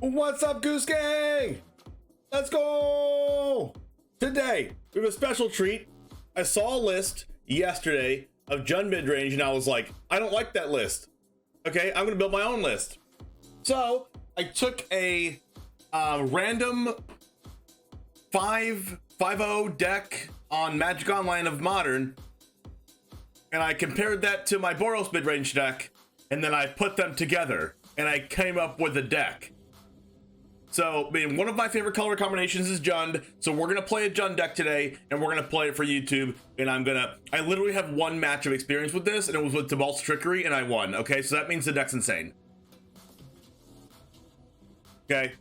What's up, Goose Gang? Let's go! Today, we have a special treat. I saw a list yesterday of JUND mid-range, and I was like, I don't like that list. Okay, I'm gonna build my own list. So, I took a random 5-0 deck on Magic Online of Modern, and I compared that to my BOROS mid-range deck, and then I put them together, and I came up with a deck. So, I mean, one of my favorite color combinations is JUND, so we're gonna play a JUND deck today, and we're gonna play it for YouTube, and I literally have one match of experience with this, and it was with Tibalt's Trickery, and I won, okay? So that means the deck's insane. Okay?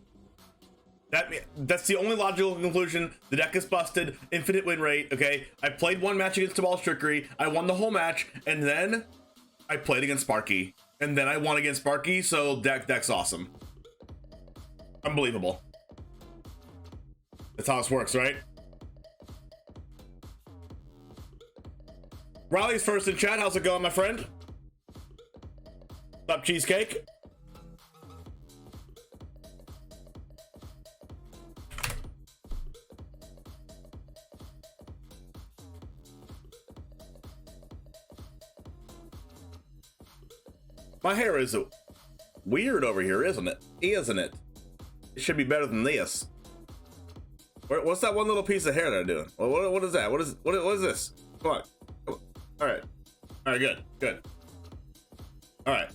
That's the only logical conclusion. The deck is busted, infinite win rate, okay? I played one match against Tibalt's Trickery, I won the whole match, and then I played against Sparky, and then I won against Sparky, so deck's awesome. Unbelievable. That's how this works, right? Riley's first in chat. How's it going, my friend? What's up, Cheesecake? My hair is weird over here, isn't it? Isn't it? It should be better than this. What's that one little piece of hair that I'm doing? What is that? What is this? Come on. All right. All right, good. All right.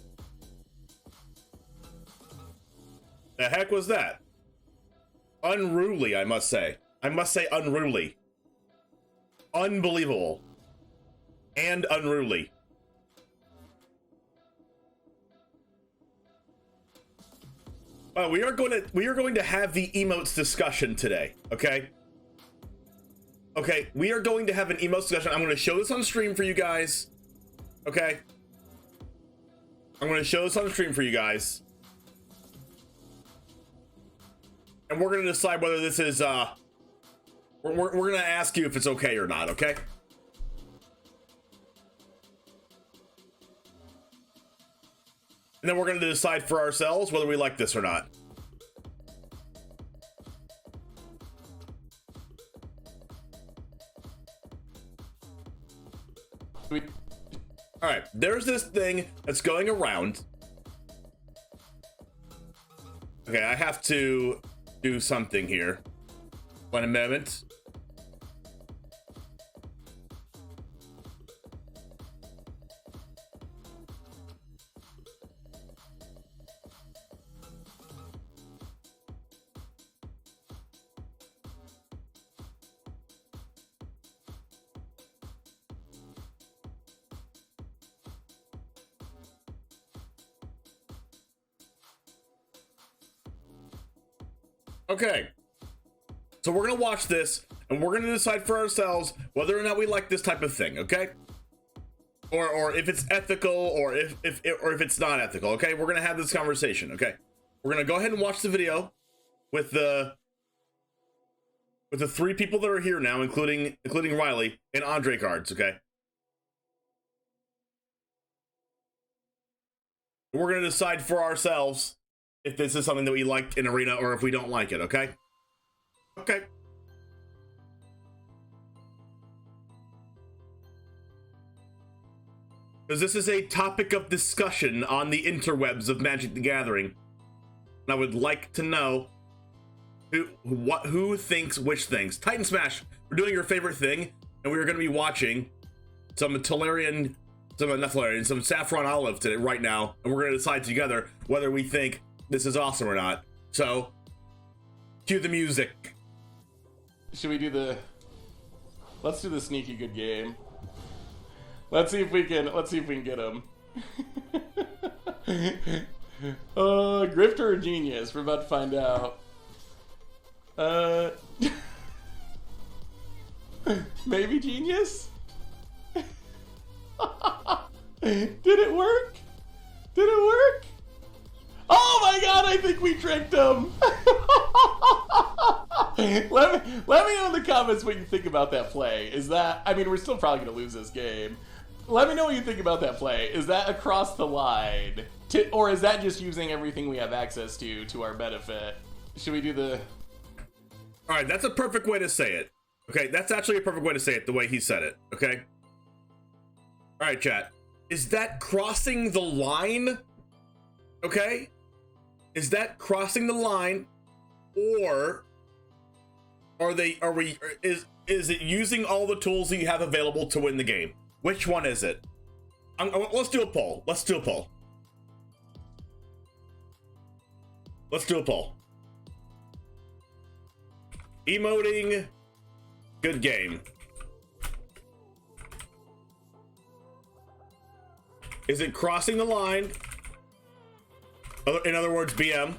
The heck was that? Unruly, I must say. I must say unruly. Unbelievable. And unruly. We are going to have the emotes discussion today, okay? Okay, we are going to have an emotes discussion. I'm going to show this on stream for you guys, okay? I'm going to show this on stream for you guys. And we're going to decide whether this is, we're going to ask you if it's okay or not, okay? And then we're going to decide for ourselves whether we like this or not. All right, there's this thing that's going around. Okay, I have to do something here. One moment. Okay, so we're gonna watch this and we're gonna decide for ourselves whether or not we like this type of thing, okay? Or if it's ethical, or if it's not ethical, okay? We're gonna have this conversation, okay? We're gonna go ahead and watch the video with the three people that are here now, including Riley and Andre cards, okay? We're gonna decide for ourselves if this is something that we liked in Arena or if we don't like it, okay? Okay. Because this is a topic of discussion on the interwebs of Magic the Gathering. And I would like to know who thinks which things. Titan Smash, we're doing your favorite thing, and we're going to be watching some Saffron Olive today, right now, and we're going to decide together whether we think this is awesome or not. So, cue the music. Should we do let's do the sneaky good game. Let's see if we can get him. Grifter or genius? We're about to find out. Maybe genius? Did it work? Did it work? Oh my god, I think we tricked him! Let me know in the comments what you think about that play. Is that, I mean, we're still probably gonna lose this game, Let me know what you think about that play. Is that across the line? Or is that just using everything we have access to our benefit? Should we do the... All right, that's a perfect way to say it. Okay, that's actually a perfect way to say it, the way he said it, okay? All right, chat. Is that crossing the line? Okay? Is that crossing the line? Or is it using all the tools that you have available to win the game? Which one is it? Let's do a poll. Let's do a poll. Let's do a poll. Emoting, good game. Is it crossing the line? In other words, BM.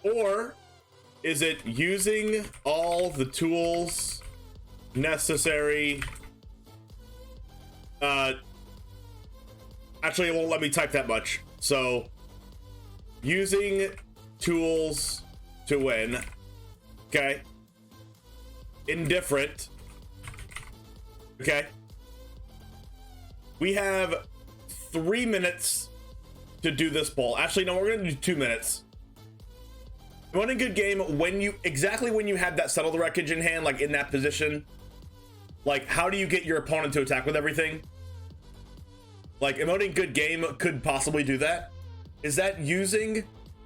Or is it using all the tools necessary? Actually, it won't let me type that much. So, using tools to win. Okay. Indifferent. Okay. We have 3 minutes to do this poll. Actually, no, we're gonna do 2 minutes. Running good game when you have that settle the wreckage in hand, like in that position. Like, how do you get your opponent to attack with everything? Like, emoting good game could possibly do that. Is that using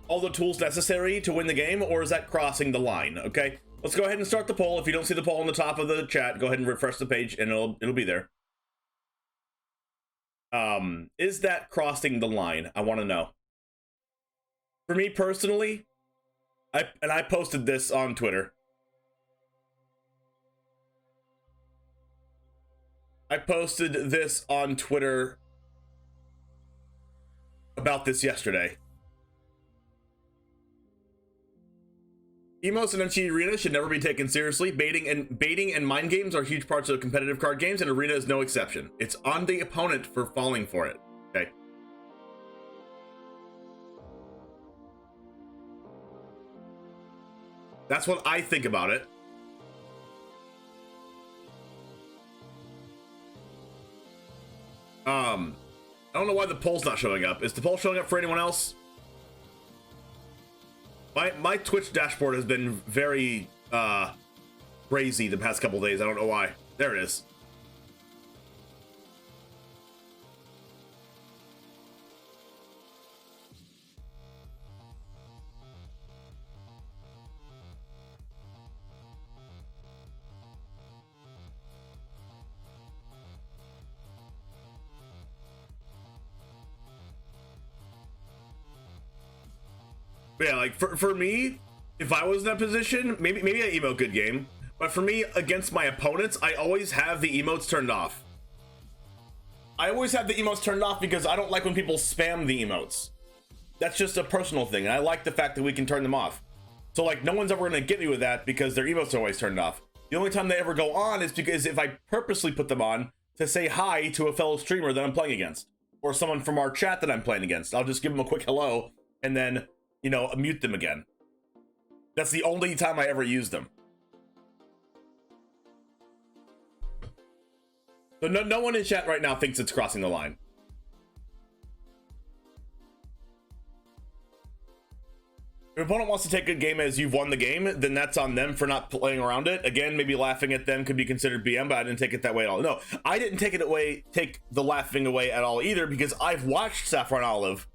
all the tools necessary to win the game, or is that crossing the line? Okay, let's go ahead and start the poll. If you don't see the poll on the top of the chat, go ahead and refresh the page and it'll be there. Is that crossing the line? I want to know. For me personally, I posted this on Twitter. I posted this on Twitter about this yesterday. Emotes in MTG Arena should never be taken seriously. Baiting and mind games are huge parts of competitive card games, and Arena is no exception. It's on the opponent for falling for it. Okay. That's what I think about it. I don't know why the poll's not showing up. Is the poll showing up for anyone else? My Twitch dashboard has been very crazy the past couple days. I don't know why. There it is. Yeah, like for me, if I was in that position, maybe I emote good game, but for me, against my opponents, I always have the emotes turned off. I always have the emotes turned off because I don't like when people spam the emotes. That's just a personal thing, and I like the fact that we can turn them off. So like, no one's ever gonna get me with that because their emotes are always turned off. The only time they ever go on is because if I purposely put them on to say hi to a fellow streamer that I'm playing against, or someone from our chat that I'm playing against. I'll just give them a quick hello, and then, you know, mute them again. That's the only time I ever use them. So no one in chat right now thinks it's crossing the line. If your opponent wants to take a game as you've won the game, then that's on them for not playing around it. Again, maybe laughing at them could be considered BM, but I didn't take it that way at all. No, I didn't take the laughing away at all either, because I've watched Saffron Olive,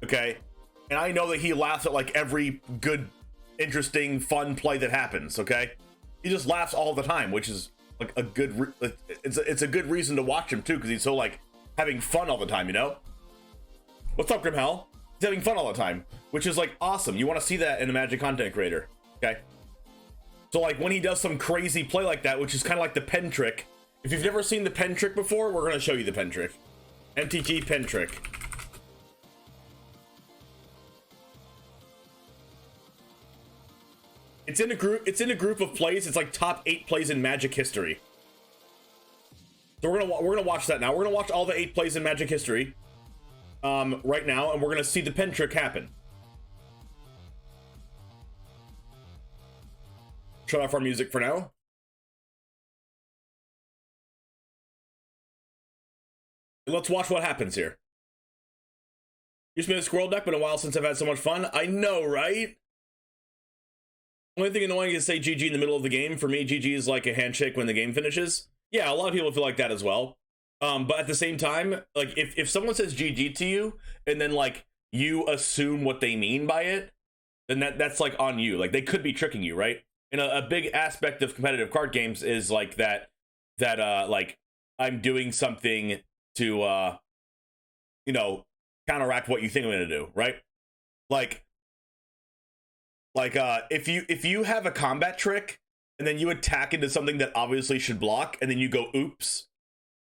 okay? And I know that he laughs at like every good, interesting, fun play that happens, okay? He just laughs all the time, which is like a good, it's a good reason to watch him too, because he's so like having fun all the time, you know? What's up, Grimhell? He's having fun all the time, which is like awesome. You want to see that in a Magic content creator, okay? So like when he does some crazy play like that, which is kind of like the pen trick. If you've never seen the pen trick before, we're going to show you the pen trick. MTT pen trick. It's in a group of plays. It's like top 8 plays in Magic history. So we're gonna watch that now. We're gonna watch all the 8 plays in Magic history right now, and we're gonna see the pen trick happen. Shut off our music for now. let's watch what happens here. Used to be a squirrel deck, but a while since I've had so much fun. I know, right? Only thing annoying is say GG in the middle of the game. For me, GG is like a handshake when the game finishes. Yeah, a lot of people feel like that as well. But at the same time, like if someone says GG to you and then like you assume what they mean by it, then that's like on you. Like they could be tricking you, right? And a big aspect of competitive card games is like that like I'm doing something to you know, counteract what you think I'm gonna do, right? Like if you have a combat trick and then you attack into something that obviously should block and then you go oops,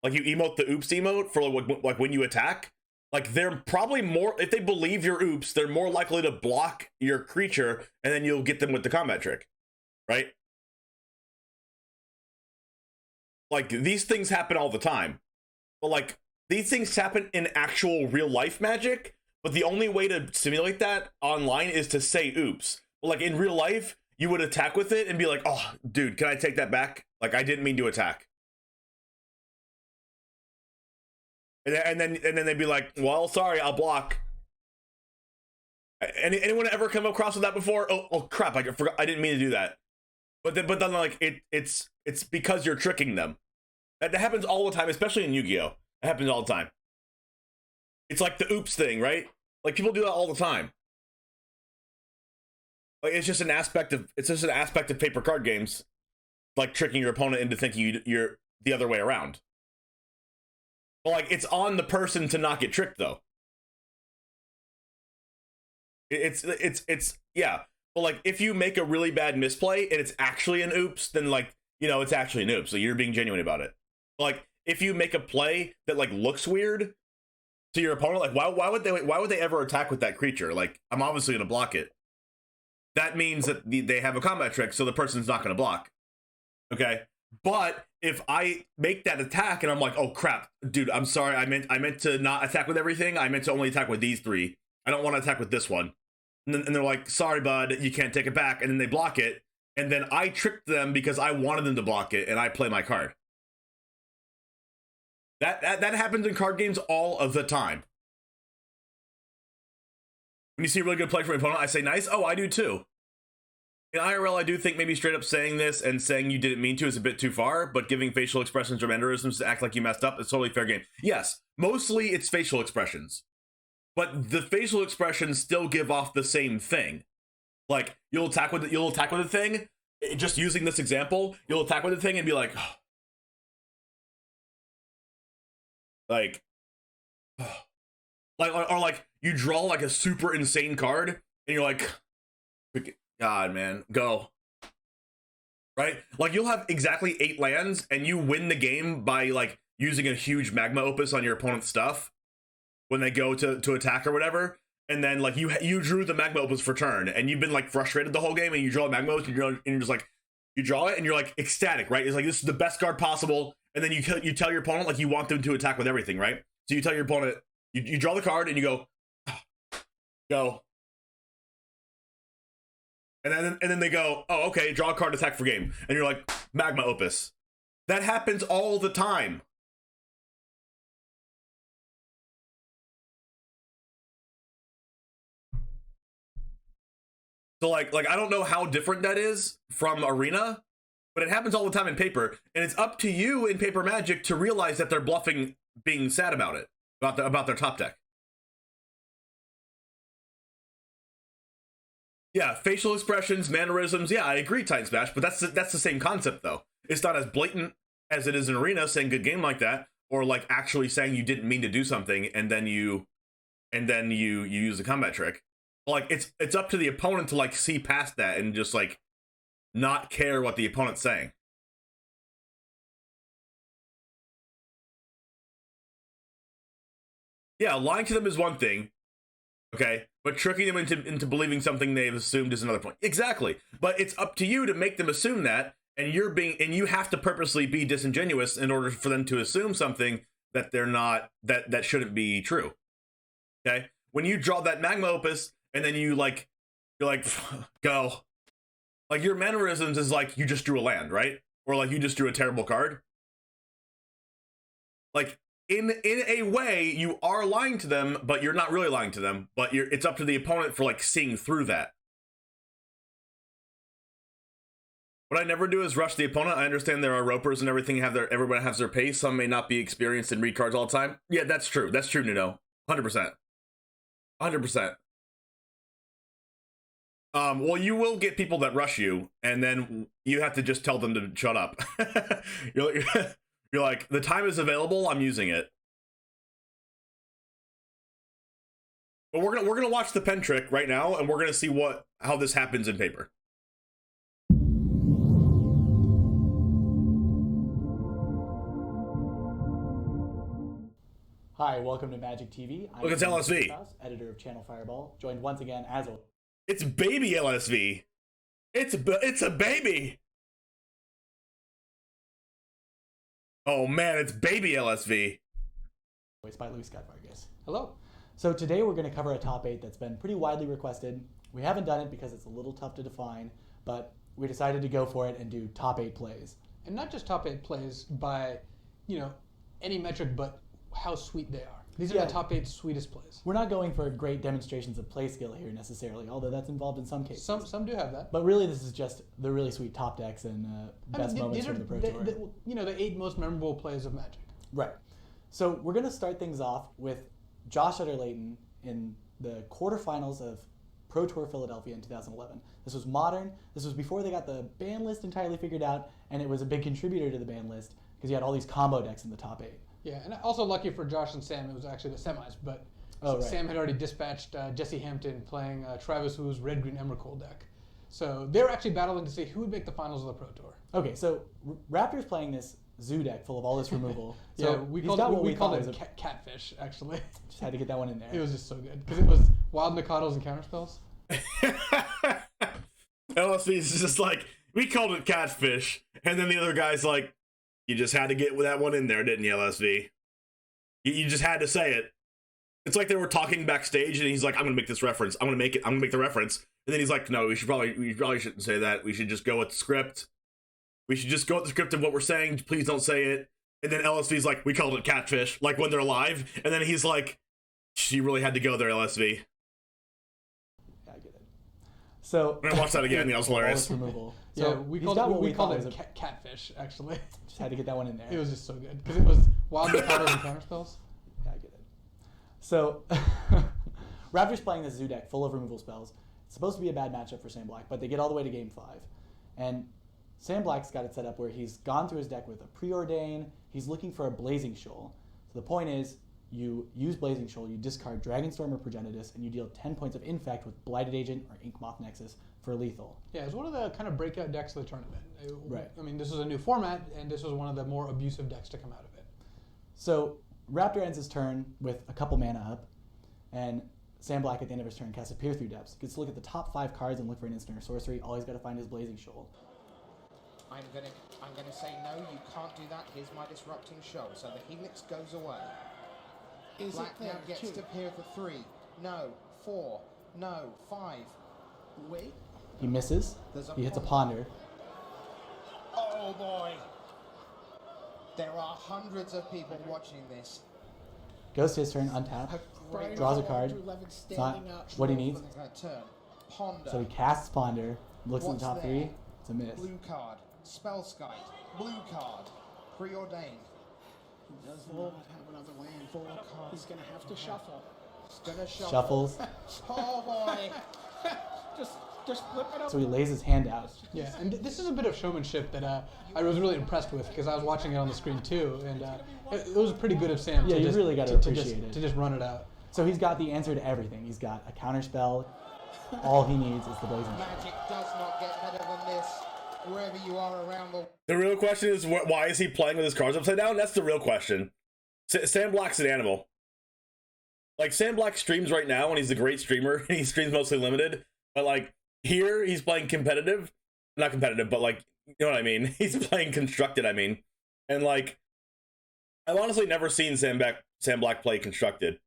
like you emote the oops emote for like when you attack, like they're probably more, if they believe you're oops, they're more likely to block your creature and then you'll get them with the combat trick, right? Like these things happen all the time, but like these things happen in actual real life Magic, but the only way to simulate that online is to say oops. But like in real life, you would attack with it and be like, oh, dude, can I take that back? Like I didn't mean to attack. And then they'd be like, well, sorry, I'll block. Anyone ever come across with that before? Oh crap, I forgot, I didn't mean to do that. But then like it's because you're tricking them. That happens all the time, especially in Yu-Gi-Oh! It happens all the time. It's like the oops thing, right? Like people do that all the time. Like it's just an aspect of paper card games, like tricking your opponent into thinking you're the other way around. But like it's on the person to not get tricked though. It's yeah. But like if you make a really bad misplay and it's actually an oops, then like, you know, it's actually an oops, so you're being genuine about it. But like if you make a play that like looks weird to your opponent, like why would they ever attack with that creature? Like I'm obviously gonna block it. That means that they have a combat trick, so the person's not gonna block. Okay? But if I make that attack and I'm like, oh crap, dude, I'm sorry, I meant to not attack with everything. I meant to only attack with these three. I don't want to attack with this one. And they're like, sorry, bud, you can't take it back. And then they block it. And then I tricked them because I wanted them to block it, and I play my card. That happens in card games all of the time. When you see a really good play from your opponent, I say, nice. Oh, I do too. In IRL, I do think maybe straight up saying this and saying you didn't mean to is a bit too far, but giving facial expressions or mannerisms to act like you messed up is totally fair game. Yes, mostly it's facial expressions. But the facial expressions still give off the same thing. Like, you'll attack with the thing, just using this example, you'll attack with the thing and be like, oh. Like, or like you draw like a super insane card and you're like, God, man, go. Right? Like you'll have exactly 8 lands and you win the game by like using a huge magma opus on your opponent's stuff when they go to attack or whatever. And then like you drew the magma opus for turn and you've been like frustrated the whole game and you draw a magma opus and you're just like, you draw it and you're like ecstatic, right? It's like, this is the best card possible. And then you tell your opponent like you want them to attack with everything, right? So you tell your opponent, you draw the card and you go, oh, go. And then they go, oh, okay, draw a card, attack for game. And you're like, magma opus. That happens all the time. So like I don't know how different that is from Arena, but it happens all the time in paper, and it's up to you in paper Magic to realize that they're bluffing, being sad about it, about their top deck. Yeah, facial expressions, mannerisms. Yeah, I agree, Titan Smash, but that's the same concept though. It's not as blatant as it is in Arena, saying good game like that, or like actually saying you didn't mean to do something and then you use the combat trick. Like it's up to the opponent to like see past that and just like not care what the opponent's saying. Yeah, lying to them is one thing, okay, but tricking them into believing something they've assumed is another point. Exactly, but it's up to you to make them assume that, and you have to purposely be disingenuous in order for them to assume something that they're not, that shouldn't be true. Okay, when you draw that magma opus and then you're like go, like your mannerisms is like you just drew a land, right? Or like you just drew a terrible card. Like in a way, you are lying to them, but you're not really lying to them. But it's up to the opponent for like seeing through that. What I never do is rush the opponent. I understand there are ropers and everything. Everyone has their pace. Some may not be experienced in read cards all the time. Yeah, that's true. That's true, Nuno. 100%. 100%. Well, you will get people that rush you, and then you have to just tell them to shut up. you're like, the time is available. I'm using it. But we're gonna watch the pen trick right now, and we're gonna see how this happens in paper. Hi, welcome to Magic TV. Look, it's LSV. Editor of Channel Fireball, joined once again as always. It's baby LSV. It's a baby. Oh man, it's baby LSV. By Luis Scott Vargas. Hello. So today we're going to cover a top 8 that's been pretty widely requested. We haven't done it because it's a little tough to define, but we decided to go for it and do top 8 plays. And not just top 8 plays by, any metric, but how sweet they are. These are the top 8 sweetest plays. We're not going for great demonstrations of play skill here necessarily, although that's involved in some cases. Some do have that. But really this is just the really sweet top decks and best moments from the Pro Tour. The 8 most memorable plays of Magic. Right. So we're going to start things off with Josh Utter-Leyton in the quarterfinals of Pro Tour Philadelphia in 2011. This was Modern. This was before they got the ban list entirely figured out, and it was a big contributor to the ban list because you had all these combo decks in the top 8. Yeah, and also lucky for Josh and Sam, it was actually the semis, but Sam had already dispatched Jesse Hampton playing Travis Wu's Red-Green Emrakul deck. So they're actually battling to see who would make the finals of the Pro Tour. Okay, so Raptor's playing this Zoo deck full of all this removal. So yeah, we called it Catfish, actually. Just had to get that one in there. It was just so good, because it was Wild Mikados and Counterspells. LSV is just like, we called it Catfish, and then the other guy's like, you just had to get that one in there, didn't you, LSV? You just had to say it. It's like they were talking backstage, and he's like, I'm going to make this reference. I'm going to make the reference. And then he's like, no, we probably shouldn't say that. We should just go with the script. We should just go with the script of what we're saying. Please don't say it. And then LSV's like, we called it Catfish, like when they're live. And then he's like, she really had to go there, LSV. Yeah, I get it. So I'm going to watch that again. That was hilarious. Removal. So So we called it Catfish, actually. Just had to get that one in there. It was just so good, because it was Wild Mikados and Counterspells. Yeah, I get it. So Raptor's playing this Zoo deck full of removal spells. It's supposed to be a bad matchup for Sam Black, but they get all the way to game 5. And Sam Black's got it set up where he's gone through his deck with a Preordain. He's looking for a Blazing Shoal. So the point is, you use Blazing Shoal, you discard Dragonstorm or Progenitus, and you deal 10 points of Infect with Blighted Agent or Inkmoth Nexus for lethal. Yeah, it's one of the kind of breakout decks of the tournament. Right. I mean, this was a new format, and this was one of the more abusive decks to come out of it. So Raptor ends his turn with a couple mana up, and Sam Black at the end of his turn casts a Peer Through Depths. Gets to look at the top 5 cards and look for an instant or sorcery. All he's got to find is Blazing Shoal. I'm gonna say no, you can't do that. Here's my disrupting show. So the Helix goes away. Black now gets to peer for 3. No. 4. No. 5. Wait. He misses. He hits a Ponder. Oh boy. There are hundreds of people watching this. Goes to his turn, untap, draws a card. It's not what he needs. Turn. Ponder. So he casts Ponder, looks at the top 3. It's a miss. Blue card. Spellskite. Blue card. Preordained. He does not have another land. 4 cards. He's going to have to shuffle. He's gonna shuffle. Shuffles. Oh boy. Just flip it up. So he lays his hand out. Yeah, and this is a bit of showmanship that I was really impressed with, because I was watching it on the screen too, and it was pretty good of Sam. Yeah, to you just, really got to appreciate it. To just run it out. So he's got the answer to everything. He's got a counter spell. All he needs is the Blazing Shoal. Magic does not get better than this. Wherever you are around the real question is, why is he playing with his cards upside down? That's the real question. Sam Black's an animal. Like, Sam Black streams right now, and he's a great streamer. He streams mostly limited. But, like, here, he's playing competitive. Not competitive, but, like, you know what I mean? He's playing constructed, I mean. And, like, I've honestly never seen Sam Black play constructed.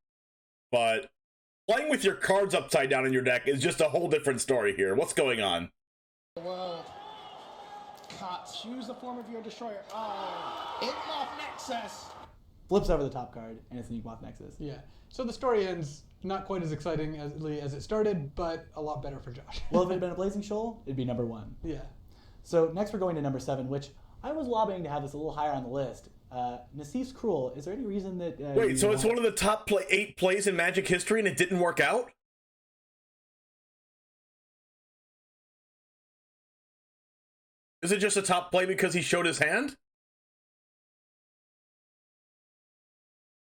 But playing with your cards upside down in your deck is just a whole different story here. What's going on? the world. Cut. Choose the form of your destroyer. Inkmoth Nexus. flips over the top card, and it's an Yawgmoth Nexus. Yeah. So the story ends not quite as exciting as it started, but a lot better for Josh. Well, if it had been a Blazing Shoal, it'd be number 1. Yeah. So next we're going to number 7, which I was lobbying to have this a little higher on the list. Nassif's Cruel. Is there any reason that... Wait, so it's one of the top 8 plays in Magic history and it didn't work out? Is it just a top play because he showed his hand?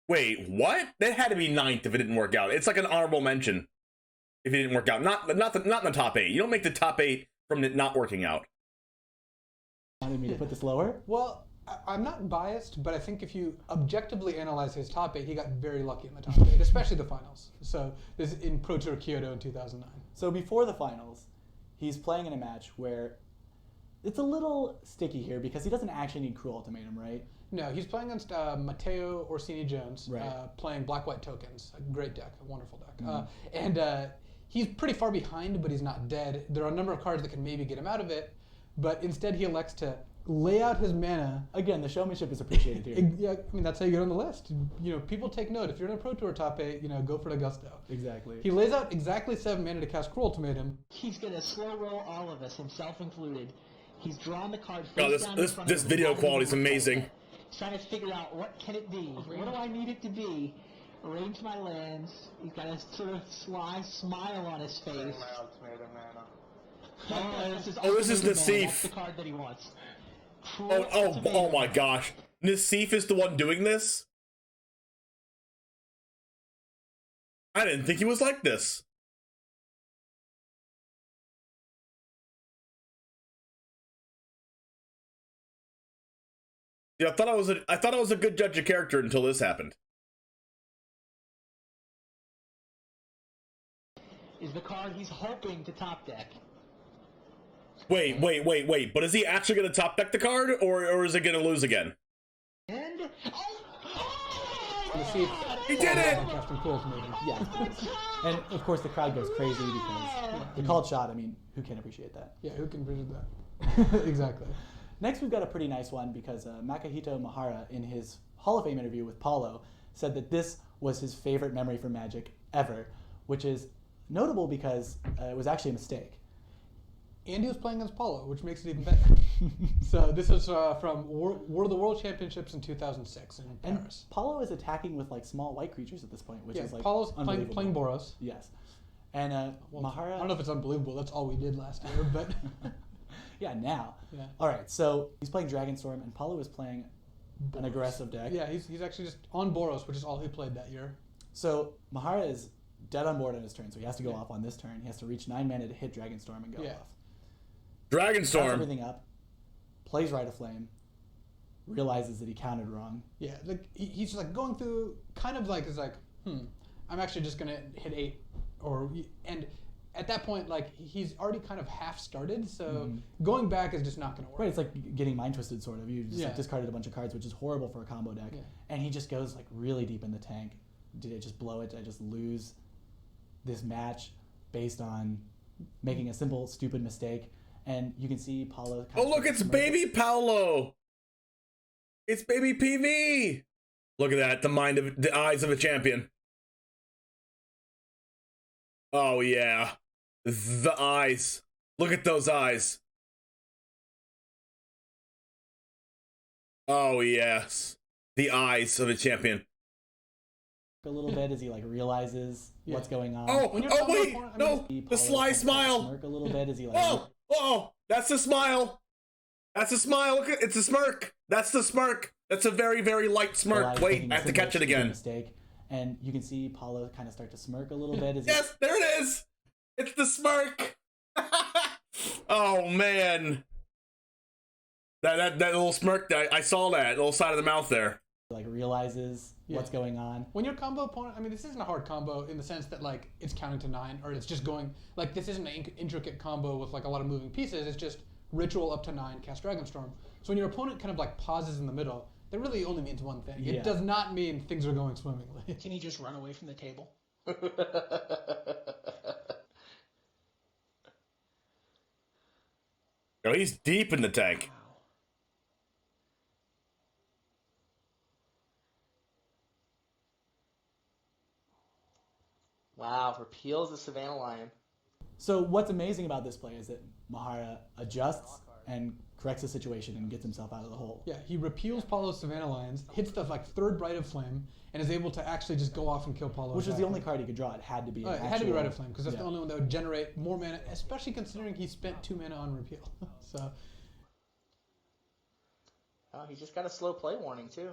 Wait, what? That had to be 9th if it didn't work out. It's like an honorable mention if it didn't work out. Not in the top 8. You don't make the top 8 from it not working out. Wanted me to put this lower? Well, I'm not biased, but I think if you objectively analyze his top 8, he got very lucky in the top 8, especially the finals. So this is in Pro Tour Kyoto in 2009. So before the finals, he's playing in a match where it's a little sticky here because he doesn't actually need Cruel Ultimatum, right? No, he's playing against Matteo Orsini-Jones, right. Playing Black-White Tokens. A great deck, a wonderful deck. And he's pretty far behind, but he's not dead. There are a number of cards that can maybe get him out of it, but instead he elects to lay out his mana. Again, the showmanship is appreciated here. Yeah, I mean, that's how you get on the list. You know, people take note. If you're in a Pro Tour top 8, you know, go for the gusto. Exactly. He lays out exactly 7 mana to cast Cruel Ultimatum. He's going to slow roll all of us, himself included. He's drawn the card Oh, face down in front of this him. video quality is amazing. He's trying to figure out what can it be? What do I need it to be? Arrange my lands. He's got a sort of sly smile on his face. This is Nassif. That's the card that he wants. Oh my gosh. Nassif is the one doing this? I didn't think he was like this. Yeah, I thought I was a good judge of character until this happened. Is the card he's hoping to top deck. Wait. But is he actually going to top deck the card, or is it going to lose again? And He did it! Casting Cruel Ultimatum. Yeah. And of course the crowd goes crazy because the called shot, I mean, who can appreciate that? Yeah, who can appreciate that? Exactly. Next, we've got a pretty nice one because Makahito Mahara, in his Hall of Fame interview with Paulo, said that this was his favorite memory from Magic ever, which is notable because it was actually a mistake. And he was playing against Paulo, which makes it even better. So this is from the World Championships in 2006 in And Paris. Paulo is attacking with like small white creatures at this point, which is like Paulo's unbelievable. playing Boros. Yes. And Mahara... I don't know if it's unbelievable. That's all we did last year, but... Yeah, now. Yeah. All right, so he's playing Dragonstorm, and Paulo is playing an aggressive deck. Yeah, he's actually just on Boros, which is all he played that year. So Mahara is dead on board on his turn, so he has to go off on this turn. He has to reach 9 mana to hit Dragonstorm and go off. Sets Dragonstorm. everything up, plays Rite of Flame, realizes that he counted wrong. Yeah, like he's like going through, kind of like, I'm actually just gonna hit 8, and at that point, like he's already kind of half started, so going back is just not gonna work. Right, it's like getting Mind Twisted, sort of. You just like, discarded a bunch of cards, which is horrible for a combo deck. Yeah. And he just goes like really deep in the tank. Did I just blow it? Did I just lose this match based on making a simple, stupid mistake? And you can see Paulo. Oh, look, it's baby Paulo. It's baby PV. Look at that, the eyes of a champion. Oh, yeah. The eyes. Look at those eyes. Oh, yes. The eyes of a champion. A little bit as he like realizes what's going on. Oh, wait, no, the sly smile. Smirk a little bit as he like. Oh, that's the smile. That's a smile. Look, it's a smirk. That's the smirk. That's a very, very light smirk. Wait, I have to catch it again. Mistake. And you can see Paulo kind of start to smirk a little bit. As yes, there it is. It's the smirk. Oh man, that little smirk. I saw that little side of the mouth there. Like realizes what's going on. When your combo opponent, I mean, this isn't a hard combo in the sense that like it's counting to 9 or it's just going like this isn't an intricate combo with like a lot of moving pieces. It's just ritual up to 9, cast Dragonstorm. So when your opponent kind of like pauses in the middle, that really only means one thing. It does not mean things are going swimmingly. Can he just run away from the table? Oh, he's deep in the tank. Wow, repeals the Savannah Lion. So what's amazing about this play is that Mahara adjusts and corrects the situation and gets himself out of the hole. Yeah, he repeals Paulo's Savannah Lions, hits the third Rite of Flame, and is able to actually just go off and kill Paulo. Which was the only card he could draw. It had to be. It had to be Rite of Flame because that's the only one that would generate more mana, especially considering he spent 2 mana on repeal. So. Oh, he just got a slow play warning too.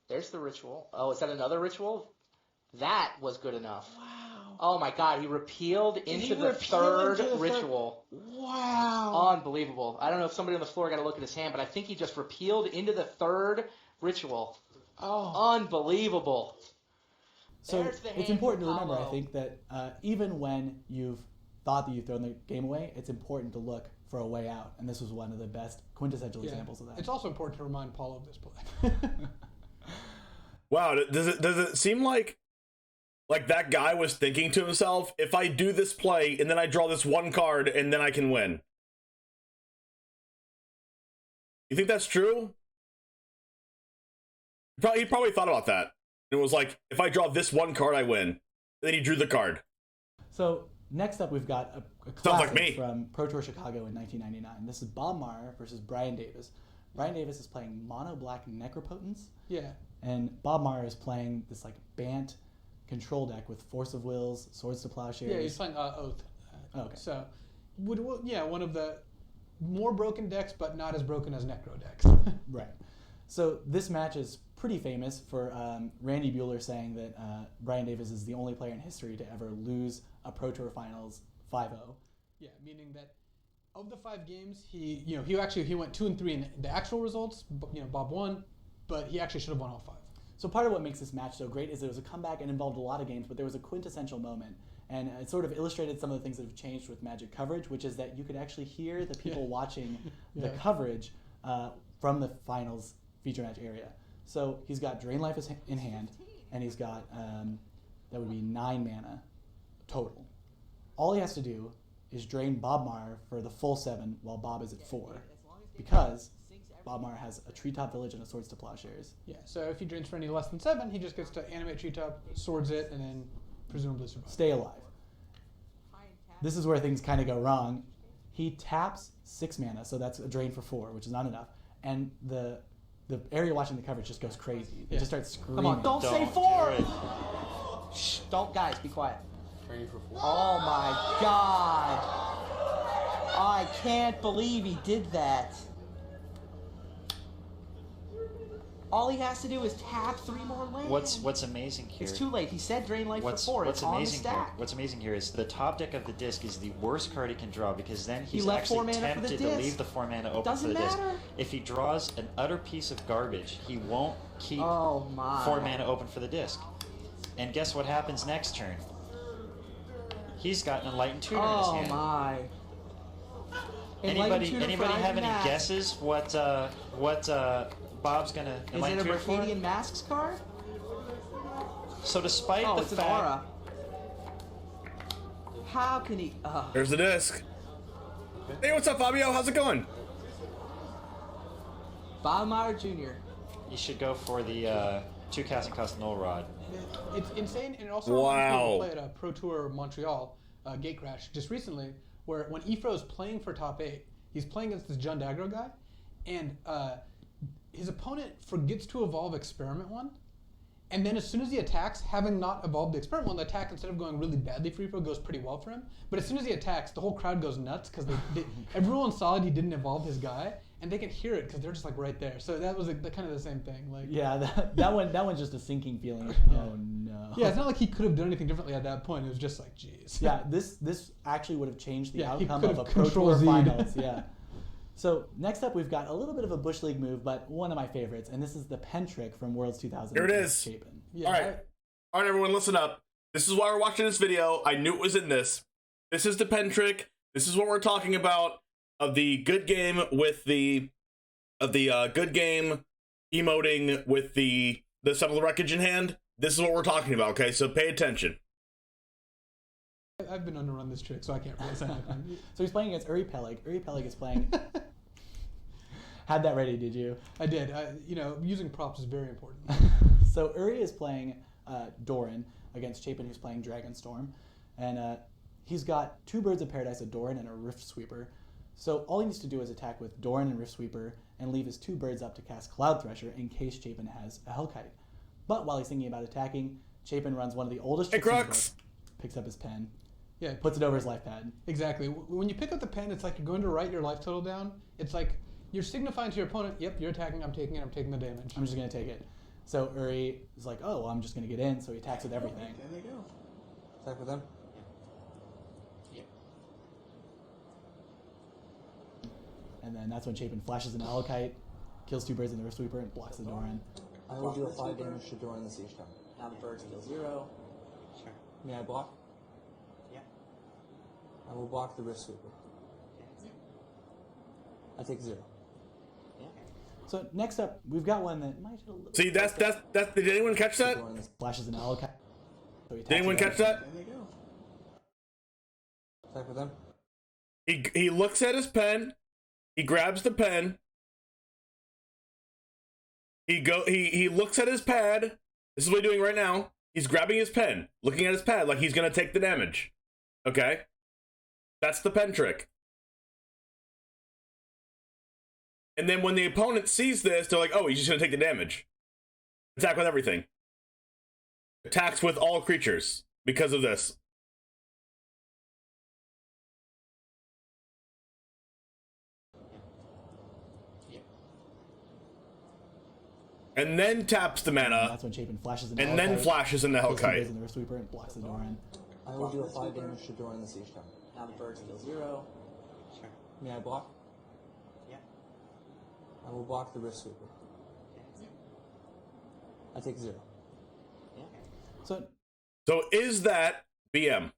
There's the ritual. Oh, is that another ritual? That was good enough. Wow. Oh my God, he repealed into the third ritual. Wow. Unbelievable. I don't know if somebody on the floor got a look at his hand, but I think he just repealed into the third ritual. Oh. Unbelievable. So There's the hand it's important to for remember, Paulo. I think, that even when you've thought that you've thrown the game away, it's important to look for a way out. And this was one of the best quintessential examples of that. It's also important to remind Paulo of this play. Wow, does it seem like that guy was thinking to himself, if I do this play and then I draw this one card and then I can win? You think that's true? He probably thought about that. It was like, if I draw this one card, I win. And then he drew the card. So next up, we've got a Sounds like classic me. from Pro Tour Chicago in 1999. This is Bob Maher versus Brian Davis. Brian Davis is playing mono black Necropotence. Yeah. And Bob Maher is playing this like Bant control deck with Force of Wills, Swords to Plowshares. Yeah, he's playing Oath. Okay. So, one of the more broken decks, but not as broken as Necro decks. Right. So this match is pretty famous for Randy Buehler saying that Brian Davis is the only player in history to ever lose a Pro Tour Finals 5-0. Yeah, meaning that of the 5 games, he went 2 and 3 in the actual results. Bob won, but he actually should have won all 5. So part of what makes this match so great is it was a comeback and involved a lot of games, but there was a quintessential moment. And it sort of illustrated some of the things that have changed with Magic coverage, which is that you could actually hear the people watching the coverage from the finals feature match area. So he's got Drain Life in hand, and he's got, that would be 9 mana total. All he has to do is drain Bob Maher for the full 7 while Bob is at 4, because Bob Maher has a Treetop Village and a Swords to Plowshares. Yeah, so if he drains for any less than 7, he just gets to animate Treetop, swords it, and then presumably survive. Stay alive. This is where things kind of go wrong. He taps 6 mana, so that's a drain for 4, which is not enough. And the area watching the coverage just goes crazy. They just start screaming. Come on, don't say 4! Shh, don't, guys, be quiet. Drain for 4. Oh my God. I can't believe he did that. All he has to do is tap 3 more lands. What's amazing here? It's too late. He said drain life for 4. What's It's on the amazing here? stack. What's amazing here is the top deck of the disc is the worst card he can draw, because then he's left 4 actually mana for the tempted to disc. leave the 4 mana open Doesn't for the disc. matter. If he draws an utter piece of garbage, he won't keep Oh my. 4 mana open for the disc. And guess what happens next turn? He's got an Enlightened Tutor in his Oh hand. my. Anybody Enlightened Tutor for have any Mask. guesses what Bob's gonna Is Enlightened it a Tutor for? Mercadian Masks card? So despite Oh, the it's an fact aura. How can he? There's the disc. Hey, what's up, Fabio? How's it going? Bob Maher Jr. you should go for the 2 casting cost null rod. It's insane, and it also Wow. played a Pro Tour Montreal Gate Crash just recently, where when Ifro's playing for top 8, he's playing against this JUND aggro guy, and his opponent forgets to evolve Experiment 1, and then as soon as he attacks, having not evolved the Experiment 1, the attack, instead of going really badly for Ifro, goes pretty well for him. But as soon as he attacks, the whole crowd goes nuts, because everyone saw it, he didn't evolve his guy, and they can hear it because they're just like right there. So that was kind of the same thing. Like, Yeah, that one's just a sinking feeling. Oh no. yeah, it's not like he could have done anything differently at that point. It was just like, jeez. Yeah, this actually would have changed the Yeah, he outcome could of a have Pro Control Tour Z'd. Finals. Yeah. So next up, we've got a little bit of a Bush League move, but one of my favorites, and this is the pen trick from Worlds 2000. Here it is. Chapin. Yeah, All right. All right, everyone, listen up. This is why we're watching this video. I knew it was in this. This is the pen trick. This is what we're talking about of the good game with the good game emoting with the Settle the Wreckage in hand. This is what we're talking about, okay? So pay attention. I've been underrun this trick, so I can't really say anything. So he's playing against Uri Peleg. Uri Peleg is playing. Had that ready, did you? I did. Using props is very important. So Uri is playing Doran. against Chapin, who's playing Dragonstorm. And he's got 2 Birds of Paradise, a Doran and a Rift Sweeper. So all he needs to do is attack with Doran and Rift Sweeper and leave his 2 birds up to cast Cloud Thresher in case Chapin has a Hellkite. But while he's thinking about attacking, Chapin runs one of the oldest tricks in the book, picks up his pen, puts it over his life pad. Exactly. When you pick up the pen, it's like you're going to write your life total down. It's like you're signifying to your opponent, yep, you're attacking, I'm taking it, I'm taking the damage. I'm just going to take it. So Uri is like, oh, well, I'm just going to get in, so he attacks with everything. There they go. Attack with them. And then that's when Chapin flashes an Hellkite, kills 2 birds in the Rift Sweeper, and blocks the Doran. I will do a 5 damage to Doran the Siege Tower. Now the birds deal 0. Sure. May I block? Yeah. I will block the Rift Sweeper. Okay. I take 0. Yeah. So next up, we've got one that might hit a little. See, that's. Did anyone catch that? Flashes an Hellkite. So Did anyone catch that? There they go. Attack with them. He looks at his pen. He grabs the pen. He looks at his pad. This is what he's doing right now. He's grabbing his pen, looking at his pad like he's gonna take the damage. Okay? That's the pen trick. And then when the opponent sees this, they're like, oh, he's just gonna take the damage. Attack with everything. Attacks with all creatures because of this. And then taps the mana. That's when Chapin flashes and then flashes in the Hellkite. In the Rift Sweeper and blocks the Doran. I will do a 5 damage to Doran the Siege Tower. Now the birds deal 0. Sure. May I block? Yeah. I will block the Rift Sweeper. Okay. I take 0. Yeah. So is that BM?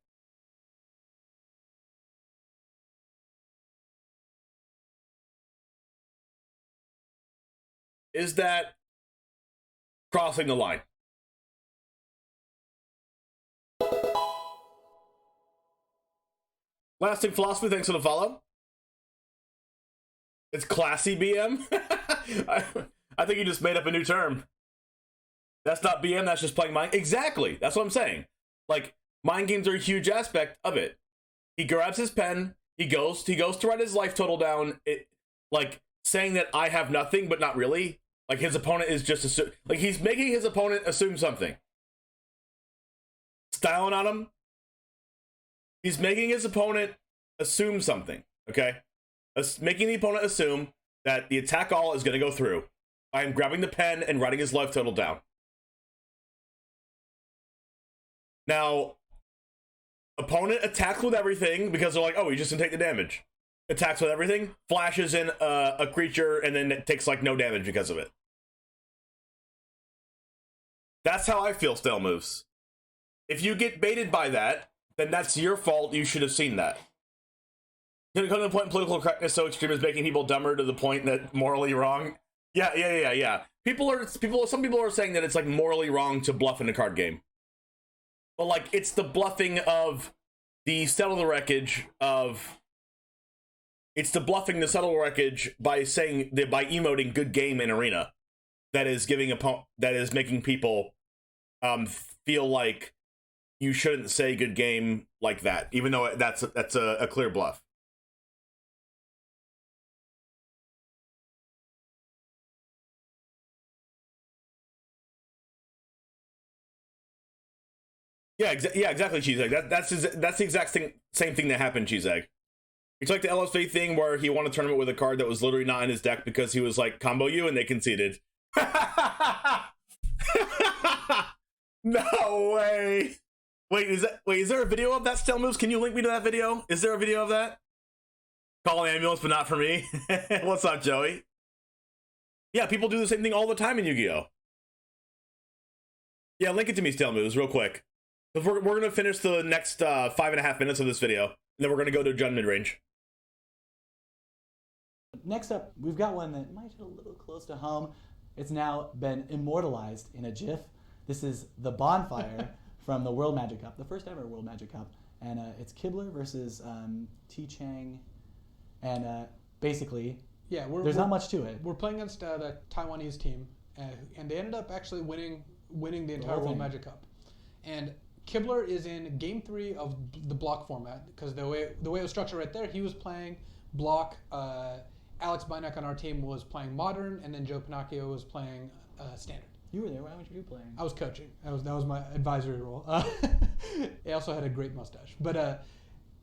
Is that crossing the line? Lasting Philosophy, thanks for the follow. It's classy BM? I think you just made up a new term. That's not BM, that's just playing mind. Exactly, that's what I'm saying. Like, mind games are a huge aspect of it. He grabs his pen, he goes to write his life total down, like, saying that I have nothing, but not really. Like, his opponent is just like, he's making his opponent assume something. Styling on him. He's making his opponent assume something, okay? Making the opponent assume that the attack all is going to go through. I am grabbing the pen and writing his life total down. Now, opponent attacks with everything because they're like, oh, he's just going to take the damage. Attacks with everything, flashes in a creature, and then it takes, like, no damage because of it. That's how I feel stale moves. If you get baited by that, then that's your fault. You should have seen that. Can it come to the point political correctness so extreme as making people dumber to the point that morally wrong? Yeah. Some people are saying that it's, like, morally wrong to bluff in a card game. But, like, it's the bluffing of the settle the wreckage of... It's the bluffing the subtle wreckage by saying that by emoting good game in arena that is making people feel like you shouldn't say good game like that, even though that's a clear bluff. Yeah, exactly, Cheeseegg. That's the exact same thing that happened, Cheeseegg. It's like the LSV thing where he won a tournament with a card that was literally not in his deck because he was like, combo you, and they conceded. No way. Wait, is there a video of that still moves? Can you link me to that video? Is there a video of that? Call an ambulance, but not for me. What's up, Joey? Yeah, people do the same thing all the time in Yu-Gi-Oh! Yeah, link it to me, Stale Moves, real quick. We're going to finish the next 5.5 minutes of this video, and then we're going to go to JUND mid-range. Next up, we've got one that might hit a little close to home. It's now been immortalized in a GIF. This is the Bonfire from the World Magic Cup, the first ever World Magic Cup. And it's Kibler versus T. Chang. And basically, there's not much to it. We're playing against the Taiwanese team, and they ended up actually winning the entire World Magic Cup. And Kibler is in Game 3 of the block format because the way it was structured right there, he was playing block. Alex Bynack on our team was playing modern, and then Joe Pinocchio was playing standard. You were there. Why weren't you playing? I was coaching. That was my advisory role. He also had a great mustache. But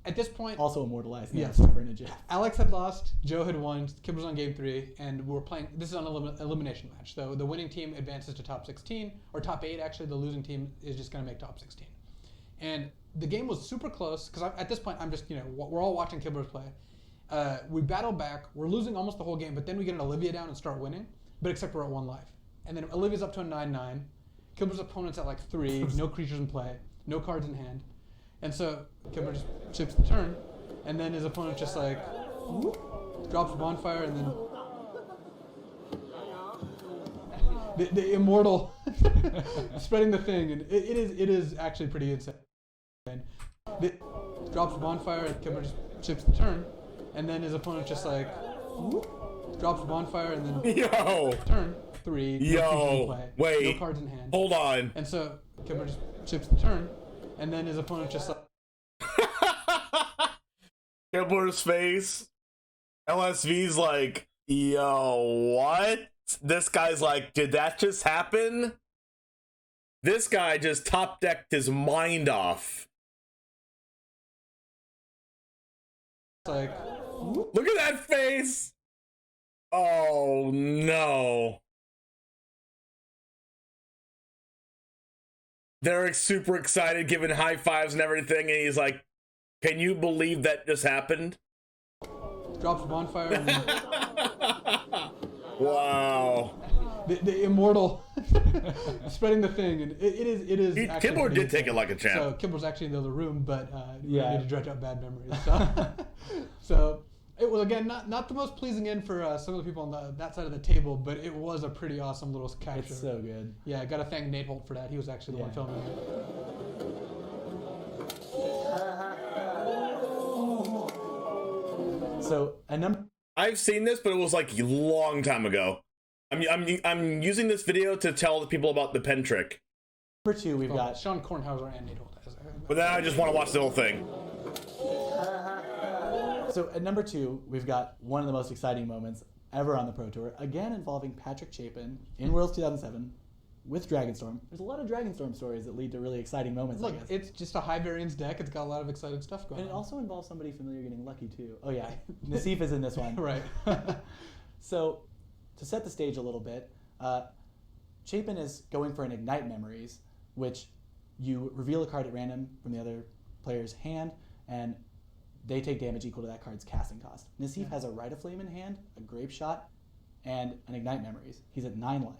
at this point, Also immortalized. Yes. Super Ninja. Alex had lost, Joe had won, Kibler's on Game 3, and we were playing. This is an elimination match. So the winning team advances to top 16, or top 8 actually. The losing team is just going to make top 16. And the game was super close because at this point I'm just, we're all watching Kibler's play. We battle back. We're losing almost the whole game, but then we get an Olivia down and start winning. But except we're at 1 life. And then Olivia's up to a 9-9. Kibler's opponent's at like 3, no creatures in play, no cards in hand. And so Kibler just chips the turn, and then his opponent just like whoop, drops a bonfire, and then the immortal spreading the thing, and it is actually pretty insane. Drops a bonfire, and Kibler just chips the turn, and then his opponent just like whoop, drops a bonfire, and then turn 3, no creatures in play, wait, no cards in hand. Hold on. And so Kibler just chips the turn, and then his opponent just like Kibler's face. LSV's like, yo, what? This guy's like, did that just happen? This guy just top decked his mind off. like Look at that face. Oh no. They're super excited, giving high fives and everything, and he's like, can you believe that just happened? drops a bonfire, and then Wow. the immortal spreading the thing, and it is. actually Kibler pretty did insane. take it like a champ. So Kibler's actually in the other room, but Yeah. we need to dredge up bad memories. So it was again not the most pleasing end for some of the people on that side of the table, but it was a pretty awesome little capture. It's so good. Yeah, I gotta thank Nate Holt for that. He was actually the one filming it. So a number. I've seen this, but it was like a long time ago. I'm using this video to tell the people about the pen trick. Number 2, we've got Sean Kornhauser and Nate Holt. But then I just want to watch the whole thing. So at number 2, we've got one of the most exciting moments ever on the Pro Tour, again involving Patrick Chapin in Worlds 2007 with Dragonstorm. There's a lot of Dragonstorm stories that lead to really exciting moments. Look, I guess. it's just a high variance deck. It's got a lot of exciting stuff going And it on. also involves somebody familiar getting lucky too. Oh yeah, Nassif is in this one. Right. So to set the stage a little bit, Chapin is going for an Ignite Memories, which you reveal a card at random from the other player's hand, and they take damage equal to that card's casting cost. Nassif has a Rite of Flame in hand, a Grape Shot, and an Ignite Memories. He's at 9 life.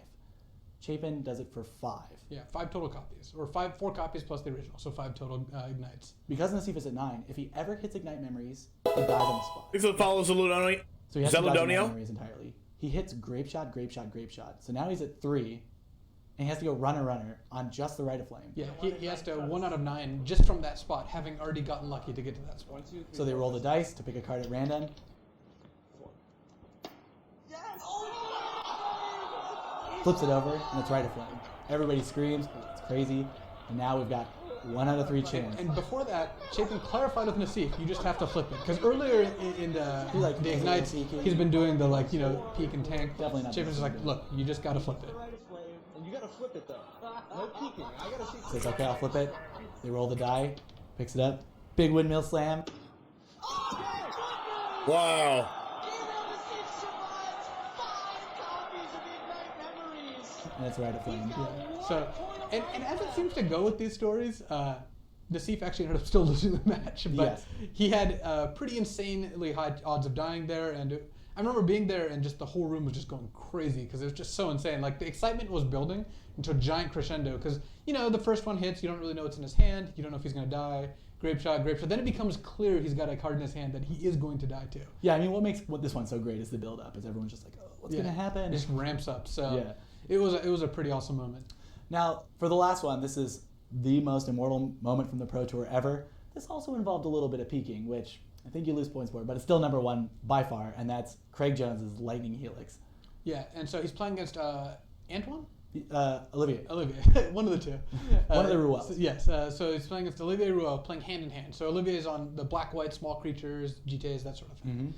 Chapin does it for 5. Yeah, 5 total copies, or 4 copies plus the original, so 5 total ignites. Because Nassif is at 9, if he ever hits Ignite Memories, he dies on the spot. Thanks for the follow, Zeludonio. So he has to dodge Ignite Zeludonio? Memories entirely. He hits Grape Shot, Grape Shot, Grape Shot. So now he's at 3, and he has to go runner on just the Rite of Flame. Yeah, he has to 1 out of 9 just from that spot, having already gotten lucky to get to that spot. So they roll the dice to pick a card at random. Flips it over, and it's Rite of Flame. Everybody screams, it's crazy, and now we've got 1 out of 3 chance. And before that, Chapin clarified with Nassif, you just have to flip it. Because earlier in the ignites, he's been doing the peek and tank. Definitely not. Chapin's just like, look, you just gotta flip it. And you gotta flip it though. No peeking. I gotta see. So it's okay, I'll flip it. They roll the die, picks it up, big windmill slam. Wow. And it's Rite of Flame. So, and as it seems to go with these stories, Nassif actually ended up still losing the match, but Yes. he had pretty insanely high odds of dying there, and I remember being there and just the whole room was just going crazy because it was just so insane. Like the excitement was building into a giant crescendo because, the first one hits, you don't really know what's in his hand, you don't know if he's going to die, grape shot, then it becomes clear he's got a card in his hand that he is going to die too. Yeah, I mean, what makes this one so great is the build up, is everyone's just like, oh, what's going to happen? It just ramps up, so Yeah. it was a pretty awesome moment. Now, for the last one, this is the most immortal moment from the Pro Tour ever. This also involved a little bit of peeking, which I think you lose points for, but it's still number 1 by far, and that's Craig Jones's Lightning Helix. Yeah, and so he's playing against Antoine? Olivier. One of the two. One of the Ruels. Yes. So he's playing against Olivier Ruel, playing hand in hand. So Olivier is on the black-white small creatures, GTAs, that sort of thing.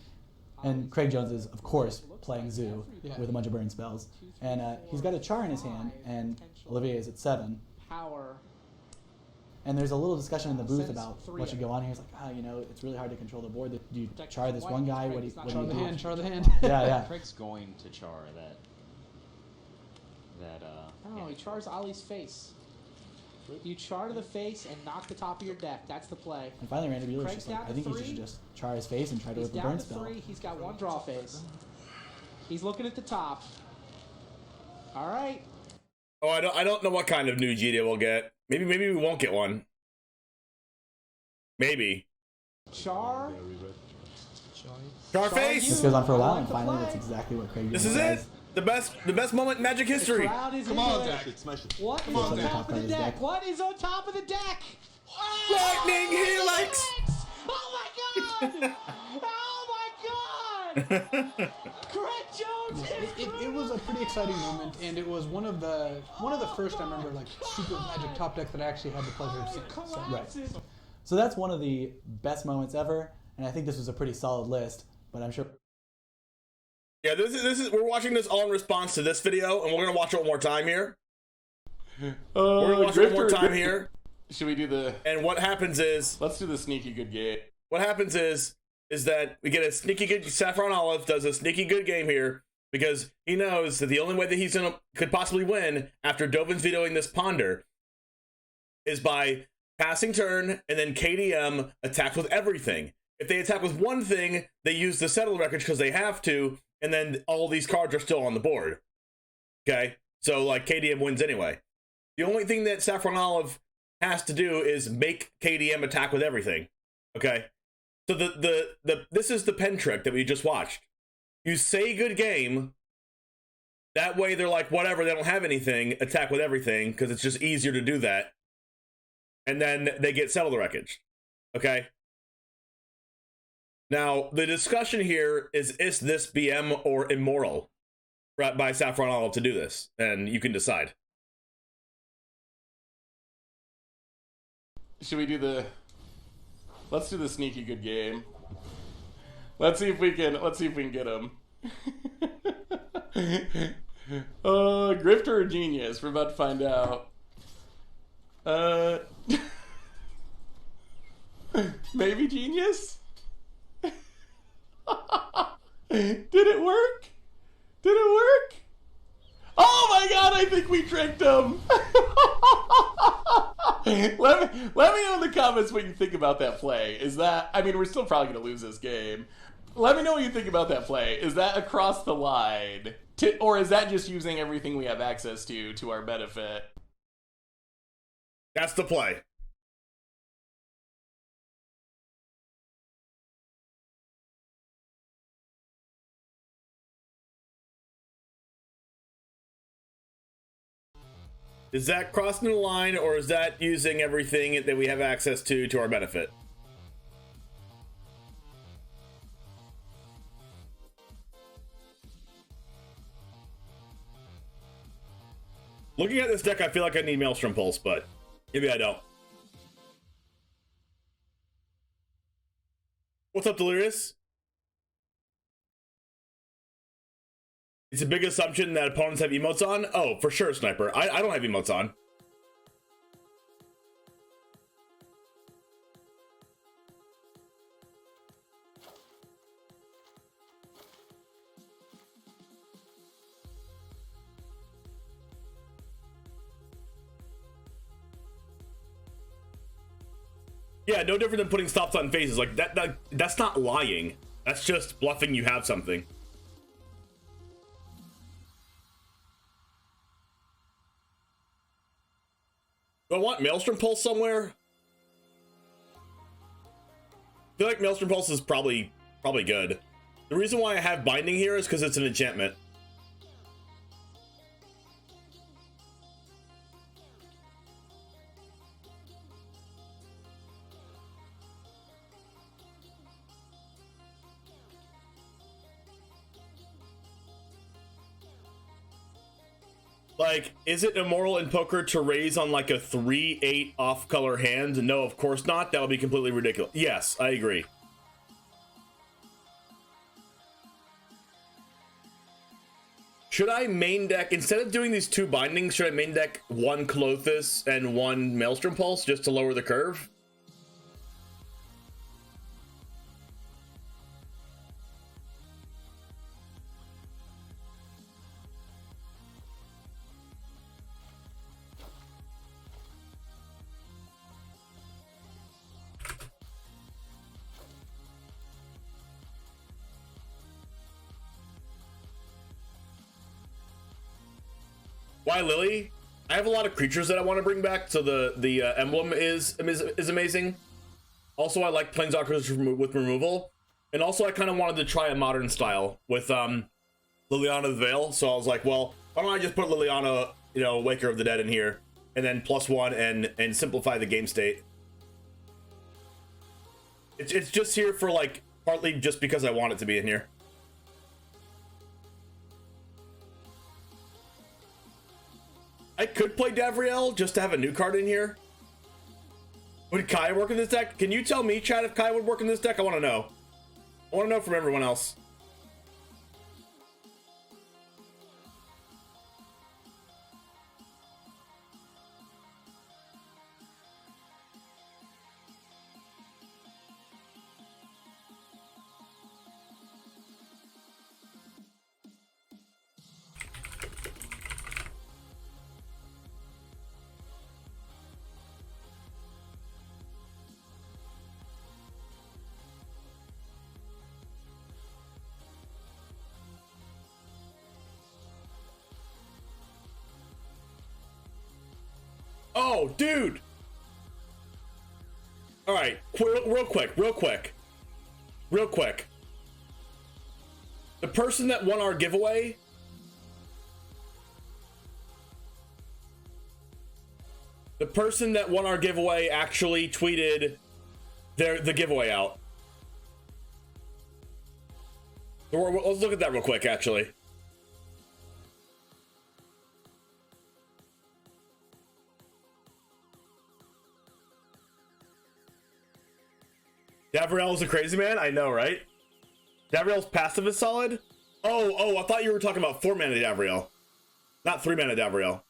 And Craig Jones is, of course, playing Zoo with a bunch of burn spells. And he's got a Char in his hand, and Olivier is at 7. Power. And there's a little discussion in the booth about what should go on here. He's like, it's really hard to control the board. Do you Char this one guy? What do you do? Char the hand. Yeah. Craig's going to char that. Oh, he chars Ollie's face. You char to the face and knock the top of your deck. That's the play. And finally, Randy Buehler's Craig's just like, down I think to he should 3. just char his face and try to He's whip the down burn to spell. 3. He's got 1 draw phase. He's looking at the top. All right. Oh, I don't know what kind of new GD we'll get. Maybe we won't get one. Maybe. Char. Charface. This goes on for a while, and finally, that's exactly what Craig Jones This is does. it. The best moment in Magic history. Come on, Jack. Smash it. What is on top of the deck? What is on top of the deck? Lightning Helix. Oh my god! Oh my god! Craig Jones. It was a pretty exciting moment, and it was one of the first I remember like Super Magic top decks that I actually had the pleasure of seeing. So. Right. So that's one of the best moments ever, and I think this was a pretty solid list, but I'm sure... Yeah, this is we're watching this all in response to this video, and we're gonna watch it one more time here. We're gonna watch it one more time here. Should we do the... And what happens is... Let's do the sneaky good game. What happens is that we get a sneaky good... Saffron Olive does a sneaky good game here, because he knows that the only way that he's could possibly win after Dovin's vetoing this Ponder is by passing turn, and then KDM attacks with everything. If they attack with one thing, they use the settle records because they have to, and then all these cards are still on the board. Okay? So, like, KDM wins anyway. The only thing that Saffron Olive has to do is make KDM attack with everything. Okay? So this is the pen trick that we just watched. You say good game, that way they're like, whatever, they don't have anything, attack with everything, because it's just easier to do that. And then they get settle the wreckage. Okay? Now, the discussion here is this BM or immoral by Saffron Olive to do this? And you can decide. Should we do the... Let's do the sneaky good game. Let's see if we can get him. Grifter or genius? We're about to find out. Maybe genius? Did it work? Did it work? Oh my god, I think we tricked him! let me know in the comments what you think about that play. Is that... I mean, we're still probably going to lose this game. Let me know what you think about that play. Is that across the line? Or is that just using everything we have access to our benefit? That's the play. Is that crossing the line, or is that using everything that we have access to our benefit? Looking at this deck, I feel like I need Maelstrom Pulse, but maybe I don't. What's up, Delirious? It's a big assumption that opponents have emotes on? Oh, for sure, Sniper. I don't have emotes on. Yeah, no different than putting stops on faces. Like, that's not lying. That's just bluffing you have something. Do I want Maelstrom Pulse somewhere? I feel like Maelstrom Pulse is probably good. The reason why I have Binding here is because it's an enchantment. Like, is it immoral in poker to raise on like a 3-8 off-color hand? No, of course not. That would be completely ridiculous. Yes, I agree. Should I main deck, instead of doing these 2 bindings, should I main deck 1 Clothis and 1 Maelstrom Pulse just to lower the curve? Why Lily? I have a lot of creatures that I want to bring back, so the emblem is amazing. Also, I like Planeswalkers with removal, and also I kind of wanted to try a modern style with Liliana the Veil. So I was like, well, why don't I just put Liliana, you know, Waker of the Dead in here, and then +1 and simplify the game state. It's just here for like partly just because I want it to be in here. I could play Davriel just to have a new card in here. Would Kai work in this deck? Can you tell me, chat, if Kai would work in this deck? I want to know. I want to know from everyone else. Oh, dude. All right, real quick. The person that won our giveaway, actually tweeted the giveaway out. Let's look at that real quick, actually. Davriel is a crazy man? I know, right? Davriel's passive is solid? Oh, I thought you were talking about 4-mana Davriel. Not 3-mana Davriel.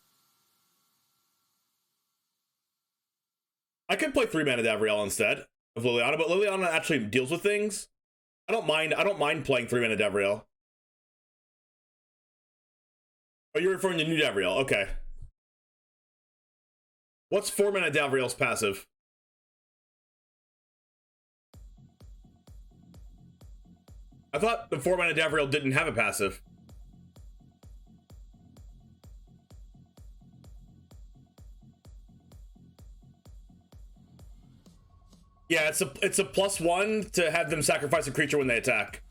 I could play 3-mana Davriel instead of Liliana, but Liliana actually deals with things. I don't mind playing 3-mana Davriel. Oh, you're referring to new Davriel. Okay. What's 4-mana Davriel's passive? I thought the 4-mana Davriel didn't have a passive. Yeah, it's a +1 to have them sacrifice a creature when they attack.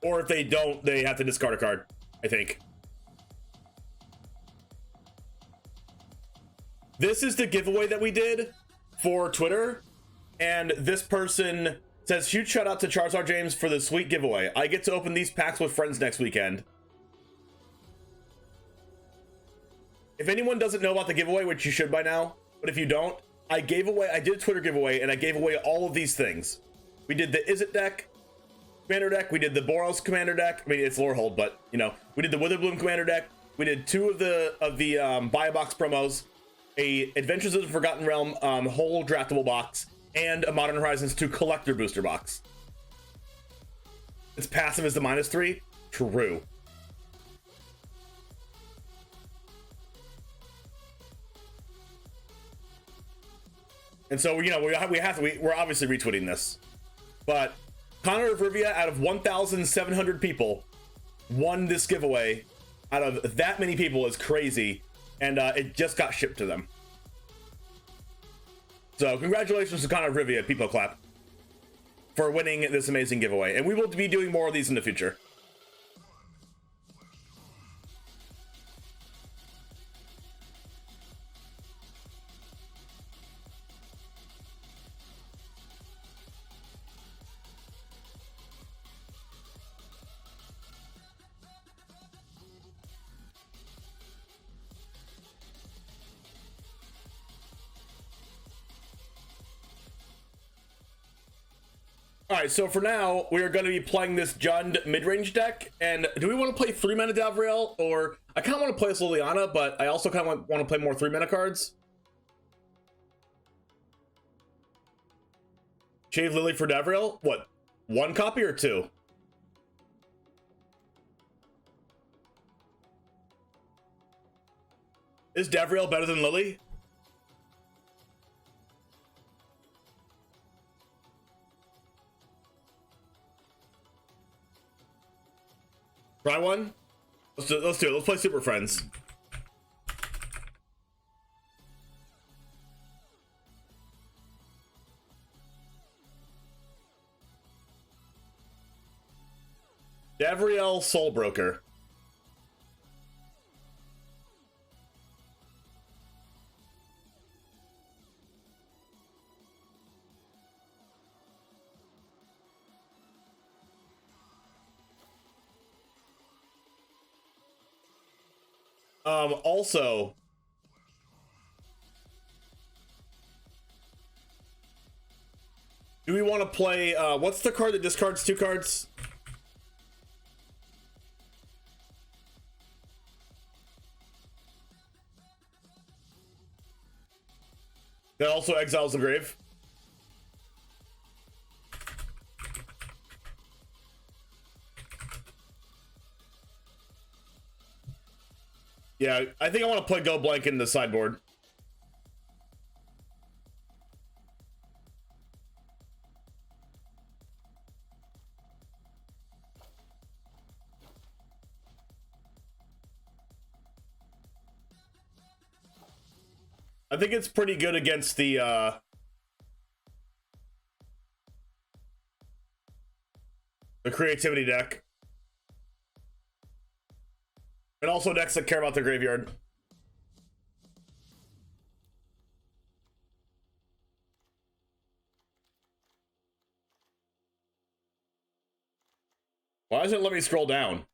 Or if they don't, they have to discard a card, I think. This is the giveaway that we did for Twitter, and this person says, huge shout out to Charizard James for the sweet giveaway. I get to open these packs with friends next weekend. If anyone doesn't know about the giveaway, which you should by now, but if you don't, I did a Twitter giveaway and I gave away all of these things. We did the Izzet deck, commander deck. We did the Boros commander deck. I mean, it's Lorehold, but you know, we did the Witherbloom commander deck. We did 2 of the buy a box promos, a Adventures of the Forgotten Realm whole draftable box, and a Modern Horizons 2 collector booster box. Its passive is the -3. True. And so, you know, we're obviously retweeting this, but Connor of Rivia, out of 1,700 people, won this giveaway. Out of that many people is crazy, and it just got shipped to them. So congratulations to Connor of Rivia, people clap, for winning this amazing giveaway. And we will be doing more of these in the future. Alright, so for now, we are going to be playing this JUND mid-range deck, and do we want to play 3-mana Davriel, or I kind of want to play as Liliana, but I also kind of want to play more 3-mana cards. Shave Lily for Davriel? What, 1 copy or 2? Is Davriel better than Lily? Try one? Let's do it. Let's play Super Friends. Davriel Soul Broker. Also, do we want to play, what's the card that discards 2 cards? That also exiles the grave. Yeah, I think I want to play Go Blank in the sideboard. I think it's pretty good against the creativity deck. And also decks that care about the graveyard. Why doesn't it let me scroll down?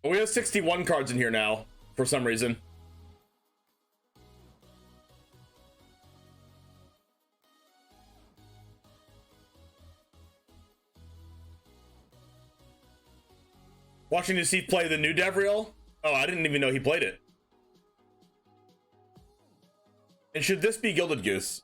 We have 61 cards in here now, for some reason. Watching to see play the new Davriel? Oh, I didn't even know he played it. And should this be Gilded Goose?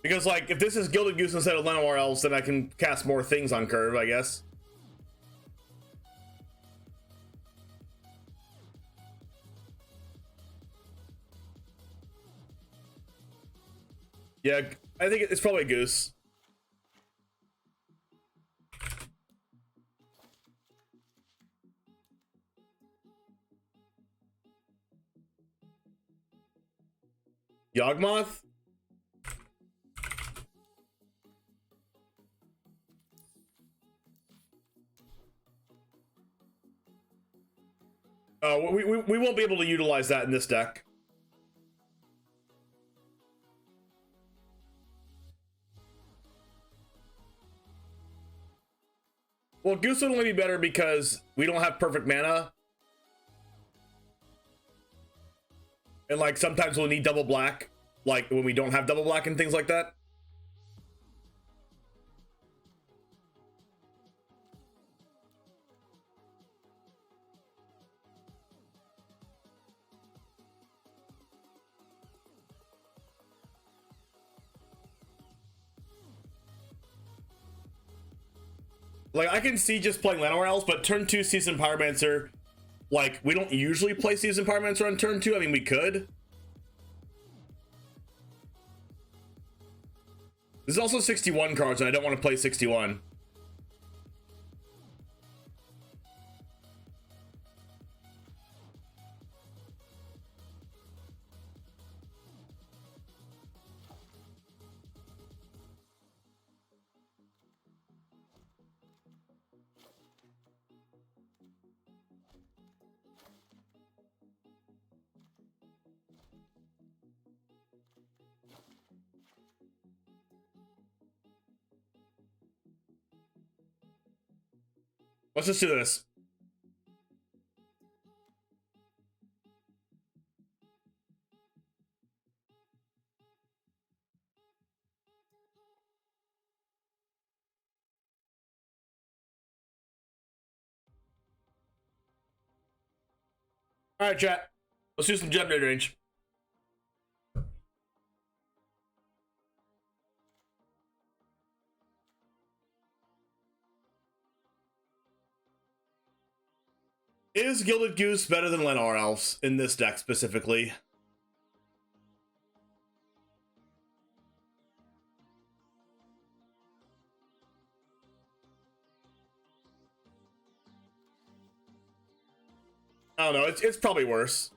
Because, like, if this is Gilded Goose instead of Llanowar Elves, then I can cast more things on curve, I guess. Yeah, I think it's probably a Goose. Yawgmoth? We won't be able to utilize that in this deck. Well, Goose would only be better because we don't have perfect mana. And, like, sometimes we'll need double black. Like, when we don't have double black and things like that. Like, I can see just playing Llanowar Elves, but turn 2 Season Pyromancer like, we don't usually play Season Parliaments on turn 2. I mean, we could. There's also 61 cards, and I don't want to play 61. Let's just do this. All right, chat. Let's do some JUND mid-range. Is Gilded Goose better than Llanowar Elves in this deck specifically? I don't know. It's probably worse.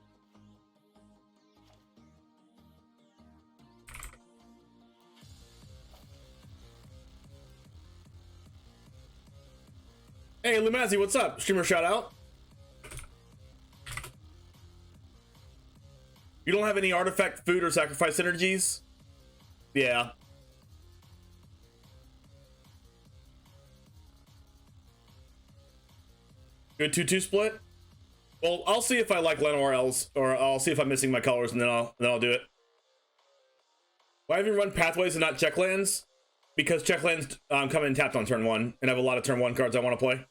Hey, Lumazzi, what's up? Streamer shout out. You don't have any artifact, food, or sacrifice synergies? Yeah. Good 2-2 split? Well, I'll see if I like Llanowar Elves, or I'll see if I'm missing my colors, and then I'll do it. Why have you run Pathways and not check lands? Because check lands come in tapped on turn 1, and I have a lot of turn 1 cards I want to play.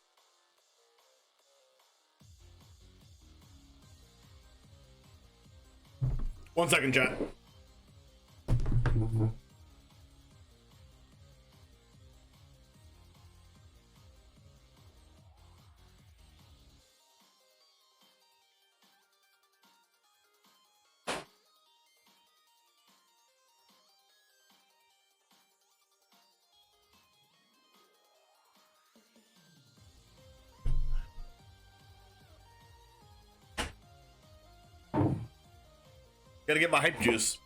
One second, chat. Gotta get my hype juice.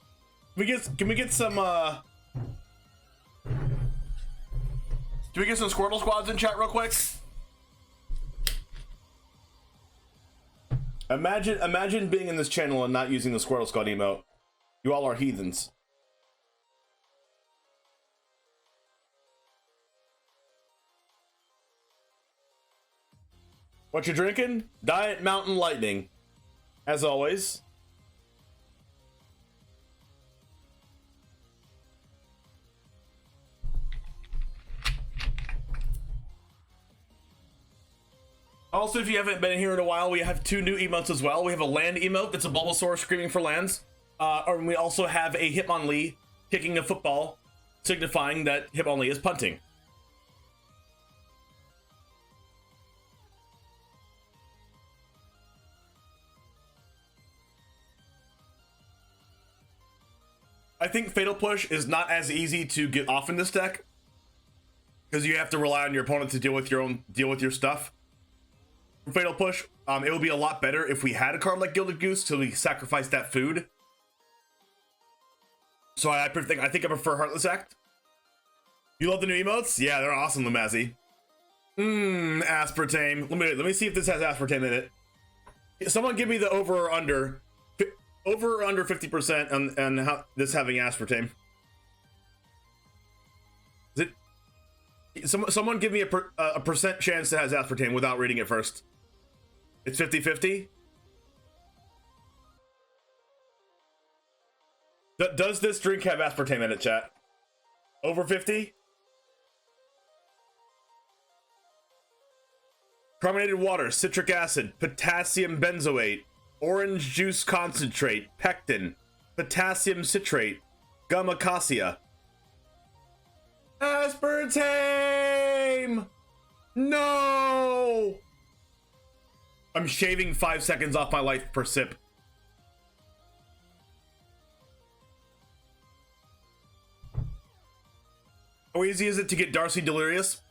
Can we get some Squirtle squads in chat real quick? Imagine being in this channel and not using the Squirtle squad emote. You all are heathens. What you drinking? Diet Mountain Lightning. As always. Also, if you haven't been here in a while, we have 2 new emotes as well. We have a land emote that's a Bulbasaur screaming for lands. And we also have a Hitmonlee kicking a football, signifying that Hitmonlee is punting. I think Fatal Push is not as easy to get off in this deck, because you have to rely on your opponent to deal with your stuff. Fatal Push, it would be a lot better if we had a card like Gilded Goose so we sacrifice that food. So I think I prefer Heartless Act. You love the new emotes? Yeah, they're awesome, Lumazzi. Aspartame. Let me see if this has aspartame in it. Someone give me the over or under 50% on how this having aspartame. Is it? Someone give me a percent chance that has aspartame without reading it first. It's 50-50? Does this drink have aspartame in it, chat? Over 50? Carbonated water, citric acid, potassium benzoate, orange juice concentrate, pectin, potassium citrate, gum acacia. Aspartame! No! I'm shaving 5 seconds off my life per sip. How easy is it to get Darcy Delirious?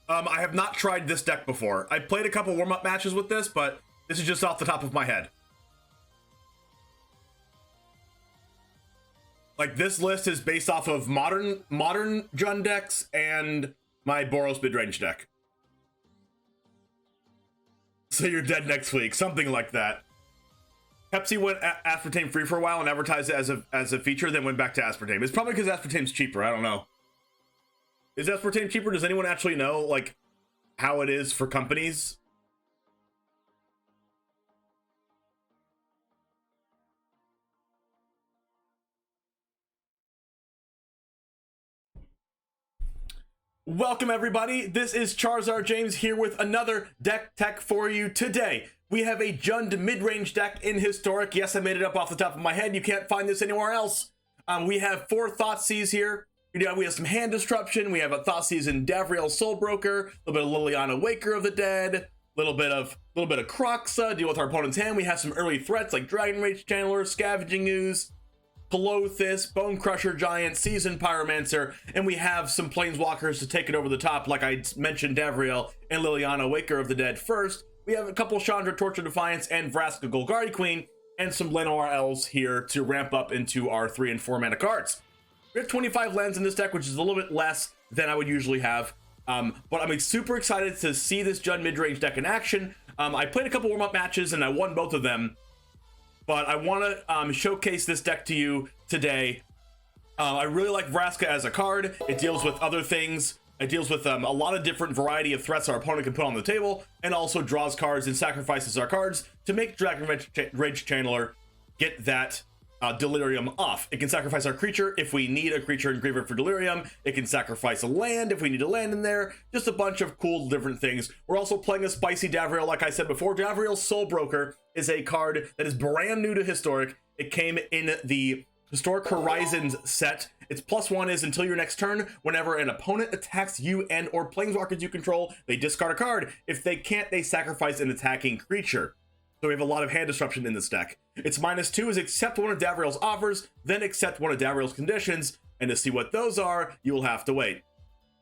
I have not tried this deck before. I played a couple warm-up matches with this, but this is just off the top of my head. Like, this list is based off of modern JUND decks and my Boros mid-range deck. So you're dead next week, something like that. Pepsi went aspartame free for a while and advertised it as a feature, then went back to aspartame. It's probably because aspartame's cheaper. I don't know. Is aspartame cheaper? Does anyone actually know, like, how it is for companies? Welcome everybody, this is Charizard James here with another deck tech for you today. We have a JUND mid-range deck in Historic. Yes, I made it up off the top of my head. You can't find this anywhere else. We have 4 Thoughtseize here. We have some Hand Disruption. We have a Thoughtseize in Davriel Soulbroker, a little bit of Liliana Waker of the Dead, a little bit of Kroxa, deal with our opponent's hand. We have some early threats like Dragon Rage Channeler, Scavenging Ooze, Colothis, Bone Crusher Giant, Seasoned Pyromancer, and we have some Planeswalkers to take it over the top, like I mentioned Davriel and Liliana Waker of the Dead first. We have a couple Chandra Torch of Defiance and Vraska Golgari Queen, and some Llanowar Elves here to ramp up into our 3 and 4 mana cards. We have 25 lands in this deck, which is a little bit less than I would usually have, but I'm super excited to see this JUND mid-range deck in action. I played a couple warm-up matches and I won both of them, but I want to showcase this deck to you today. I really like Vraska as a card. It deals with other things. It deals with a lot of different variety of threats our opponent can put on the table, and also draws cards and sacrifices our cards to make Dragon Rage Channeler get that Delirium off. It can sacrifice our creature if we need a creature in Graveyard for Delirium. It can sacrifice a land if we need a land in there. Just a bunch of cool different things. We're also playing a spicy Davriel, like I said before. Davriel Soulbroker is a card that is brand new to Historic. It came in the Historic Horizons set. Its +1 is until your next turn, whenever an opponent attacks you and or planeswalkers you control, they discard a card. If they can't, they sacrifice an attacking creature. So we have a lot of Hand Disruption in this deck. Its -2 is accept one of Davriel's offers, then accept one of Davriel's conditions, and to see what those are, you will have to wait.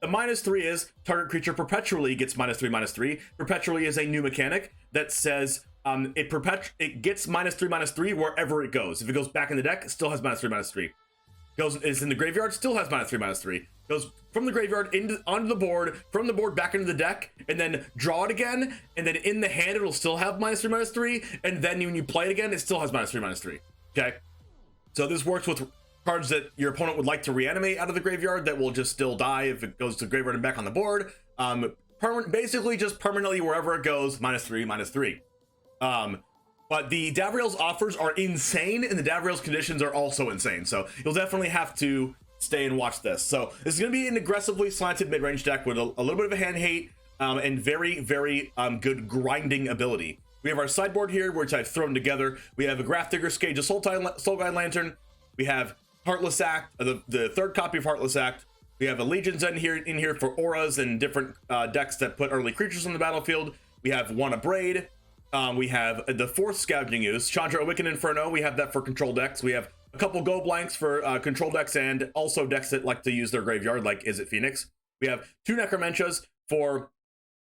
The -3 is target creature perpetually gets -3/-3. Perpetually is a new mechanic that says it gets -3/-3 wherever it goes. If it goes back in the deck, it still has -3/-3. Is in the graveyard, still has -3/-3. Goes from the graveyard onto the board, from the board back into the deck, and then draw it again, and then in the hand it'll still have -3/-3, and then when you play it again, it still has -3/-3. Okay, so this works with cards that your opponent would like to reanimate out of the graveyard that will just still die if it goes to the graveyard and back on the board. Basically just permanently wherever it goes, -3/-3. But the Davriel's offers are insane, and the Davriel's conditions are also insane. So you'll definitely have to stay and watch this. So this is going to be an aggressively slanted mid-range deck with a little bit of a hand hate and very, very good grinding ability. We have our sideboard here, which I've thrown together. We have a Grafdigger, Skage, a Soulguide Lantern. We have Heartless Act, the 3rd copy of Heartless Act. We have a Legion's in here for auras and different decks that put early creatures on the battlefield. We have one Abrade. We have the 4th Scavenging Ooze, Chandra Awakened Inferno. We have that for control decks. We have a couple Go Blanks for control decks and also decks that like to use their graveyard, like Is It Phoenix. We have 2 Necromentas for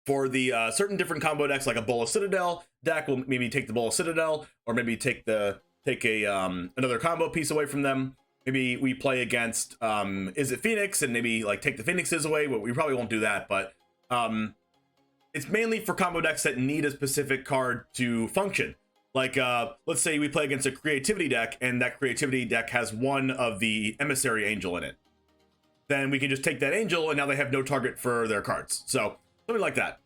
the certain different combo decks, like a Bola Citadel deck. We'll maybe take the Bola Citadel, or maybe take another combo piece away from them. Maybe we play against Is It Phoenix and maybe like take the Phoenixes away. But we probably won't do that, but it's mainly for combo decks that need a specific card to function. Like, let's say we play against a Creativity deck, and that Creativity deck has one of the Emissary Angel in it. Then we can just take that Angel, and now they have no target for their cards. So, something like that.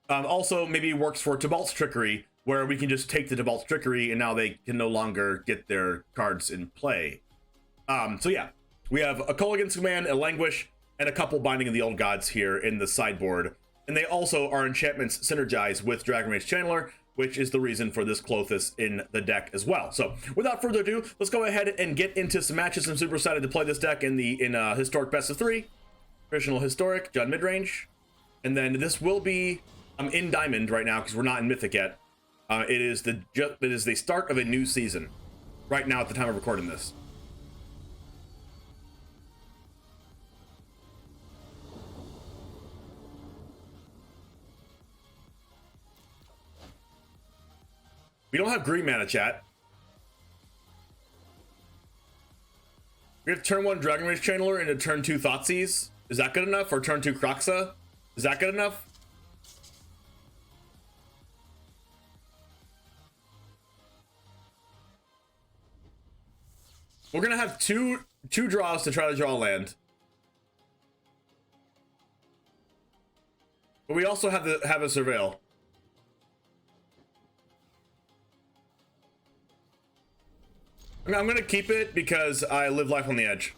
Also, maybe works for Tibalt's Trickery, where we can just take the Tibalt's Trickery, and now they can no longer get their cards in play. So yeah, we have a Kolaghan's Command, a Languish, and a couple Binding of the Old Gods here in the sideboard. And they also are enchantments synergize with Dragon Rage Channeler, which is the reason for this Clothis in the deck as well. So without further ado, let's go ahead and get into some matches. I'm super excited to play this deck in Historic Best of 3, traditional Historic, JUND Midrange. And then this will be I'm in Diamond right now because we're not in Mythic yet. It is the start of a new season right now at the time of recording this. We don't have green mana, chat. We have turn 1 Dragon Rage Channeler into turn 2 Thoughtseize. Is that good enough? Or turn 2 Kroxa? Is that good enough? We're gonna have two draws to try to draw land. But we also have to have a Surveil. I'm gonna keep it because I live life on the edge.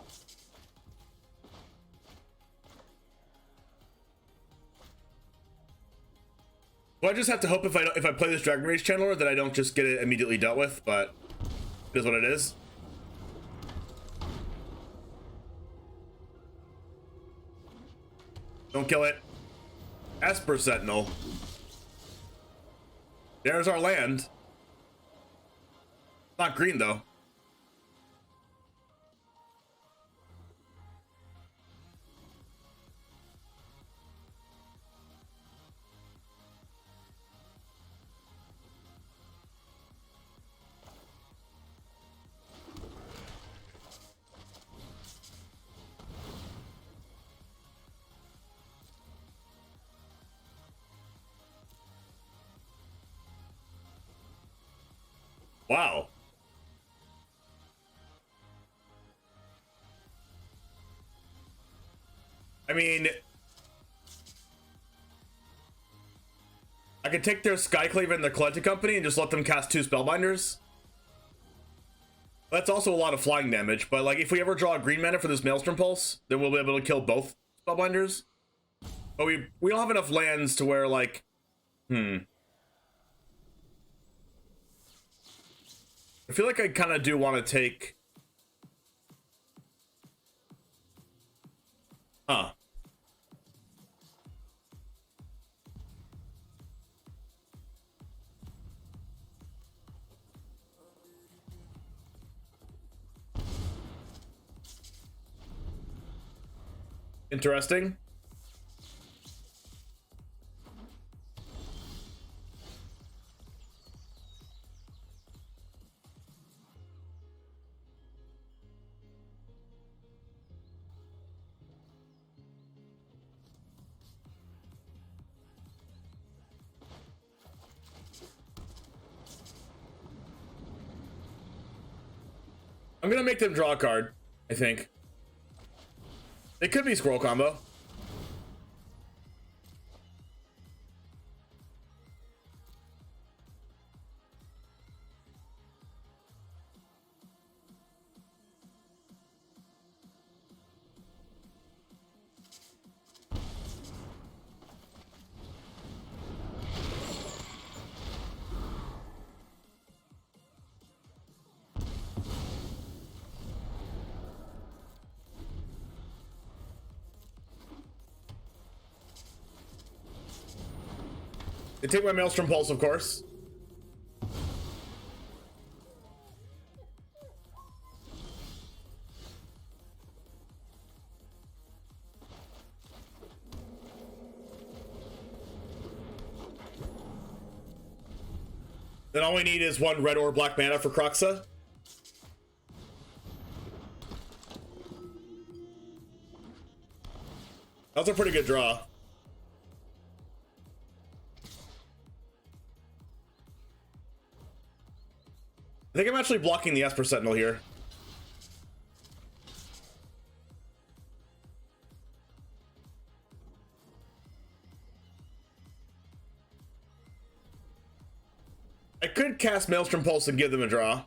Well, I just have to hope if I play this Dragon Rage Channeler that I don't just get it immediately dealt with, but it is what it is. Don't kill it. Esper Sentinel. There's our land. Not green though. Wow. I mean, I could take their Skyclave and their Collected Company and just let them cast 2 Spellbinders. That's also a lot of flying damage, but like if we ever draw a green mana for this Maelstrom Pulse, then we'll be able to kill both Spellbinders. But we don't have enough lands to where like, I feel like I kind of do want to take... Huh. Interesting. I'm gonna make them draw a card, I think. It could be scroll combo. They take my Maelstrom Pulse, of course. Then all we need is 1 red or black mana for Kroxa. That's a pretty good draw. I think I'm actually blocking the Esper Sentinel here. I could cast Maelstrom Pulse and give them a draw.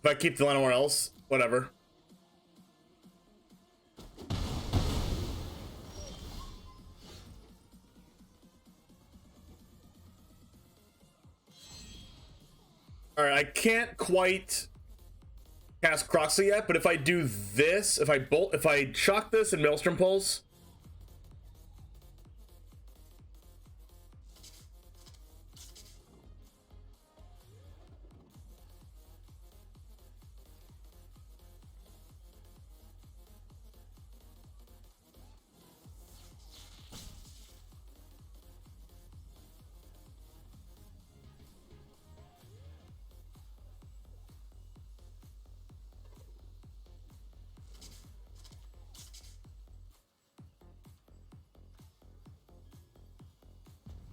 If I keep the line anywhere else, whatever. Alright, I can't quite cast Kroxa yet, but if I do this, if I shock this and Maelstrom Pulse,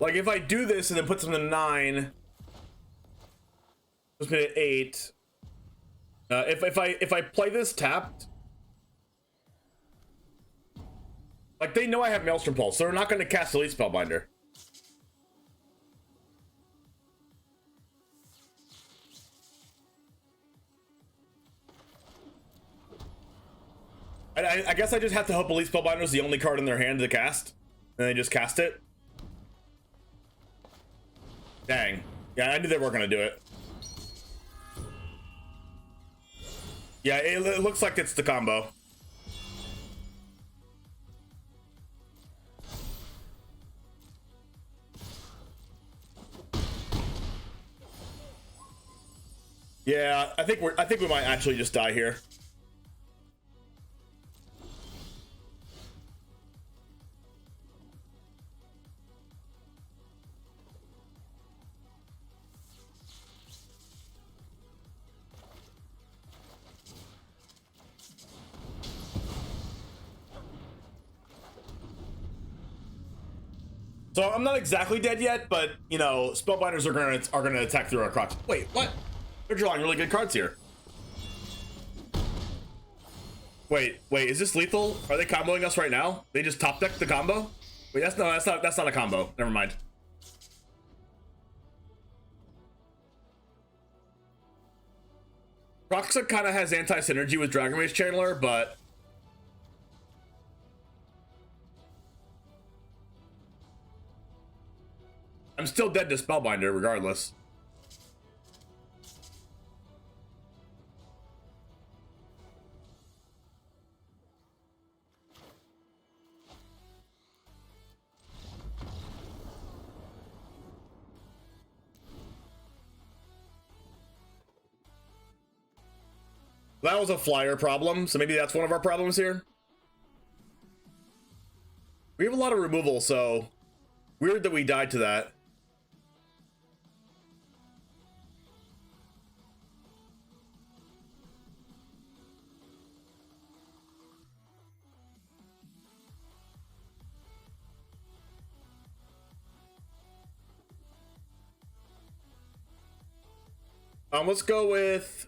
Like if I do this and then put something to 9, puts me at 8. If I play this tapped, like they know I have Maelstrom Pulse, so they're not going to cast Elite Spellbinder. I guess I just have to hope Elite Spellbinder is the only card in their hand to cast, and they just cast it. Dang. Yeah, I knew they weren't going to do it. Yeah, it looks like it's the combo. Yeah, I think we might actually just die here. So I'm not exactly dead yet, but you know, Spellbinders are gonna attack through our Crokeyz. Wait, what? They're drawing really good cards here. Wait, is this lethal? Are they comboing us right now? They just top decked the combo? Wait, that's not a combo. Never mind. Crokeyz kind of has anti-synergy with Dragon Rage Channeler, but I'm still dead to Spellbinder regardless. That was a flyer problem, so maybe that's one of our problems here. We have a lot of removal, so weird that we died to that. Let's go with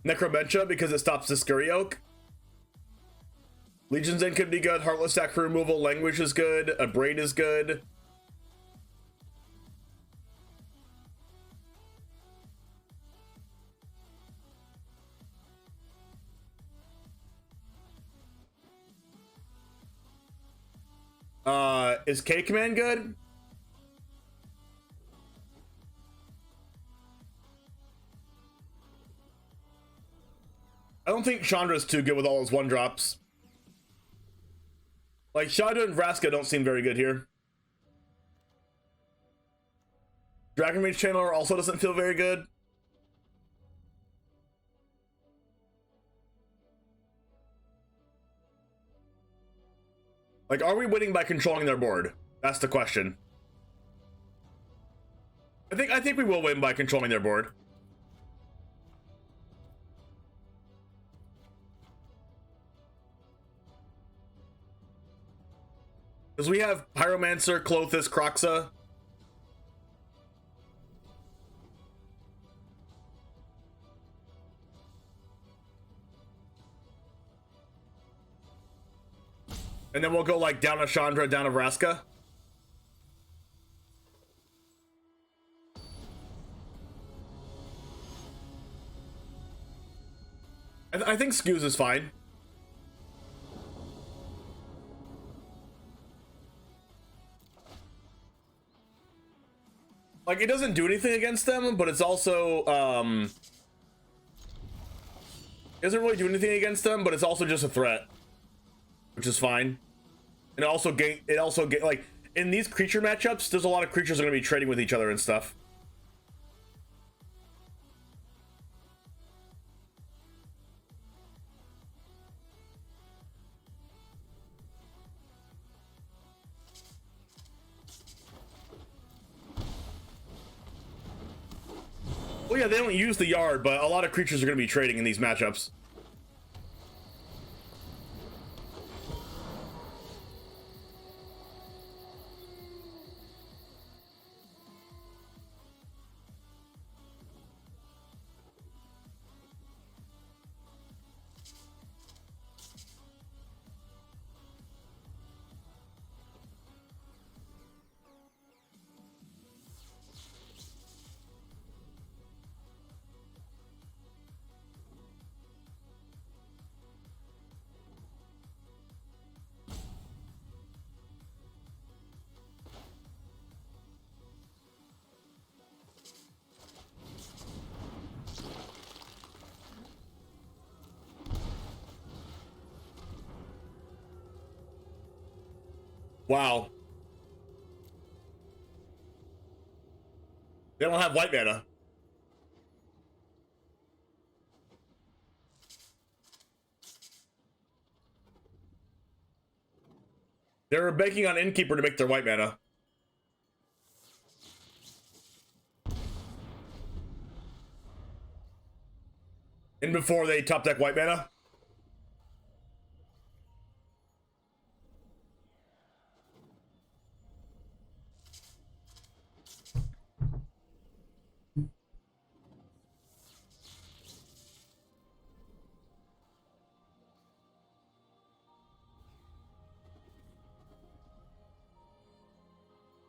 Necromentia because it stops the Scurry Oak. Legion's End could be good. Heartless Sack for removal. Language is good. A Braid is good. Is K Command good? I don't think Chandra's too good with all his 1-drops. Like, Shadra and Vraska don't seem very good here. Dragon Rage Channeler also doesn't feel very good. Like, are we winning by controlling their board? That's the question. I think we will win by controlling their board. Because we have Pyromancer, Clothis, Kroxa. And then we'll go like down a Chandra, down a Vraska. I think Skews is fine. Like, it doesn't do anything against them, but it's also, it doesn't really do anything against them, but it's also just a threat, which is fine. And like, in these creature matchups, there's a lot of creatures that are going to be trading with each other and stuff. Well, yeah, they don't use the yard, but a lot of creatures are going to be trading in these matchups. Wow. They don't have white mana. They're banking on Innkeeper to make their white mana. And before they top deck white mana?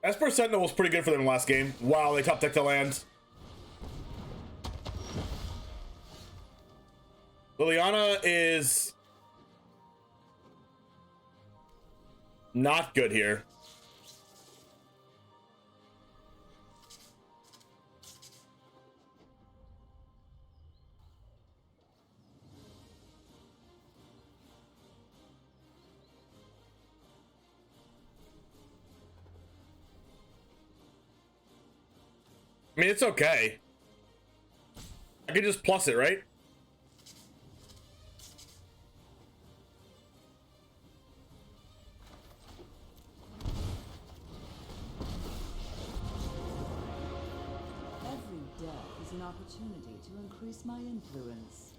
Esper Sentinel was pretty good for them last game. Wow, they top decked the lands. Liliana is not good here. I mean, it's okay. I could just plus it, right? Every death is an opportunity to increase my influence.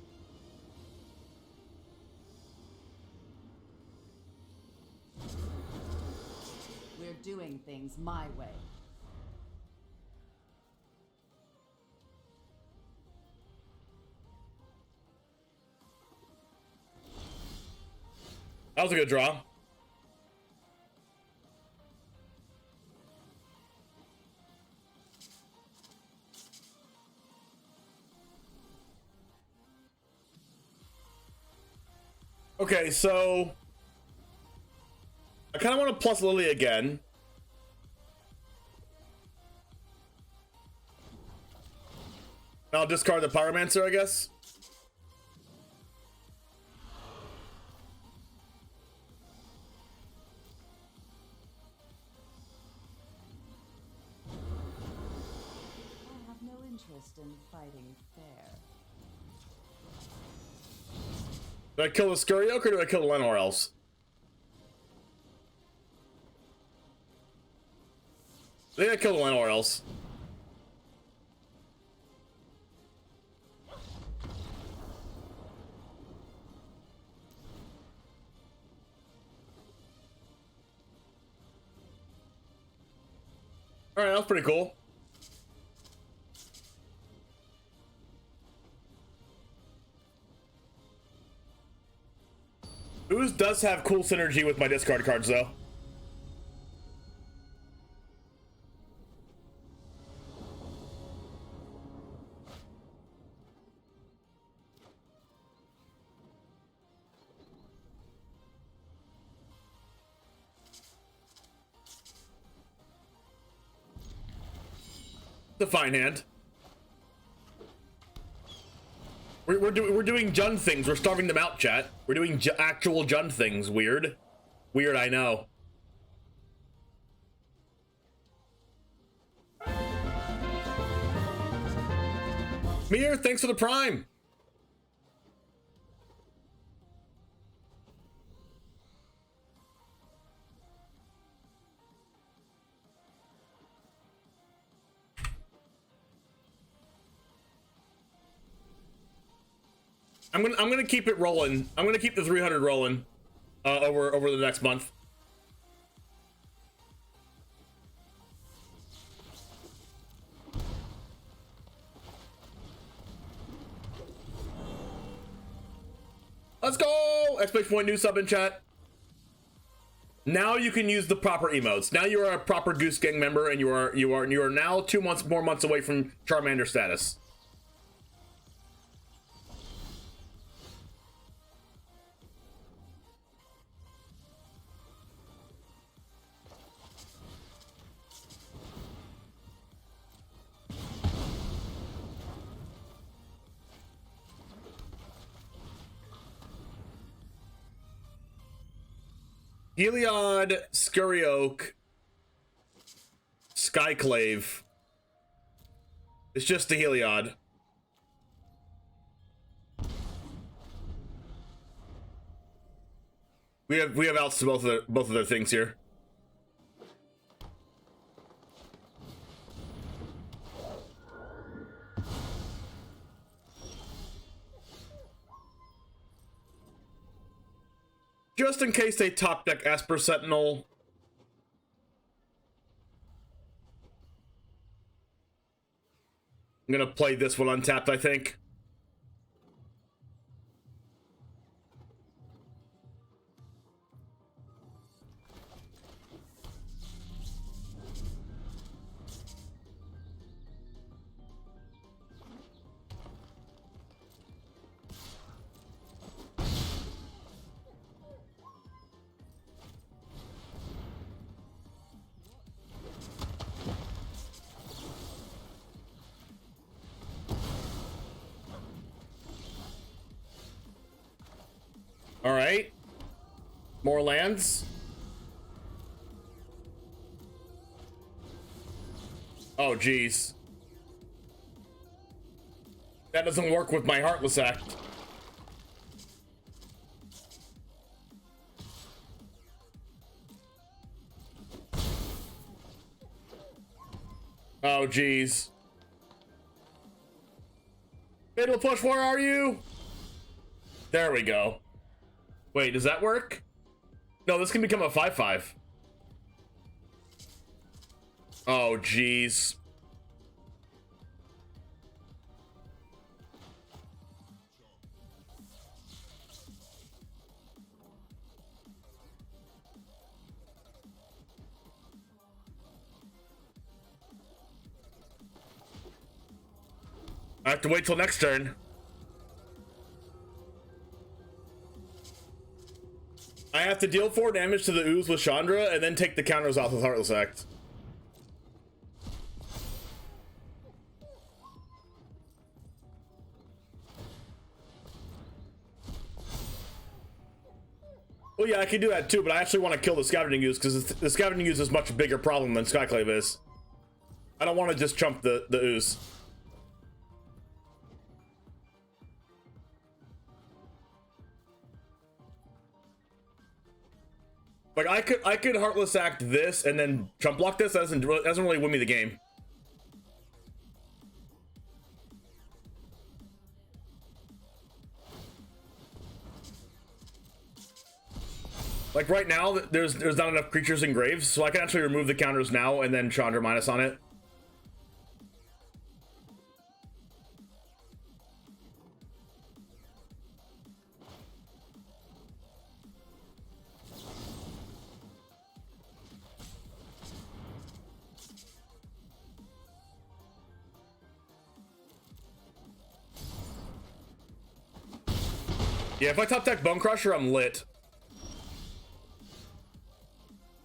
We're doing things my way. That was a good draw. Okay, so I kind of want to plus Lily again. I'll discard the Pyromancer, I guess. I have no interest in fighting fair. Do I kill the Skuriok or do I kill the Lenore Elves? I think I kill the Lenore Elves. Alright, that was pretty cool. Ooze does have cool synergy with my discard cards, though. It's a fine hand. We're doing JUND things. We're starving them out, chat. We're doing actual JUND things. Weird. Weird, I know. Mir, thanks for the Prime. I'm gonna keep it rolling. I'm gonna keep the 300 rolling over the next month. Let's go! Exclamation point, new sub in chat. Now you can use the proper emotes. Now you are a proper Goose Gang member, and you are now 2 more months away from Charmander status. Heliod, Scurry Oak, Skyclave. It's just the Heliod. We have outs to both of their things here. Just in case they top deck Esper Sentinel. I'm gonna play this one untapped, I think. All right. More lands. Oh, geez. That doesn't work with my Heartless Act. Oh, geez. Fatal Push, where are you? There we go. Wait, does that work? No, this can become a 5/5. Oh, jeez. I have to wait till next turn. I have to deal 4 damage to the ooze with Chandra and then take the counters off with Heartless Act. Well, yeah, I can do that too, but I actually want to kill the Scavenging Ooze because the Scavenging Ooze is a much bigger problem than Skyclave is. I don't want to just chump the ooze. Like I could Heartless Act this and then chump block this. That doesn't really win me the game. Like right now, there's not enough creatures in graves, so I can actually remove the counters now and then Chandra minus on it. Yeah, if I top deck Bone Crusher, I'm lit.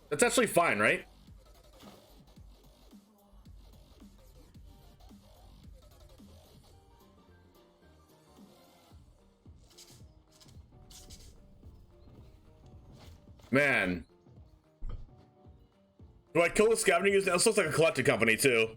That's actually fine, right? Man. Do I kill the Scavenging Ooze? This looks like a collected company, too.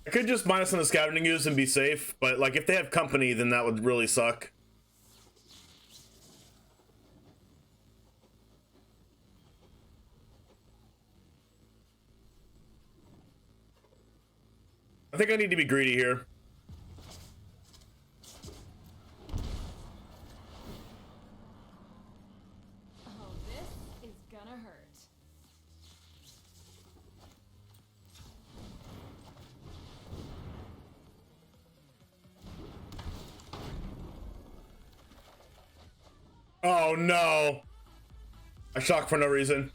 I could just minus on the Scavenging Ooze and be safe, but like if they have company, then that would really suck. I think I need to be greedy here. Oh, this is gonna hurt. Oh no! I shocked for no reason.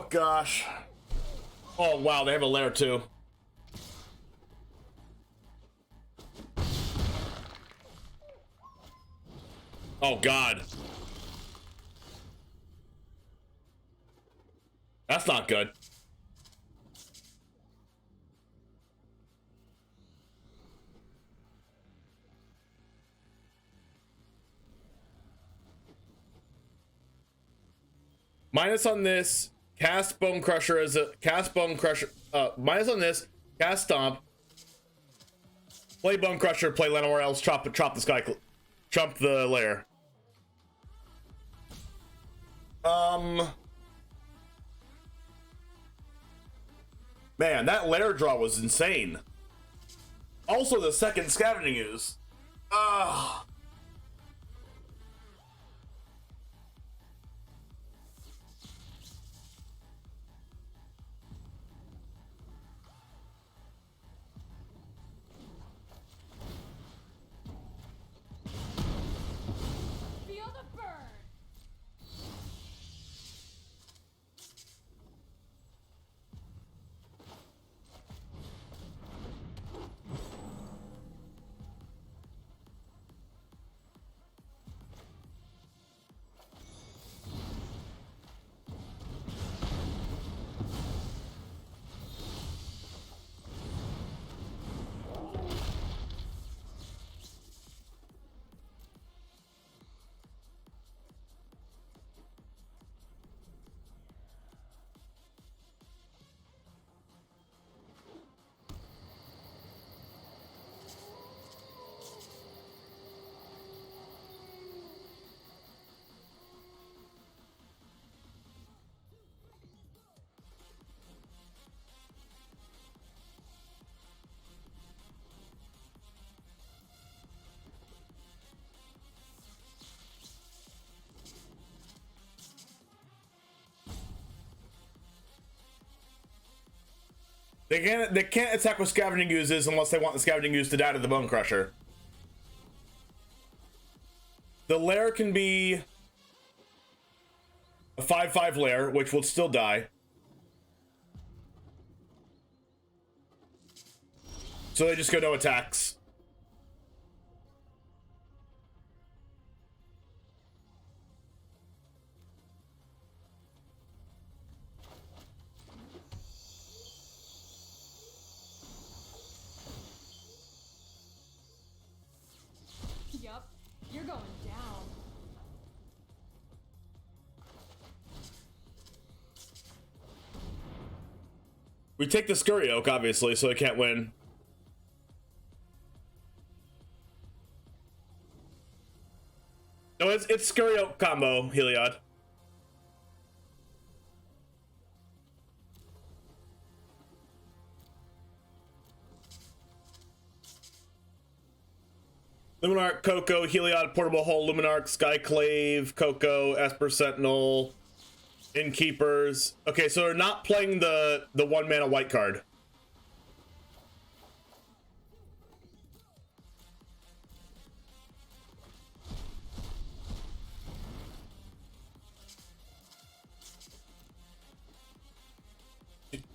Oh gosh. Oh wow, they have a lair too. Oh god. That's not good. Minus on this, cast Bone Crusher as a cast Bone Crusher. Minus on this, cast Stomp. Play Bone Crusher, play Lenore else, chop the sky, chop the lair. Man, that lair draw was insane. Also, the second scavenging ooze. Ugh. Feel the burn. They can't attack with scavenging oozes unless they want the scavenging ooze to die to the Bone Crusher. The lair can be a 5/5 lair, which will still die. So they just go no attacks. Yup, you're going down. We take the Scurry Oak, obviously, so they can't win. No, it's Scurry Oak combo, Heliod. Luminarch, Coco, Heliod, Portable Hole, Luminarch, Skyclave, Coco, Esper Sentinel, Innkeepers. Okay, so they're not playing the 1 mana white card.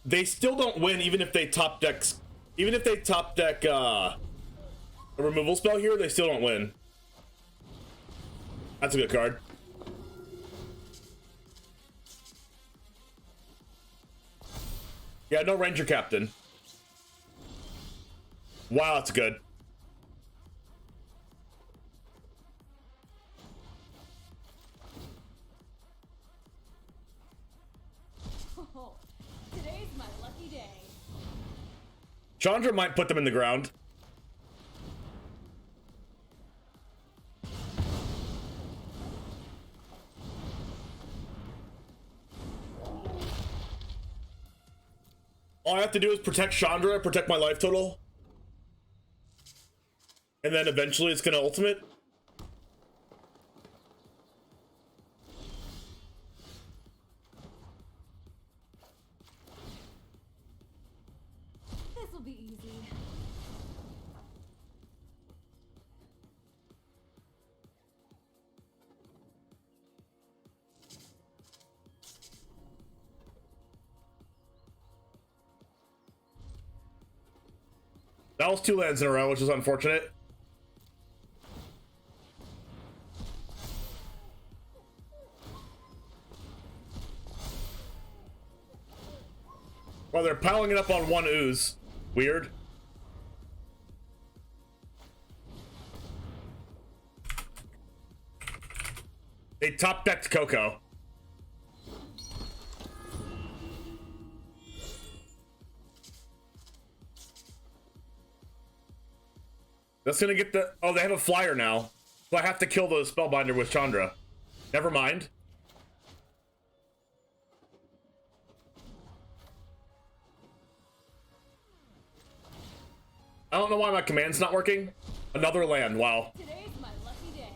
They still don't win even if they top deck a removal spell here, they still don't win. That's a good card. Yeah, no Ranger Captain. Wow, that's good. Oh, today's my lucky day. Chandra might put them in the ground. All I have to do is protect Chandra, protect my life total. And then eventually it's gonna ultimate. This'll be easy. That was 2 lands in a row, which is unfortunate. Well, they're piling it up on 1 ooze. Weird. They top decked Coco. That's gonna get the... Oh, they have a flyer now. So I have to kill the Spellbinder with Chandra. Never mind. I don't know why my command's not working. Another land, wow. Today's my lucky day.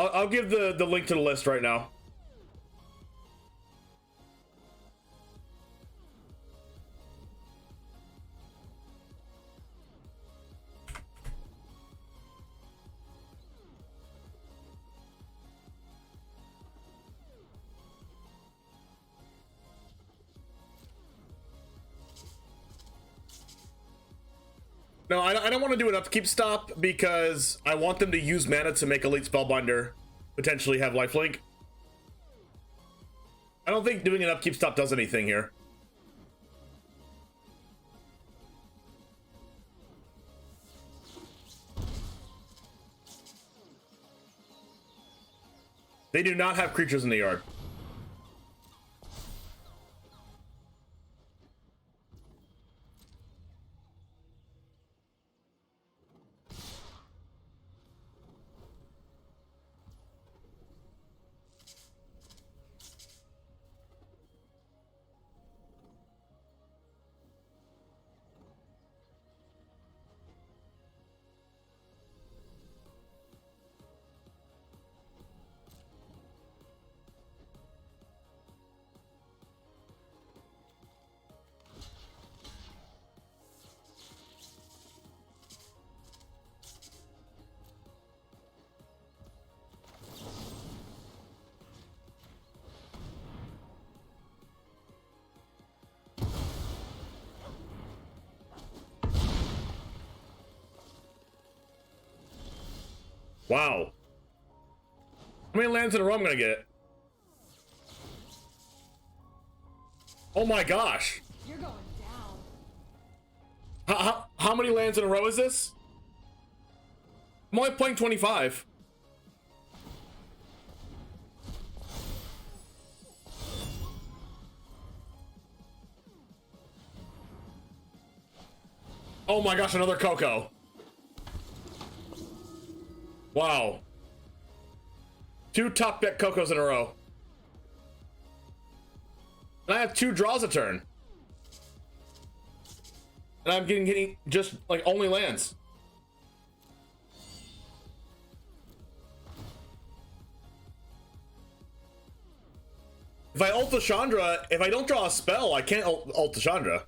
I'll give the link to the list right now. No, I don't want to do an upkeep stop because I want them to use mana to make Elite Spellbinder potentially have lifelink. I don't think doing an upkeep stop does anything here. They do not have creatures in the yard. Wow. How many lands in a row am I gonna get? Oh my gosh. You're going down. How many lands in a row is this? I'm only playing 25. Oh my gosh, another Coco. Wow. 2 top deck Cocos in a row. And I have 2 draws a turn. And I'm getting just like only lands. If I ult the Chandra, if I don't draw a spell, I can't ult the Chandra.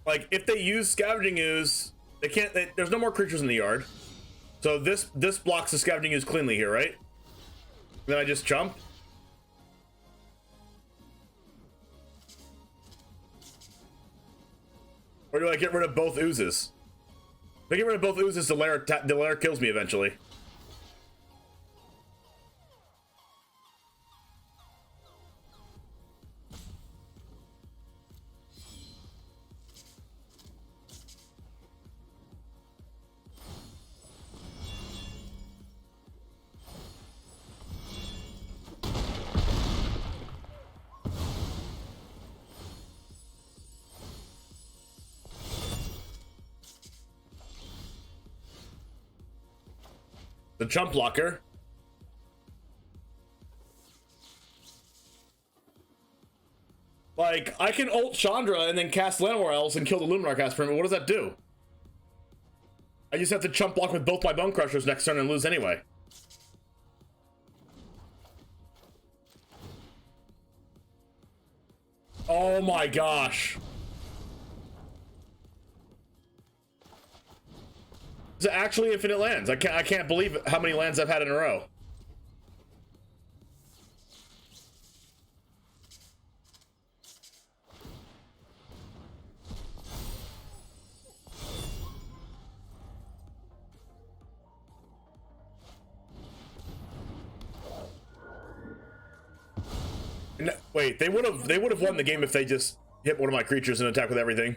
Like, if they use Scavenging Ooze, they can't. There's no more creatures in the yard, so this blocks the Scavenging Ooze cleanly here, right? Then I just jump. Or do I get rid of both oozes? If I get rid of both oozes, the lair kills me eventually. The jump blocker. Like, I can ult Chandra and then cast Llanowar Elves and kill the Luminar Cast for him. What does that do? I just have to chump block with both my Bone Crushers next turn and lose anyway. Oh my gosh. It's actually infinite lands. I can't believe how many lands I've had in a row. No, wait, they would have won the game if they just hit one of my creatures and attack with everything.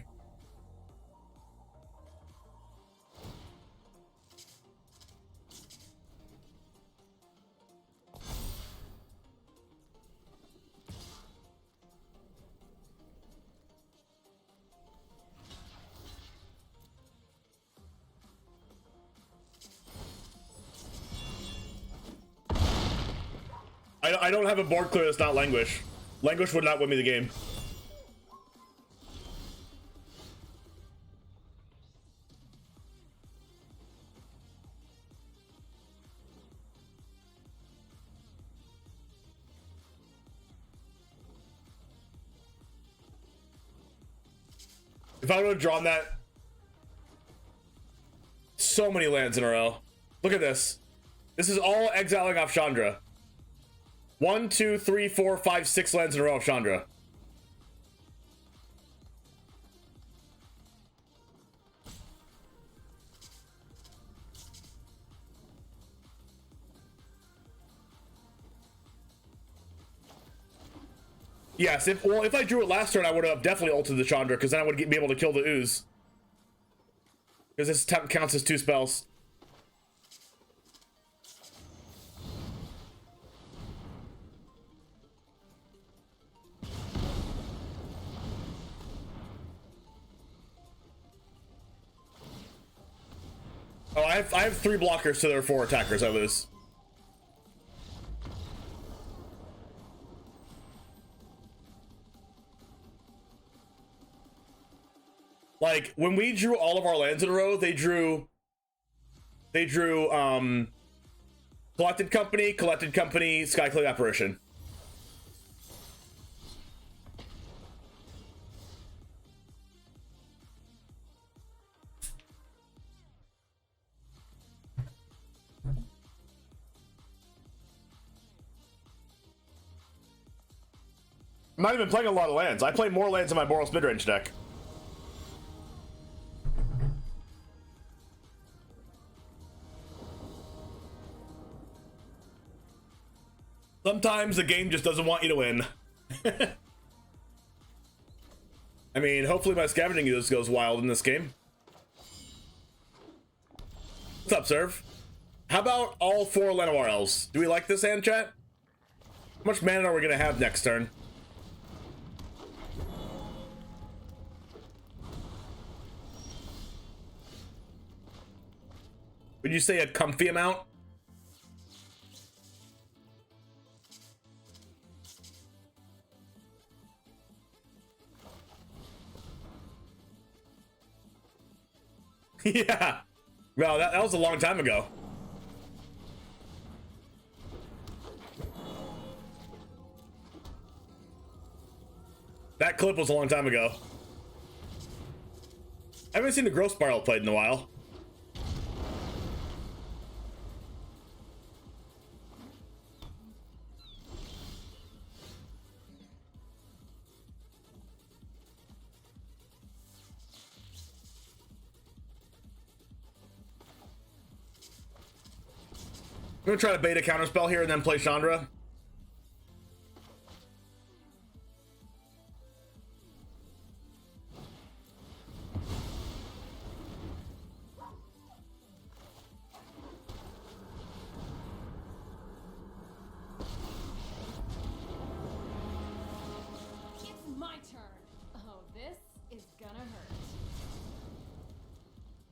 I don't have a board clear that's not Languish. Languish would not win me the game. If I would have drawn that, so many lands in a row. Look at this. This is all exiling off Chandra. 1, 2, 3, 4, 5, 6 lands in a row of Chandra. Yes, if I drew it last turn, I would have definitely ulted the Chandra, because then I would be able to kill the Ooze. Because this counts as 2 spells. Oh, I have 3 blockers to their 4 attackers. I lose. Like, when we drew all of our lands in a row, they drew Collected Company, Skyclave Apparition. I'm not even playing a lot of lands. I play more lands in my Boros midrange deck. Sometimes the game just doesn't want you to win. I mean, hopefully my scavenging use goes wild in this game. What's up, Serve? How about all 4 Lenoir Elves? Do we like this hand, chat? How much mana are we going to have next turn? Would you say a comfy amount? Yeah. Well, that was a long time ago. That clip was a long time ago. I haven't seen the Growth Spiral played in a while. I'm gonna try to bait a counterspell here and then play Chandra. It's my turn. Oh, this is gonna hurt.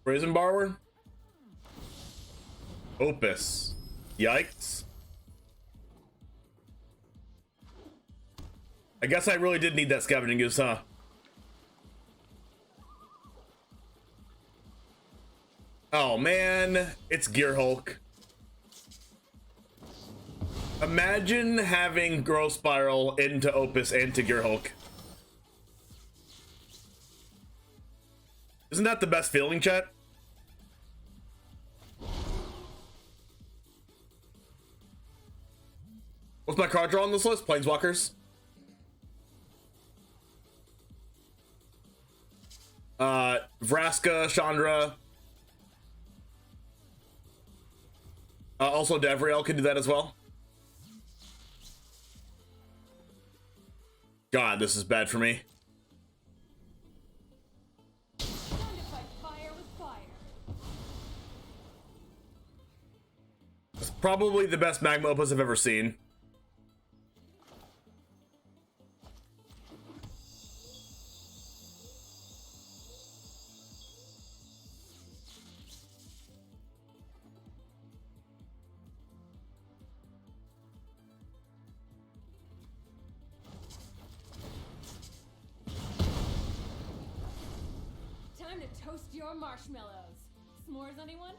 Brazen Borrower. Opus. Yikes. I guess I really did need that Scavenging Goose, huh? Oh man, it's Gear Hulk. Imagine having Growth Spiral into Opus and to Gear Hulk. Isn't that the best feeling, chat? What's my card draw on this list? Planeswalkers. Vraska, Chandra. Also Devriel can do that as well. God, this is bad for me. Time to fight fire with fire. It's probably the best Magma Opus I've ever seen. Time to toast your marshmallows. S'mores, anyone?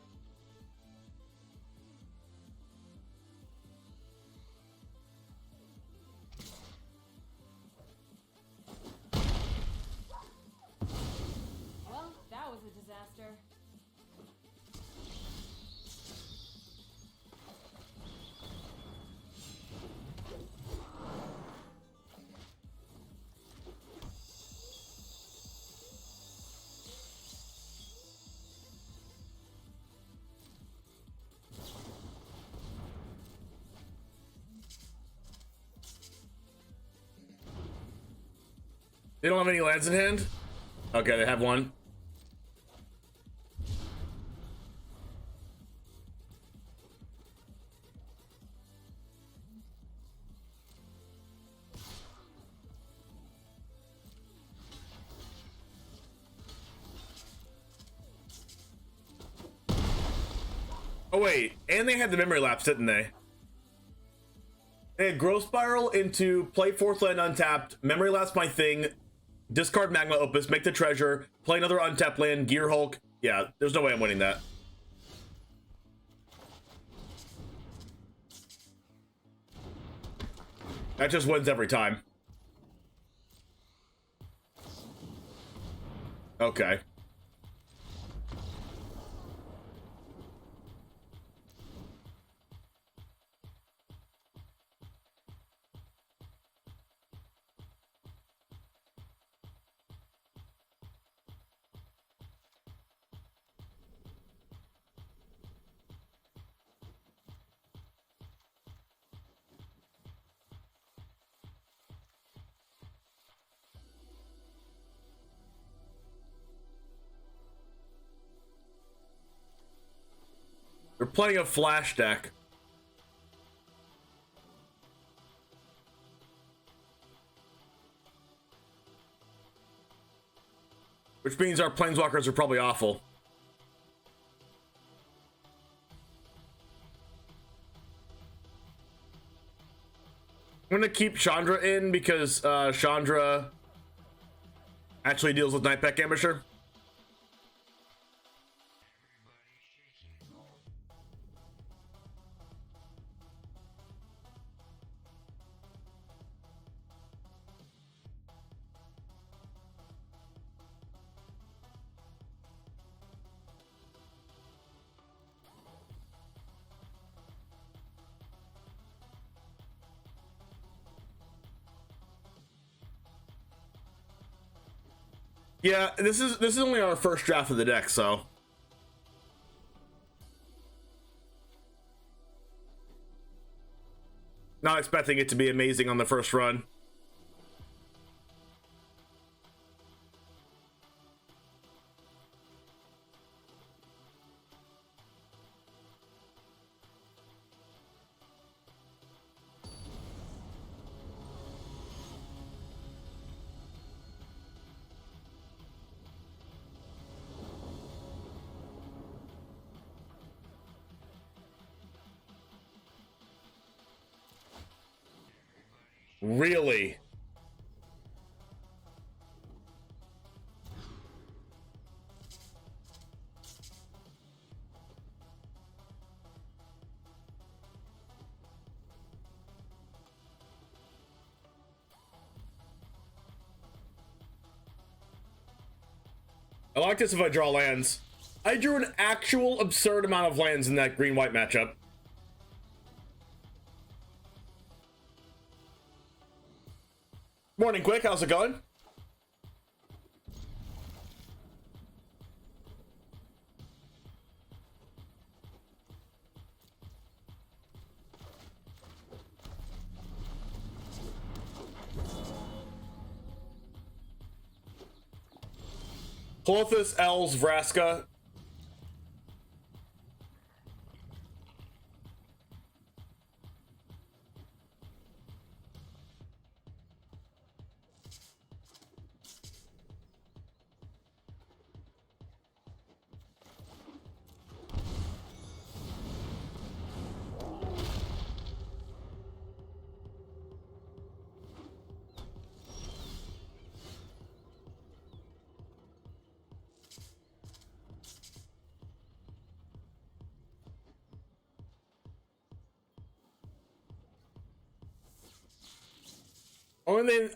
Well, that was a disaster. They don't have any lands in hand? Okay, they have one. Oh wait, and they had the memory lapse, didn't they? They had Growth Spiral into play 4th land untapped, memory lapse my thing, discard Magma Opus, make the treasure, play another untapped land, Gear Hulk. Yeah, there's no way I'm winning that. That just wins every time. Okay. They're playing a flash deck. Which means our planeswalkers are probably awful. I'm gonna keep Chandra in because Chandra actually deals with Nightpack Ambusher. Yeah, this is only our first draft of the deck, so not expecting it to be amazing on the first run. Really? I like this if I draw lands. I drew an actual absurd amount of lands in that green-white matchup. Morning, Quick. How's it going? Clothis, Els, Vraska.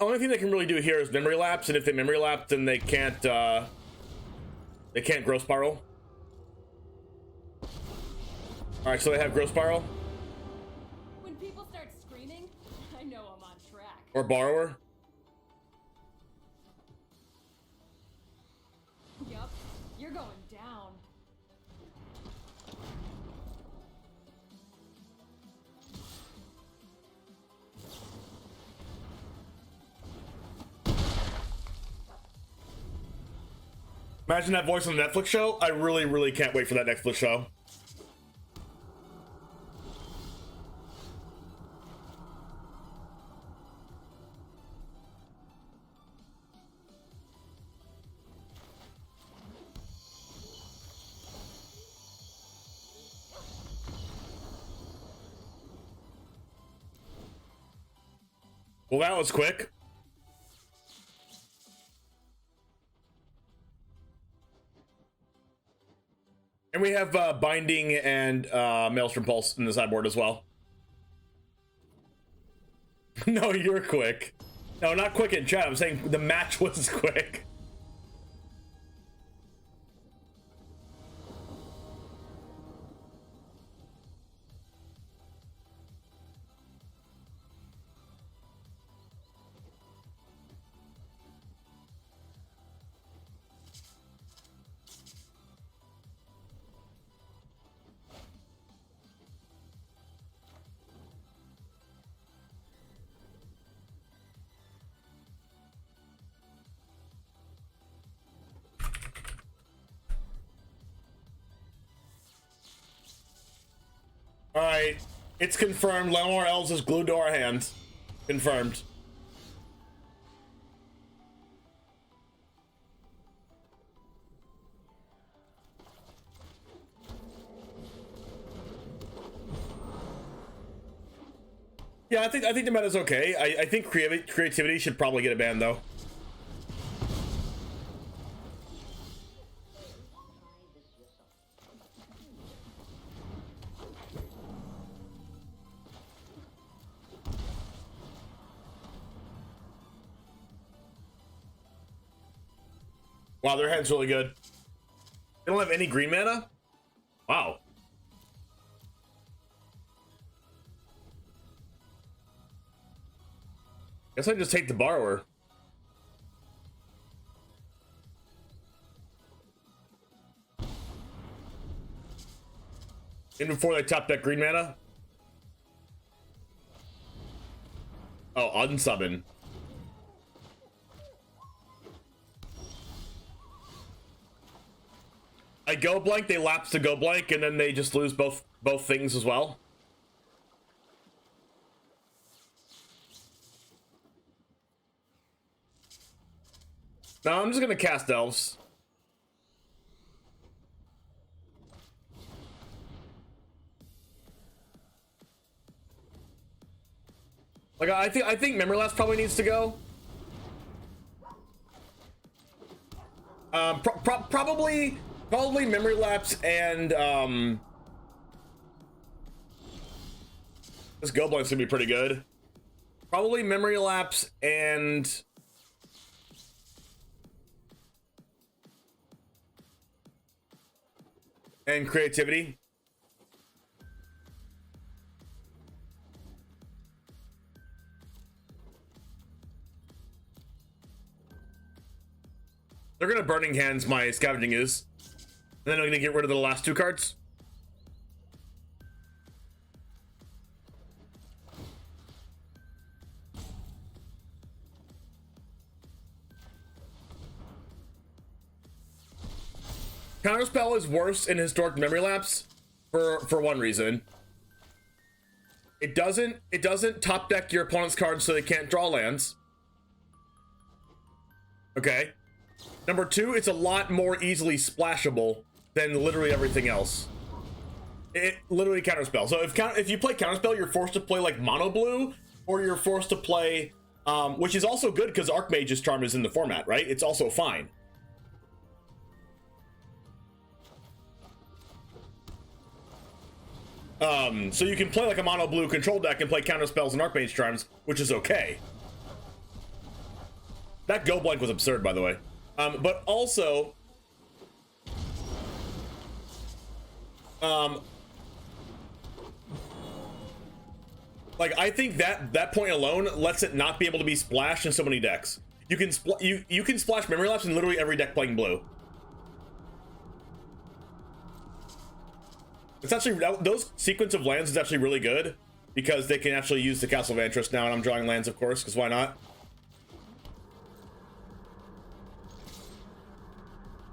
Only thing they can really do here is memory lapse, and if they memory lapse, then they can't growth spiral. All right, so they have growth spiral. When people start screaming, I know I'm on track. Or borrower. Yup, you're going down. Imagine that voice on the Netflix show. I really, really can't wait for that Netflix show. Well, that was quick. And we have Binding and Maelstrom Pulse in the sideboard as well. No, you're quick. No, not quick in chat. I'm saying the match was quick. All right, it's confirmed. Lenore Els is glued to our hands. Confirmed. Yeah, I think the meta's okay. I think creativity should probably get a ban though. Wow, their hand's really good. They don't have any green mana? Wow. Guess I just take the borrower. In before they tap that green mana? Oh, unsummon. I go blank, they lapse to go blank, and then they just lose both things as well. No, I'm just gonna cast Elves. Like I think Memory Lapse probably needs to go. Probably Memory Lapse and this Go Blank's gonna be pretty good. Probably Memory Lapse and and creativity. They're gonna Burning Hands my Scavenging Ooze. And then I'm gonna get rid of the last 2 cards. Counterspell is worse in Historic Memory Lapse for one reason. It doesn't top deck your opponent's cards so they can't draw lands. Okay. Number 2, it's a lot more easily splashable than literally everything else. It literally counterspell. So if you play counterspell, you're forced to play like mono blue, or you're forced to play, which is also good because Archmage's Charm is in the format, right? It's also fine. So you can play like a mono blue control deck and play counterspells and Archmage Charms, which is okay. That Go Blank was absurd, by the way. But also, like I think that point alone lets it not be able to be splashed in so many decks. You can you can splash Memory Lapse in literally every deck playing blue. It's actually, those sequence of lands is actually really good because they can actually use the Castle of Vantress now, and I'm drawing lands, of course, because why not?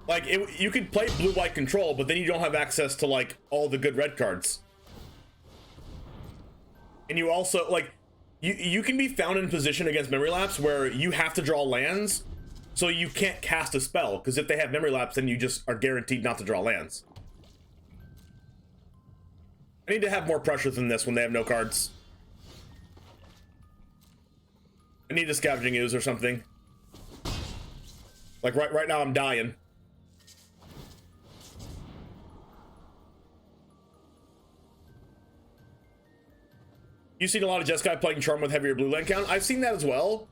Like, you could play blue-white control, but then you don't have access to, like, all the good red cards. And you also, like, you can be found in position against Memory Lapse where you have to draw lands, so you can't cast a spell, because if they have Memory Lapse, then you just are guaranteed not to draw lands. I need to have more pressure than this when they have no cards. I need a Scavenging Ooze or something. Like right now I'm dying. You've seen a lot of Jeskai playing Charm with heavier blue land count. I've seen that as well.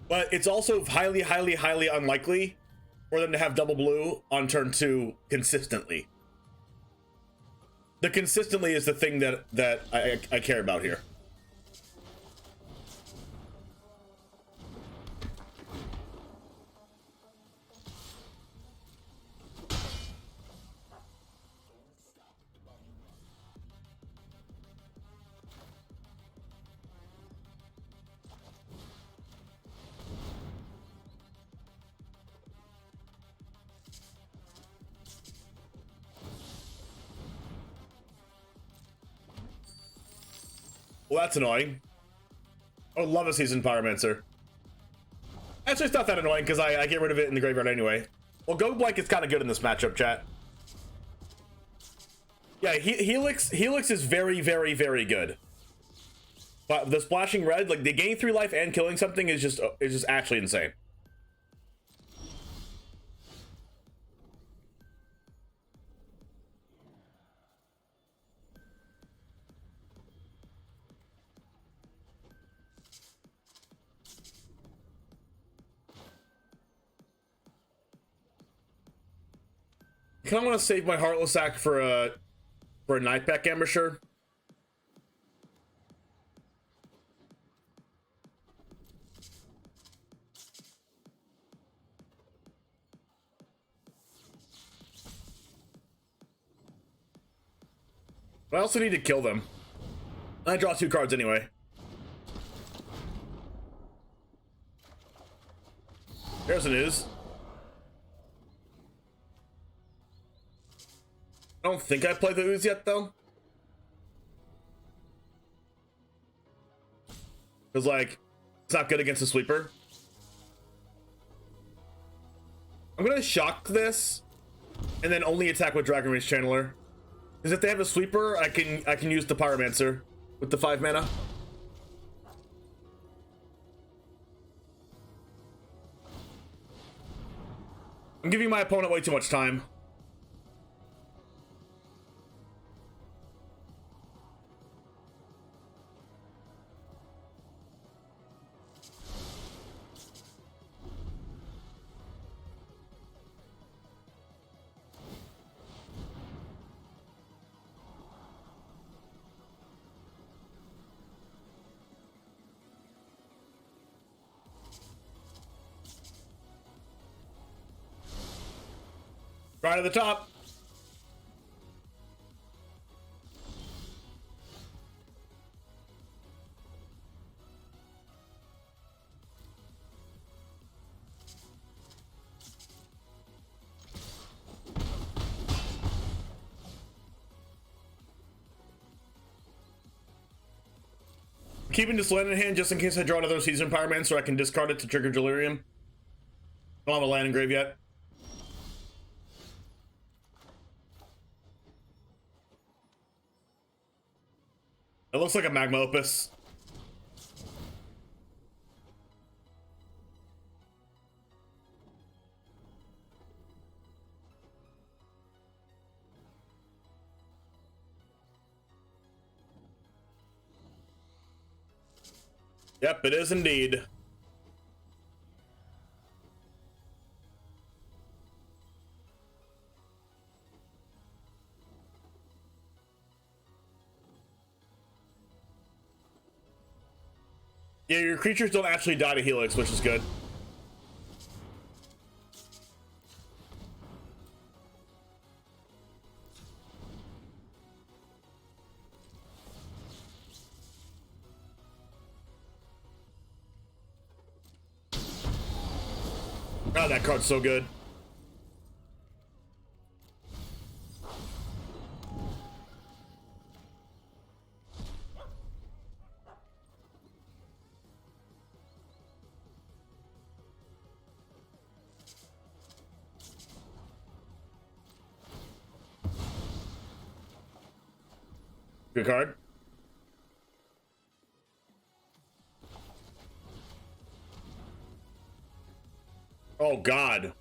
But it's also highly, highly, highly unlikely for them to have double blue on turn 2 consistently. The consistently is the thing that I care about here. Well, that's annoying. I would love a Seasoned Pyromancer. Actually, it's not that annoying because I get rid of it in the graveyard anyway. Well, Go Blank is kind of good in this matchup, chat. Yeah, Helix is very, very, very good. But the splashing red, like, they gain 3 life and killing something is just actually insane. I kind of want to save my Heartless Act for a Nightpack Ambusher. But I also need to kill them. I draw 2 cards anyway. There's an Ooze. I don't think I played the Ooze yet, though. Because, like, it's not good against a sweeper. I'm gonna shock this, and then only attack with Dragon Rage Channeler. Because if they have a sweeper, I can use the Pyromancer with the 5 mana. I'm giving my opponent way too much time. Right at the top. Keeping this land in hand just in case I draw another Season Power Man so I can discard it to trigger Delirium. I don't have a land engrave yet. It looks like a Magma Opus. Yep, it is indeed. Yeah, your creatures don't actually die to Helix, which is good. God, that card's so good. Good card. Oh, God.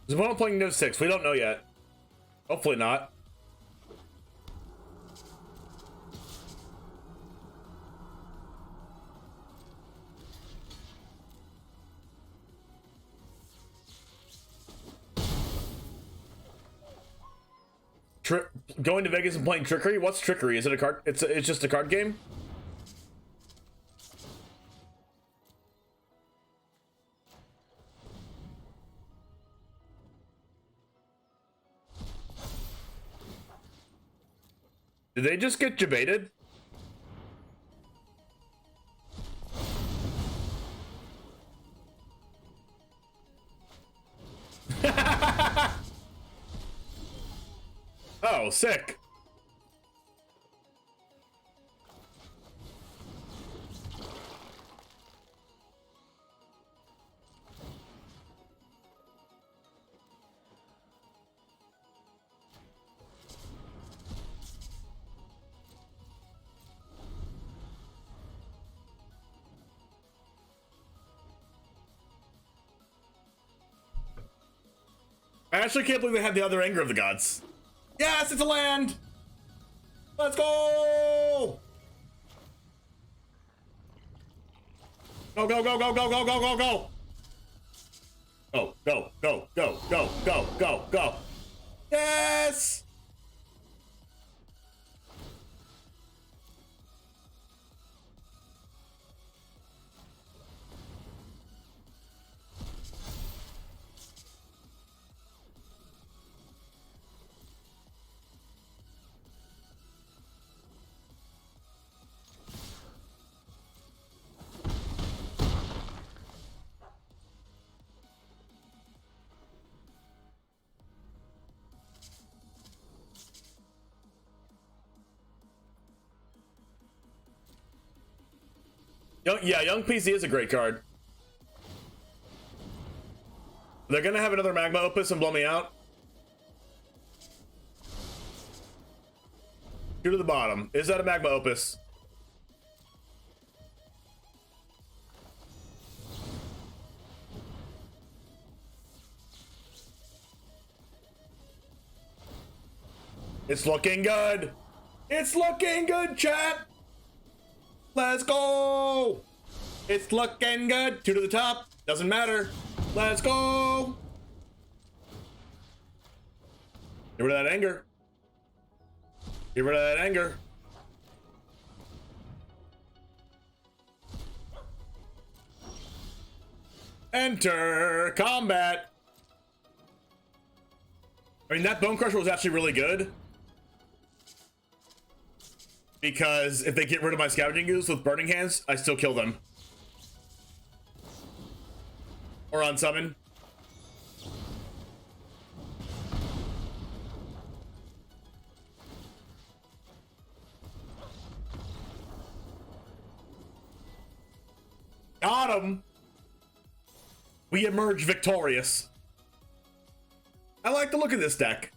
Is opponent playing Niv 6? We don't know yet. Hopefully not. Going to Vegas and playing Trickery? What's Trickery? Is it a card? It's just a card game? Did they just get debated? Oh, sick. I actually can't believe they had the other Anger of the Gods. Yes, it's a land! Let's go! Go, go, go, go, go, go, go, go, go! Go, go, go, go, go, go, go, go! Yes! Young PC is a great card. They're gonna have another Magma Opus and blow me out. Two to the bottom. Is that a Magma Opus? It's looking good. It's looking good, chat. Let's go. It's looking good. 2 to the top. Doesn't matter. Let's go. Get rid of that anger. Get rid of that anger. Enter combat. I mean, that Bone Crusher was actually really good. Because if they get rid of my Scavenging Ooze with Burning Hands, I still kill them. Or on summon. Got him. We emerge victorious. I like the look of this deck.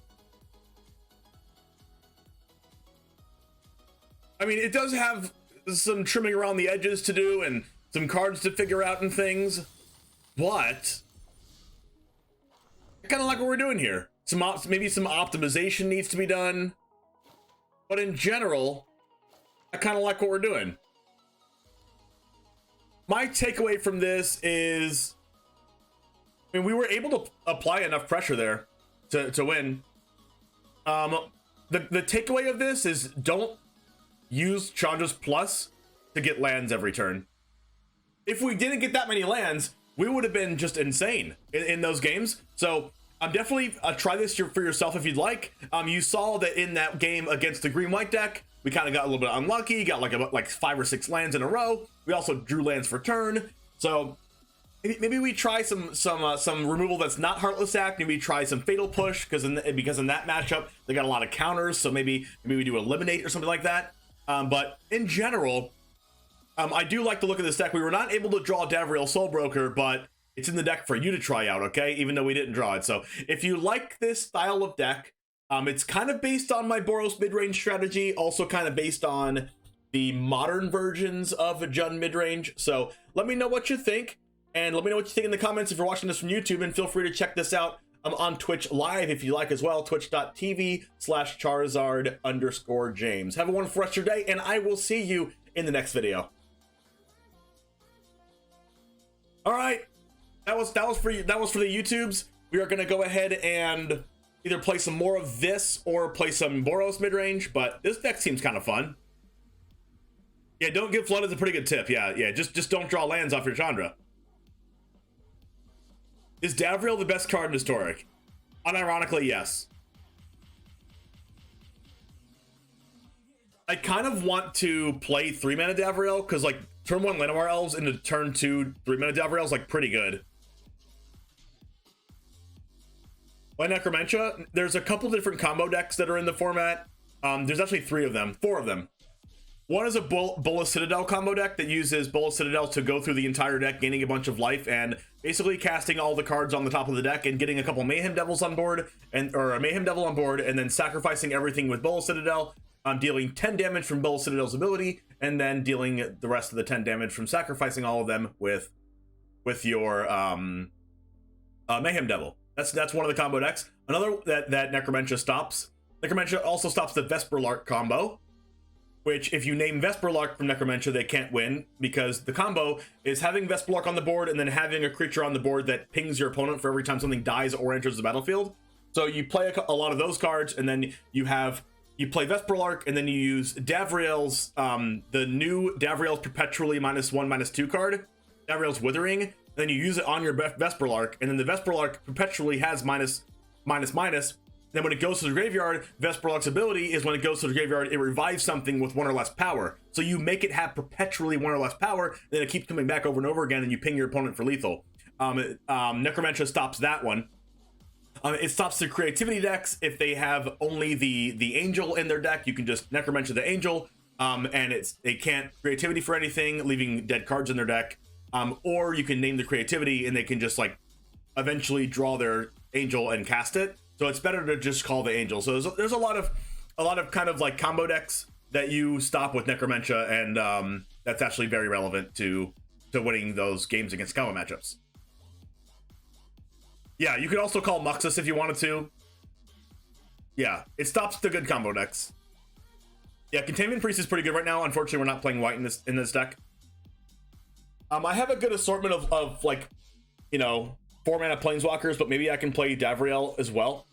I mean, it does have some trimming around the edges to do and some cards to figure out and things, but I kind of like what we're doing here. Maybe some optimization needs to be done, but in general, I kind of like what we're doing. My takeaway from this is, I mean, we were able to apply enough pressure there to win. The takeaway of this is don't use Chandra's Plus to get lands every turn. If we didn't get that many lands, we would have been just insane in those games. So definitely try this for yourself if you'd like. You saw that in that game against the green-white deck, we kind of got a little bit unlucky, got like 5 or 6 lands in a row. We also drew lands for turn. So maybe we try some removal that's not Heartless Act. Maybe try some Fatal Push because in that matchup they got a lot of counters. So maybe we do Eliminate or something like that. But in general, I do like the look of this deck. We were not able to draw Davriel Soulbroker, but it's in the deck for you to try out, okay? Even though we didn't draw it. So if you like this style of deck, it's kind of based on my Boros mid-range strategy, also kind of based on the modern versions of JUND mid-range. So let me know what you think, and let me know what you think in the comments if you're watching this from YouTube, and feel free to check this out on Twitch live if you like as well, twitch.tv/Charizard_James. Have a wonderful rest of your day, and I will see you in the next video. All right, that was for you. That was for the YouTubes. We are going to go ahead and either play some more of this or play some Boros mid-range, but this deck seems kind of fun. Yeah, don't get flooded is a pretty good tip. Yeah, just don't draw lands off your Chandra. Is Davriel the best card in Historic? Unironically, yes. I kind of want to play 3-mana Davriel, because like turn 1 Llanowar Elves into turn 2 3-mana Davriel is like pretty good. Why Necromentia? There's a couple different combo decks that are in the format. There's actually 4 of them. One is a Bola Citadel combo deck that uses Bola Citadel to go through the entire deck, gaining a bunch of life and basically casting all the cards on the top of the deck and getting a couple Mayhem Devils on board, or a Mayhem Devil on board, and then sacrificing everything with Bola Citadel, dealing 10 damage from Bola Citadel's ability, and then dealing the rest of the 10 damage from sacrificing all of them with your Mayhem Devil. That's one of the combo decks. Another that Necromentia stops. Necromentia also stops the Vesperlark combo, which if you name Vesperlark from Necromentia, they can't win, because the combo is having Vesperlark on the board and then having a creature on the board that pings your opponent for every time something dies or enters the battlefield. So you play a lot of those cards, and then you play Vesperlark, and then you use Davriel's, the new Davriel's Perpetually -1/-2 card, Davriel's Withering, and then you use it on your Vesperlark, and then the Vesperlark perpetually has -. Then when it goes to the graveyard, Vesperlark's ability is when it goes to the graveyard, it revives something with 1 or less power. So you make it have perpetually 1 or less power, then it keeps coming back over and over again, and you ping your opponent for lethal. Necromentia stops that one. It stops the creativity decks. If they have only the Angel in their deck, you can just Necromentia the Angel, and they can't creativity for anything, leaving dead cards in their deck. Or you can name the creativity, and they can just like eventually draw their Angel and cast it. So it's better to just call the Angel. So there's a lot of kind of like combo decks that you stop with Necromentia, and that's actually very relevant to winning those games against combo matchups. Yeah, you could also call Muxus if you wanted to. Yeah, it stops the good combo decks. Yeah, Containment Priest is pretty good right now. Unfortunately, we're not playing white in this deck. I have a good assortment of like, you know, 4-mana Planeswalkers, but maybe I can play Davriel as well.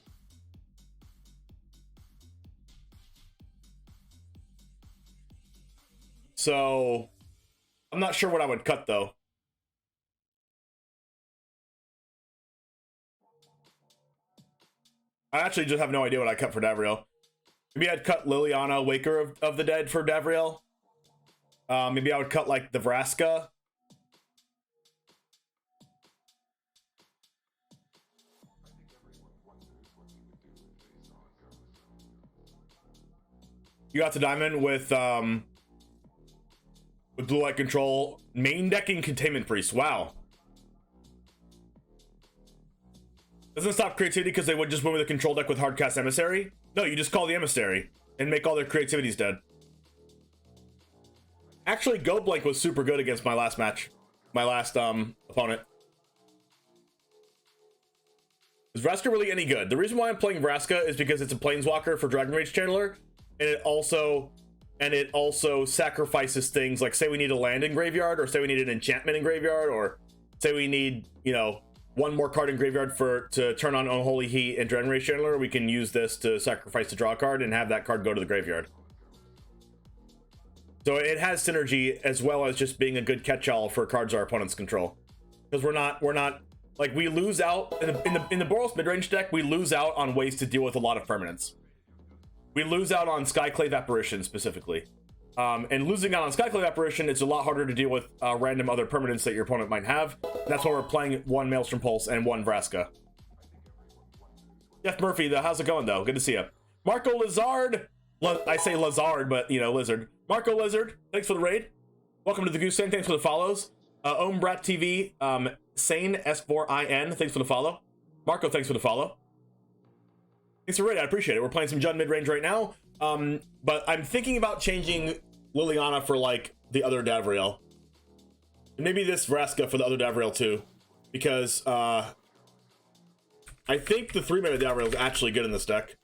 So, I'm not sure what I would cut, though. I actually just have no idea what I cut for Davriel. Maybe I'd cut Liliana, Waker of the Dead for Davriel. Maybe I would cut, like, the Vraska. You got the diamond with blue white control, main decking Containment Priest. Wow. Doesn't stop creativity because they would just win with a control deck with hardcast Emissary. No, you just call the Emissary and make all their creativities dead. Actually, Go Blank was super good against my last match, my last opponent. Is Vraska really any good? The reason why I'm playing Vraska is because it's a Planeswalker for Dragon Rage Channeler, and it also sacrifices things like, say we need a land in graveyard, or say we need an enchantment in graveyard, or say we need, you know, one more card in graveyard to turn on Unholy Heat and Dragon Rage Channeler. We can use this to sacrifice to draw a card and have that card go to the graveyard. So it has synergy as well as just being a good catch-all for cards our opponents control. Because we're not like, we lose out in the Boros midrange deck. We lose out on ways to deal with a lot of permanents. We lose out on Skyclave Apparition specifically. And losing out on Skyclave Apparition, it's a lot harder to deal with random other permanents that your opponent might have. And that's why we're playing one Maelstrom Pulse and one Vraska. Jeff Murphy, how's it going though? Good to see you. Marco Lizard. I say Lizard, but you know, Lizard. Marco Lizard, thanks for the raid. Welcome to the Goose Tank, thanks for the follows. Ombrat TV, Sane S4IN, thanks for the follow. Marco, thanks for the follow. Thanks for the raid, I appreciate it. We're playing some Jund mid-range right now. But I'm thinking about changing Liliana for like the other Davriel. And maybe this Vraska for the other Davriel too. Because I think the 3-mana Davriel is actually good in this deck.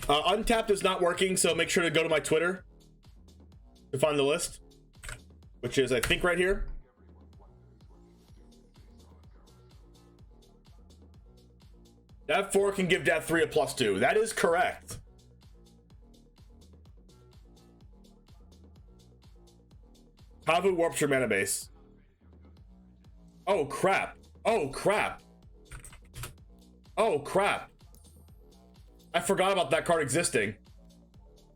Untapped is not working, so make sure to go to my Twitter to find the list, which is, I think, right here. Dav 4 can give Dav 3 a +2. That is correct. Kavu warps your mana base. Oh crap. Oh crap. Oh crap. I forgot about that card existing.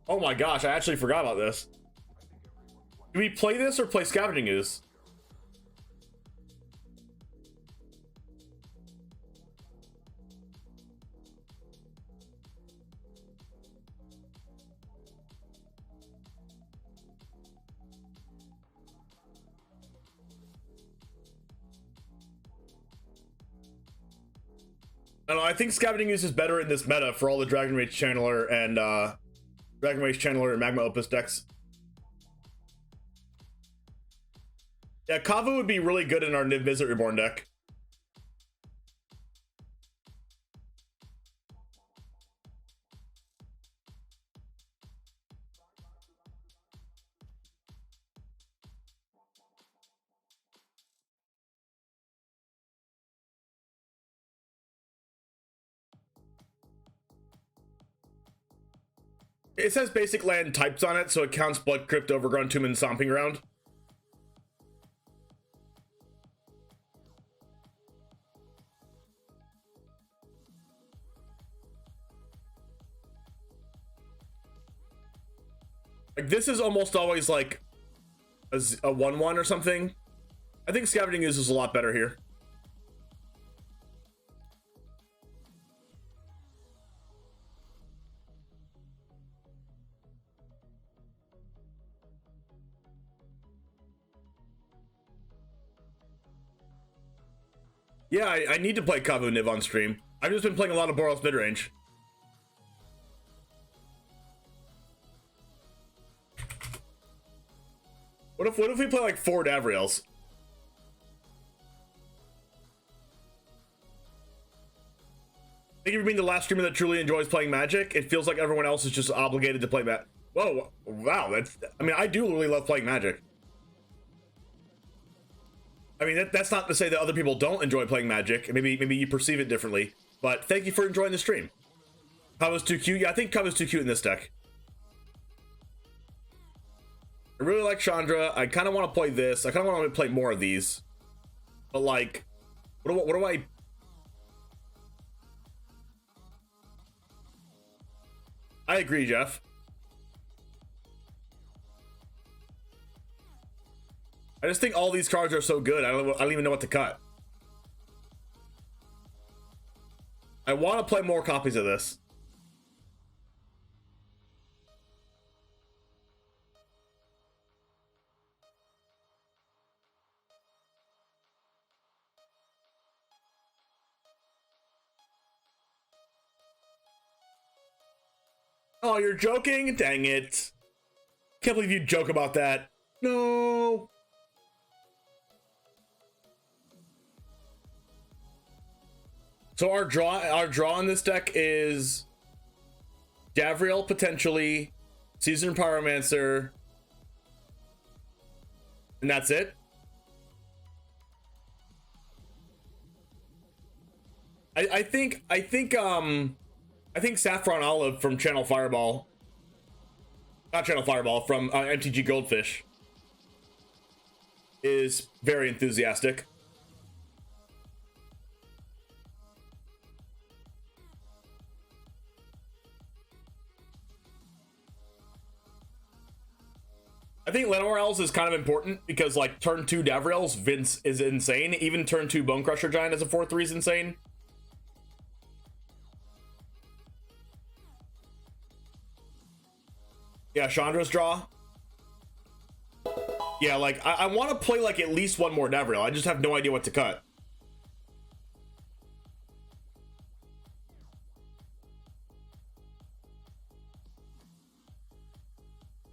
Oh my gosh, I actually forgot about this. Do we play this or play Scavenging Ooze? I don't know, I think Scavenging Ooze is better in this meta for all the Dragon Rage Channeler and Magma Opus decks. Yeah, Kavu would be really good in our Niv Mizzet Reborn deck. It says basic land types on it, so it counts Blood Crypt, Overgrown Tomb, and Stomping Ground. Like, this is almost always like a 1/1 or something. I think Scavenging Ooze is a lot better here. Yeah, I need to play Kavu Niv on stream. I've just been playing a lot of Boros midrange. What if we play like 4 Davriels? Thank you for being the last streamer that truly enjoys playing Magic. It feels like everyone else is just obligated to play Magic. Whoa, wow, that's... I mean, I do really love playing Magic. I mean, that's not to say that other people don't enjoy playing Magic. Maybe you perceive it differently. But thank you for enjoying the stream. Kava's too cute. Yeah, I think Kava's too cute in this deck. I really like Chandra. I kind of want to play this. I kind of want to play more of these. But like, what do I... I agree, Jeff. I just think all these cards are so good. I don't even know what to cut. I want to play more copies of this. Oh, you're joking? Dang it. Can't believe you joke about that. No. So our draw on this deck is Davriel potentially, Seasoned Pyromancer, and that's it. I think Saffron Olive from Channel Fireball, not Channel Fireball, from MTG Goldfish is very enthusiastic. I think Llanowar Elves is kind of important because like turn 2 Davriel's Vince is insane. Even turn 2 Bone Crusher Giant as a 4/3 is insane. Yeah, Chandra's draw. Yeah, like I want to play like at least one more Davriel. I just have no idea what to cut.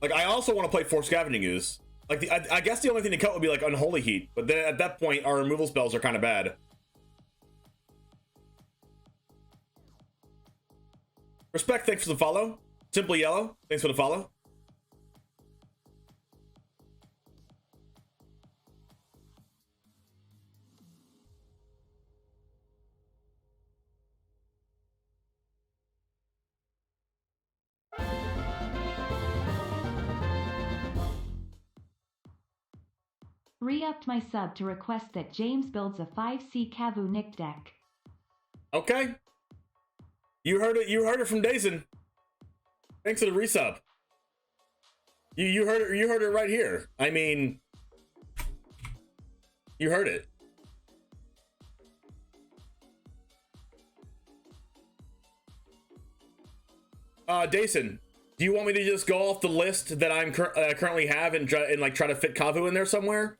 Like I also want to play 4 Scavenging Ooze. Like I guess the only thing to cut would be like Unholy Heat, but then at that point our removal spells are kind of bad. Respect, thanks for the follow. Simply Yellow, thanks for the follow. Re-upped my sub to request that James builds a 5C Kavu Nick deck. Okay. You heard it from Dazen. Thanks for the resub. You heard it right here. I mean, you heard it. Dason, do you want me to just go off the list that I currently have and try to fit Kavu in there somewhere?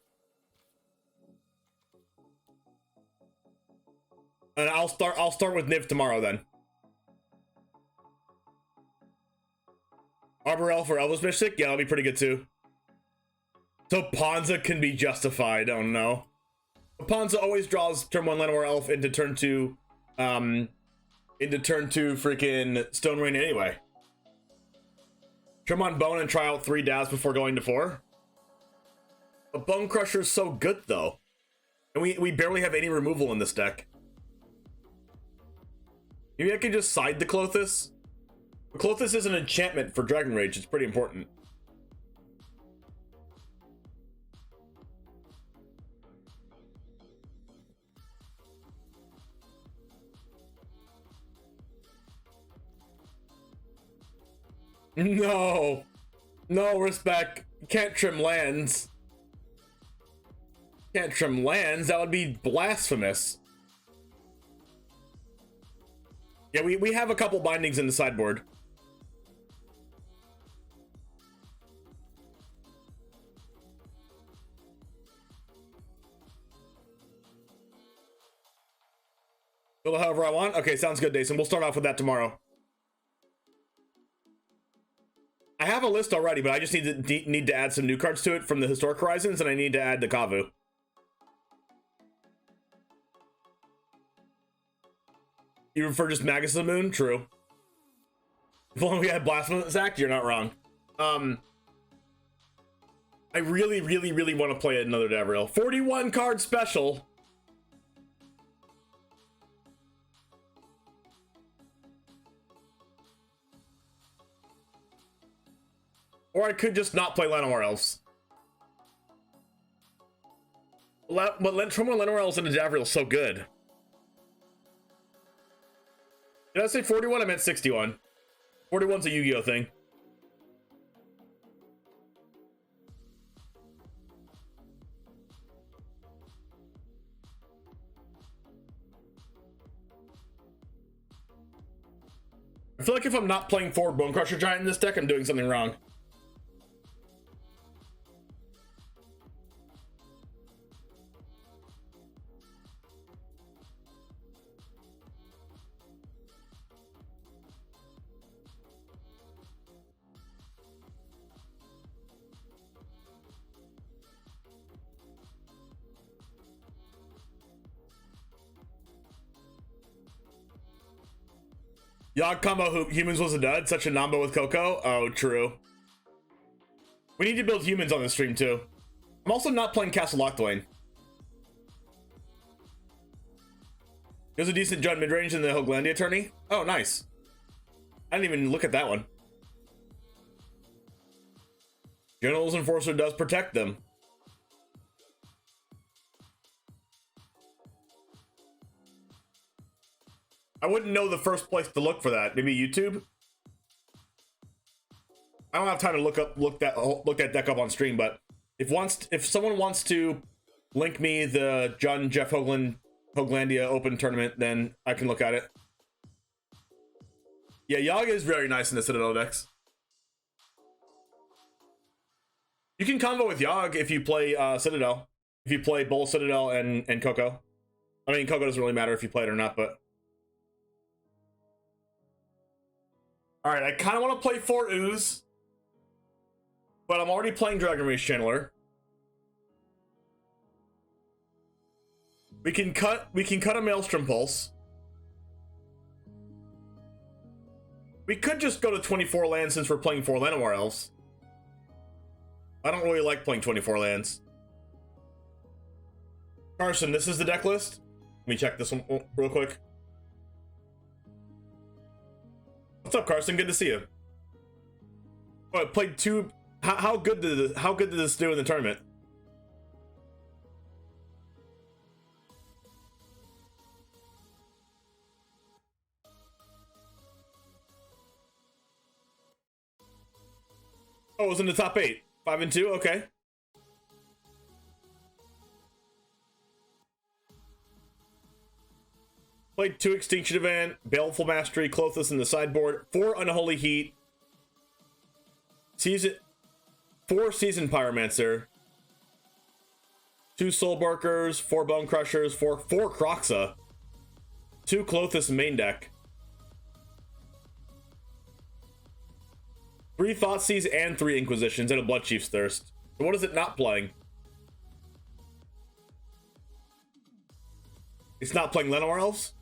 And I'll start with Niv tomorrow then. Arbor Elf or Elvis Mystic? Yeah, that'll be pretty good too. So Ponza can be justified. Oh no. Ponza always draws turn 1 Llanowar Elf into turn 2 freaking Stone Rain anyway. Trim on Bone and try out 3 Davs before going to 4. But Bone Crusher's so good though. And we barely have any removal in this deck. Maybe I could just side the Klothys. Klothys is an enchantment for Dragon Rage. It's pretty important. No. No respect. Can't trim lands. Can't trim lands. That would be blasphemous. Yeah, we have a couple bindings in the sideboard. Build it however I want. Okay, sounds good, Dason. We'll start off with that tomorrow. I have a a list already, but I just need to add some new cards to it from the Historic Horizons, and I need to add the Kavu. You prefer just Magus of the Moon? True. If only we had Blasphemous Act, you're not wrong. I really, really, really want to play another Davriel. 41 card special. Or I could just not play Llanowar Elves. But Llanowar Elves into Davriel is so good. Did I say 41? I meant 61. 41's a Yu-Gi-Oh thing. I feel like if I'm not playing forward Bone Crusher Giant in this deck, I'm doing something wrong. Yogg combo humans was a dud. Such a Namba with Coco. Oh, true. We need to build humans on this stream too. I'm also not playing Castle Locthwain. There's a decent Jund mid-range in the Hooglandia tourney. Oh, nice. I didn't even look at that one. General's Enforcer does protect them. I wouldn't know the first place to look for that. Maybe YouTube. I don't have time to look that deck up on stream. But if someone wants to link me the JUND Jeff Hooglandia Open tournament, then I can look at it. Yeah, Yogg is very nice in the Citadel decks. You can combo with Yogg if you play Citadel. If you play Bull, Citadel, and Coco. I mean, Coco doesn't really matter if you play it or not, but. Alright, I kind of want to play Fort Ooze, but I'm already playing Dragon Race Channeler. We can cut a Maelstrom Pulse. We could just go to 24 lands since we're playing 4 Llanowar Elves. I don't really like playing 24 lands. Carson, this is the deck list. Let me check this one real quick. What's up, Carson? Good to see you. Oh, I played 2. How good did this do in the tournament? Oh, it was in the top 8. 5 and 2. Okay. Played 2 Extinction Event, Baleful Mastery, Clothis in the sideboard, 4 Unholy Heat, 4 Season Pyromancer, 2 Soulbarkers, 4 Bone Crushers, 4 Kroxa, 2 Clothis main deck, 3 Thoughtseize and 3 Inquisitions, and a Bloodchief's Thirst. So what is it not playing? It's not playing Llanowar Elves?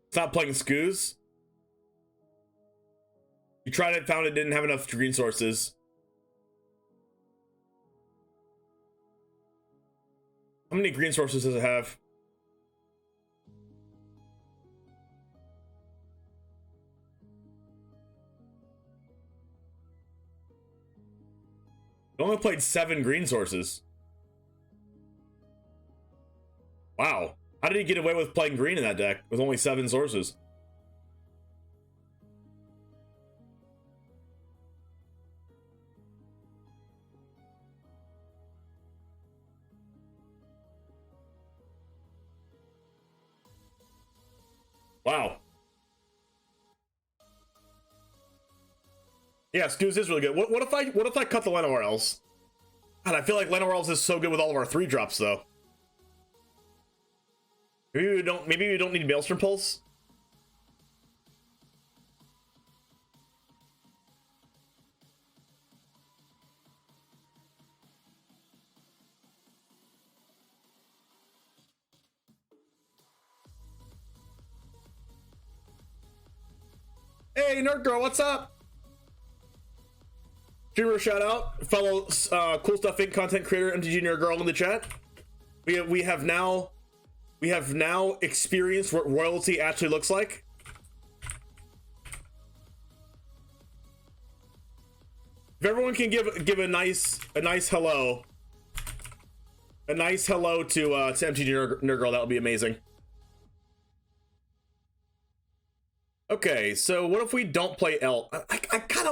Stop playing Skoos. You tried it, found it didn't have enough green sources. How many green sources does it have? It only played 7 green sources. Wow. How did he get away with playing green in that deck with only 7 sources? Wow. Yeah, Scooz is really good. What if I cut the LRLs? God, I feel like LRLs is so good with all of our 3-drops though. Maybe we don't need Maelstrom Pulse. Hey, Nerd Girl, what's up? Streamer shout out, fellow Cool Stuff Inc. content creator, MTG Nerd Girl in the chat. We have now experienced what royalty actually looks like. If everyone can give a nice hello, to MTG Nerd Girl, that would be amazing. Okay, so what if we don't play elves?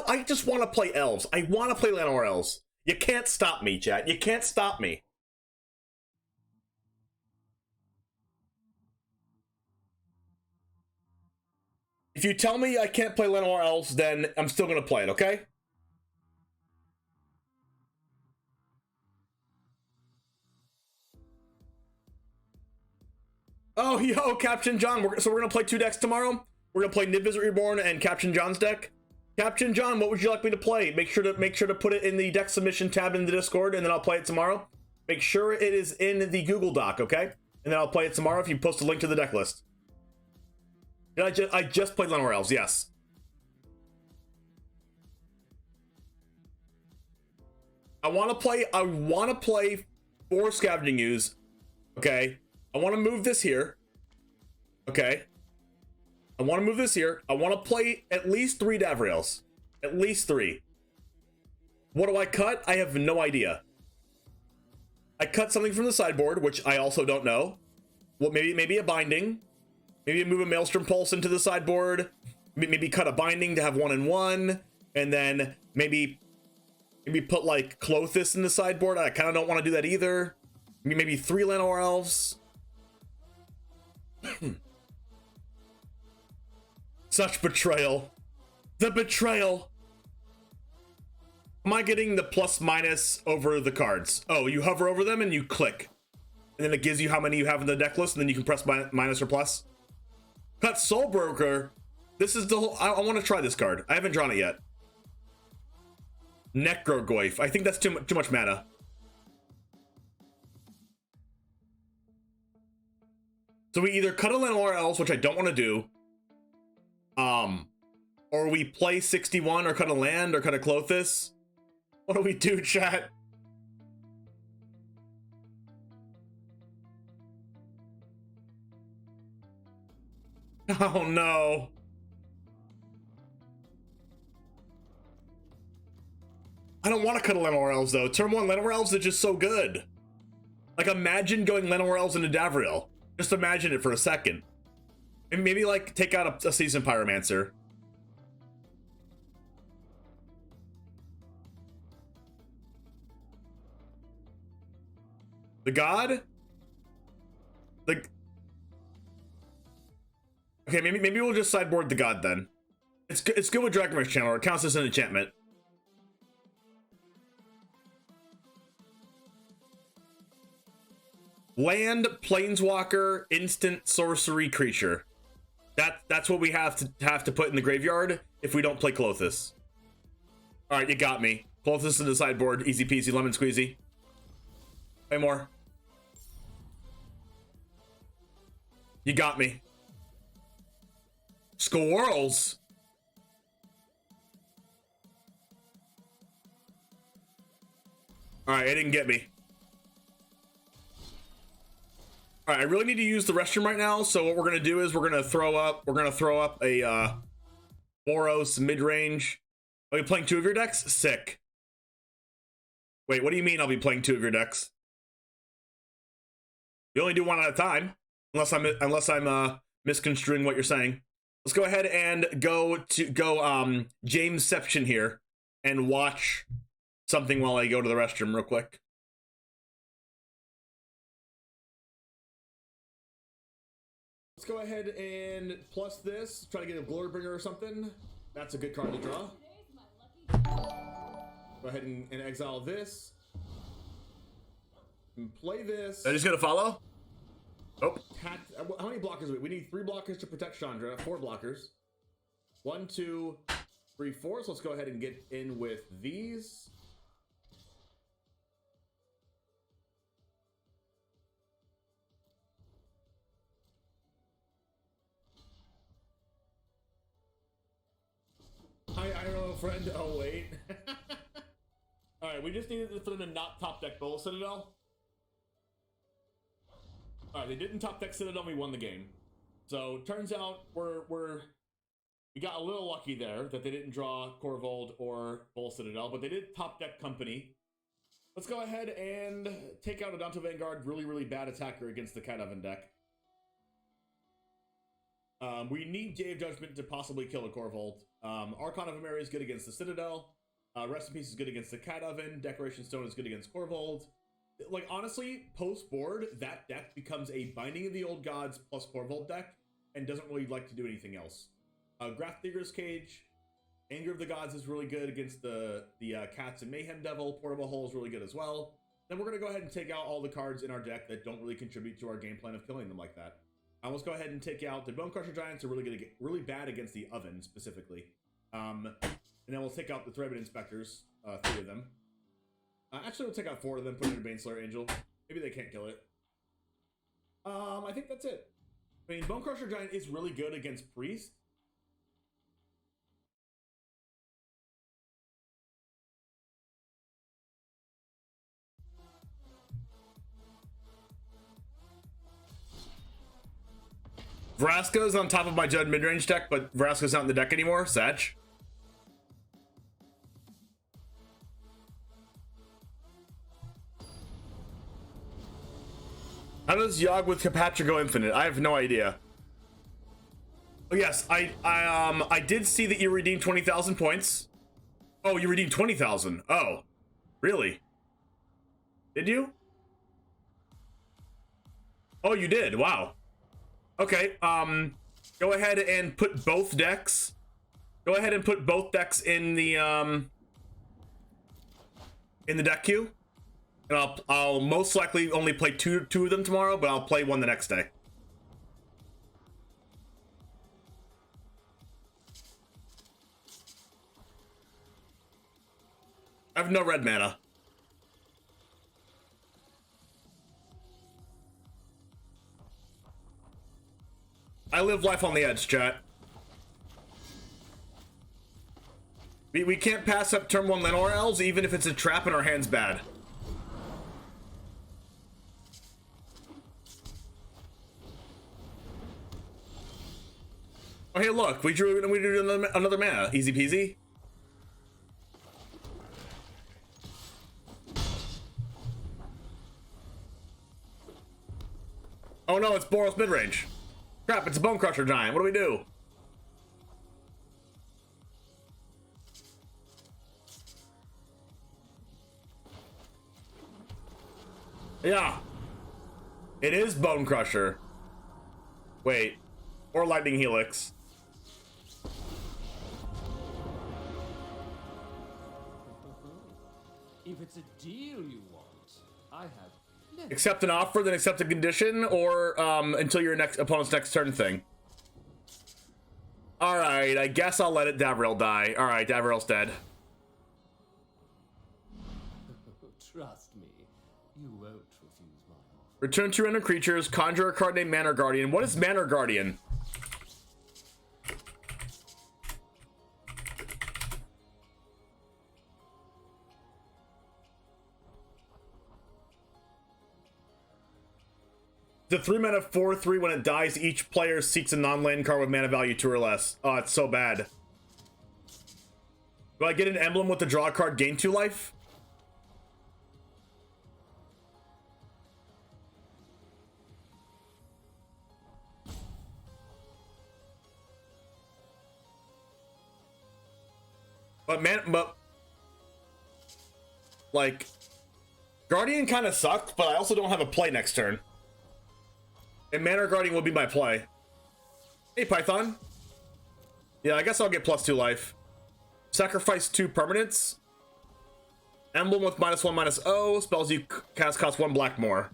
I just want to play elves. I want to play Llanowar elves. You can't stop me, chat. You can't stop me. If you tell me I can't play Llanowar elves, then I'm still gonna play it, okay? Oh, yo, Captain John. So we're gonna play 2 decks tomorrow? We're gonna play Niv Reborn and Captain John's deck. Captain John, what would you like me to play? Make sure to put it in the deck submission tab in the Discord, and then I'll play it tomorrow. Make sure it is in the Google Doc, okay? And then I'll play it tomorrow if you post a link to the deck list. I just played Llanowar Elves, yes. I want to play 4 Scavenging Ooze, okay? I want to move this here, okay? I want to move this here. I want to play at least 3 Davriels. At least 3. What do I cut? I have no idea. I cut something from the sideboard, which I also don't know. Well, maybe a binding. Maybe move a Maelstrom Pulse into the sideboard. Maybe cut a binding to have 1 and 1. And then maybe put like Klothys in the sideboard. I kind of don't want to do that either. Maybe 3 Llanowar Elves. Such betrayal. The betrayal. Am I getting the plus minus over the cards? Oh, you hover over them and you click. And then it gives you how many you have in the deck list, and then you can press minus or plus. Cut Soul Broker. This is the whole... I want to try this card. I haven't drawn it yet. Necrogoyf. I think that's too much mana. So we either cut a Llanowar Elves, which I don't want to do. Or we play 61 or cut a land or cut a Klothys. What do we do, chat? Oh no. I don't want to cut a Llanowar Elves though. Turn 1 Llanowar Elves are just so good. Like imagine going Llanowar Elves into Davriel. Just imagine it for a second. And maybe like take out a Seasoned Pyromancer. The God? Okay, maybe we'll just sideboard the God then. It's good with Dragon's Channel. It counts as an enchantment. Land, Planeswalker, instant sorcery creature. That's what we have to put in the graveyard if we don't play Klothys. All right, you got me. Klothys in the sideboard, easy peasy, lemon squeezy. Play more. You got me. Squirrels. All right, it didn't get me. All right, I really need to use the restroom right now. So what we're gonna do is we're gonna throw up a Boros mid-range. Are you playing 2 of your decks? Sick. Wait, what do you mean I'll be playing 2 of your decks? You only do 1 at a time, unless I'm misconstruing what you're saying. Let's go ahead and go Jamesception here and watch something while I go to the restroom real quick. Let's go ahead and plus this. Try to get a Glorybringer or something. That's a good card to draw. Today's my lucky Go ahead and exile this. And play this. Are you just gonna follow? Oh. How many blockers do we? We need 3 blockers to protect Chandra. 4 blockers. 1, 2, 3, 4. So let's go ahead and get in with these. I don't know, friend. Oh, wait. Alright, we just needed for them to not top deck Bowl Citadel. Alright, they didn't top deck Citadel, we won the game. So, turns out we got a little lucky there that they didn't draw Corvold or Bowl Citadel, but they did top deck Company. Let's go ahead and take out Adonto Vanguard, really, really bad attacker against the Cat Oven deck. We need Day of Judgment to possibly kill a Corvold. Archon of Emeria is good against the Citadel. Rest in Peace is good against the Cat Oven. Decoration Stone is good against Corvold. Like, honestly, post-board, that deck becomes a Binding of the Old Gods plus Corvold deck and doesn't really like to do anything else. Graph Digger's Cage. Anger of the Gods is really good against the Cats and Mayhem Devil. Portable Hole is really good as well. Then we're going to go ahead and take out all the cards in our deck that don't really contribute to our game plan of killing them like that. Let's go ahead and take out the Bonecrusher Giants are really bad against the Oven specifically. And then we'll take out the Threadbane Inspectors, 3 of them. Actually, we'll take out 4 of them, put in a Baneslayer Angel. Maybe they can't kill it. I think that's it. I mean, Bonecrusher Giant is really good against Priest. Vraska's on top of my Judd midrange deck, but Vraska's not in the deck anymore. Satch. How does Yogg with Capatra go infinite? I have no idea. Oh yes, I did see that you redeemed 20,000 points. Oh, you redeemed 20,000. Oh, really? Did you? Oh, you did. Wow. Okay, go ahead and put both decks. Go ahead and put both decks in the deck queue. And I'll most likely only play two of them tomorrow, but I'll play one the next day. I have no red mana. I live life on the edge, chat. We can't pass up turn 1 Lenore Elves, even if it's a trap and our hand's bad. Oh, hey, look, we drew another mana. Easy peasy. Oh no, it's Boros midrange. Crap, it's a Bonecrusher Giant. What do we do? Yeah. It is Bonecrusher. Wait. Or Lightning Helix. If it's a deal you want, I have... Accept an offer, then accept a condition, or until your opponent's next turn thing. Alright, I guess I'll let Davriel die. Alright, Davriel's dead. Trust me, you won't refuse my offer. Return 2 random creatures, conjure a card named Manor Guardian. What is Manor Guardian? The 3 mana 4/3 when it dies, each player seeks a non-land card with mana value 2 or less. Oh, it's so bad. Do I get an emblem with the draw card gain 2 life? But like, Guardian kind of sucks, but I also don't have a play next turn. And Manor Guardian will be my play. Hey, Python. Yeah, I guess I'll get +2 life. Sacrifice 2 permanents. Emblem with -1/-0. Spells you cast cost 1 black more.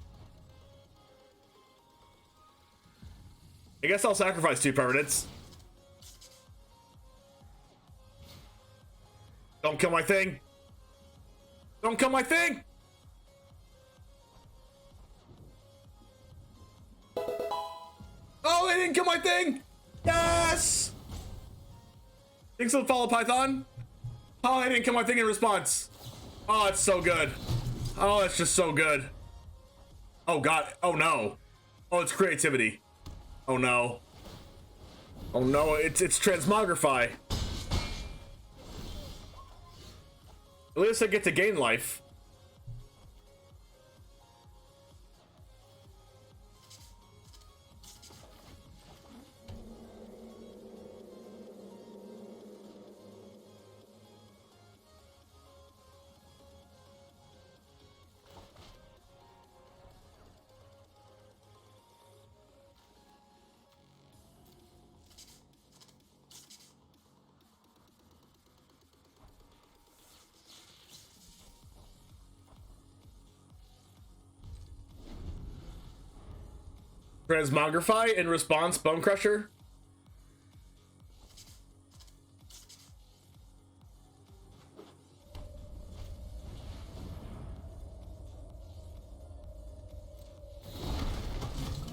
I guess I'll sacrifice 2 permanents. Don't kill my thing. Don't kill my thing. Oh, they didn't kill my thing. Yes. Thanks for the follow, Python. Oh, they didn't kill my thing in response. Oh, it's so good. Oh, it's just so good. Oh, God. Oh, no. Oh, it's creativity. Oh, no. Oh, no. It's transmogrify. At least I get to gain life. Transmogrify in response, Bone Crusher.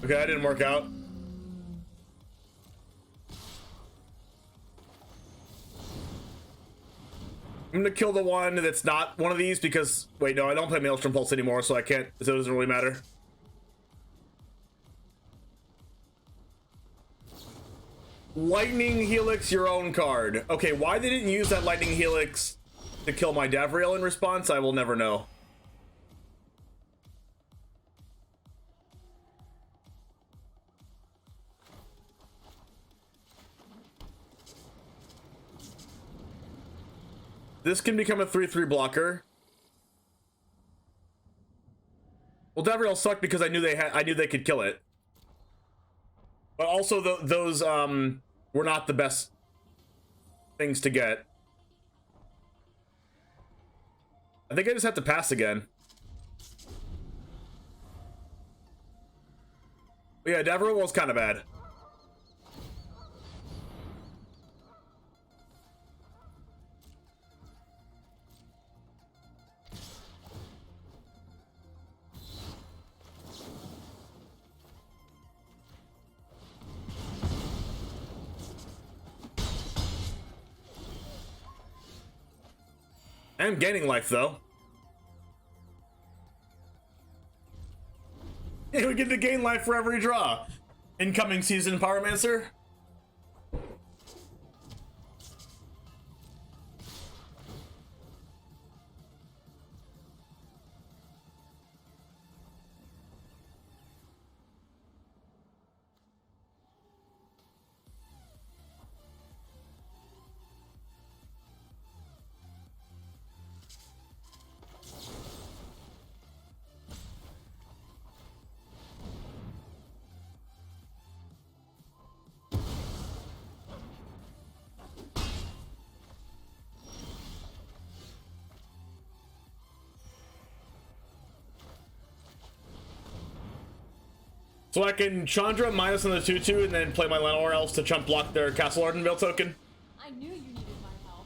Okay, that didn't work out. I'm gonna kill the one that's not one of these because, wait, no, I don't play Maelstrom Pulse anymore, so I can't, so it doesn't really matter. Lightning Helix, your own card. Okay, why they didn't use that Lightning Helix to kill my Davriel in response, I will never know. This can become a 3/3 blocker. Well, Davriel sucked because I knew they could kill it. But also those were not the best things to get. I think I just have to pass again. But yeah, Davriel was kind of bad. I'm gaining life, though. Yeah, we get to gain life for every draw. Incoming season Pyromancer. So I can Chandra minus on the 2/2 and then play my Llanowar elves to chump block their Castle Ardenvale token. I knew you needed my help.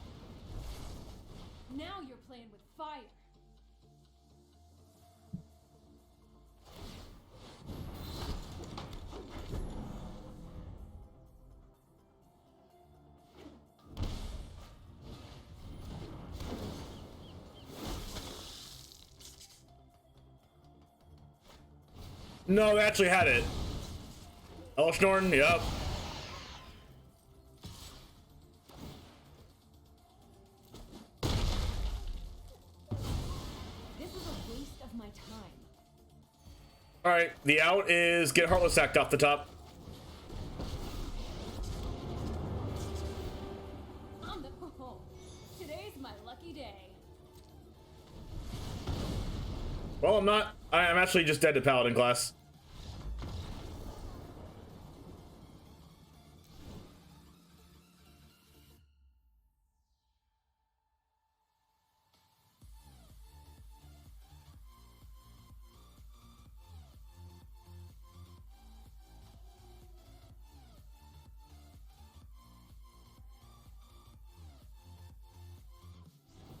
Now you're playing with fire. No, they actually had it. Elshnorn, yep. This is a waste of my time. Alright, the out is get Heartless Act off the top. On the oh, today's my lucky day. Well, I'm not. I'm actually just dead to Paladin class.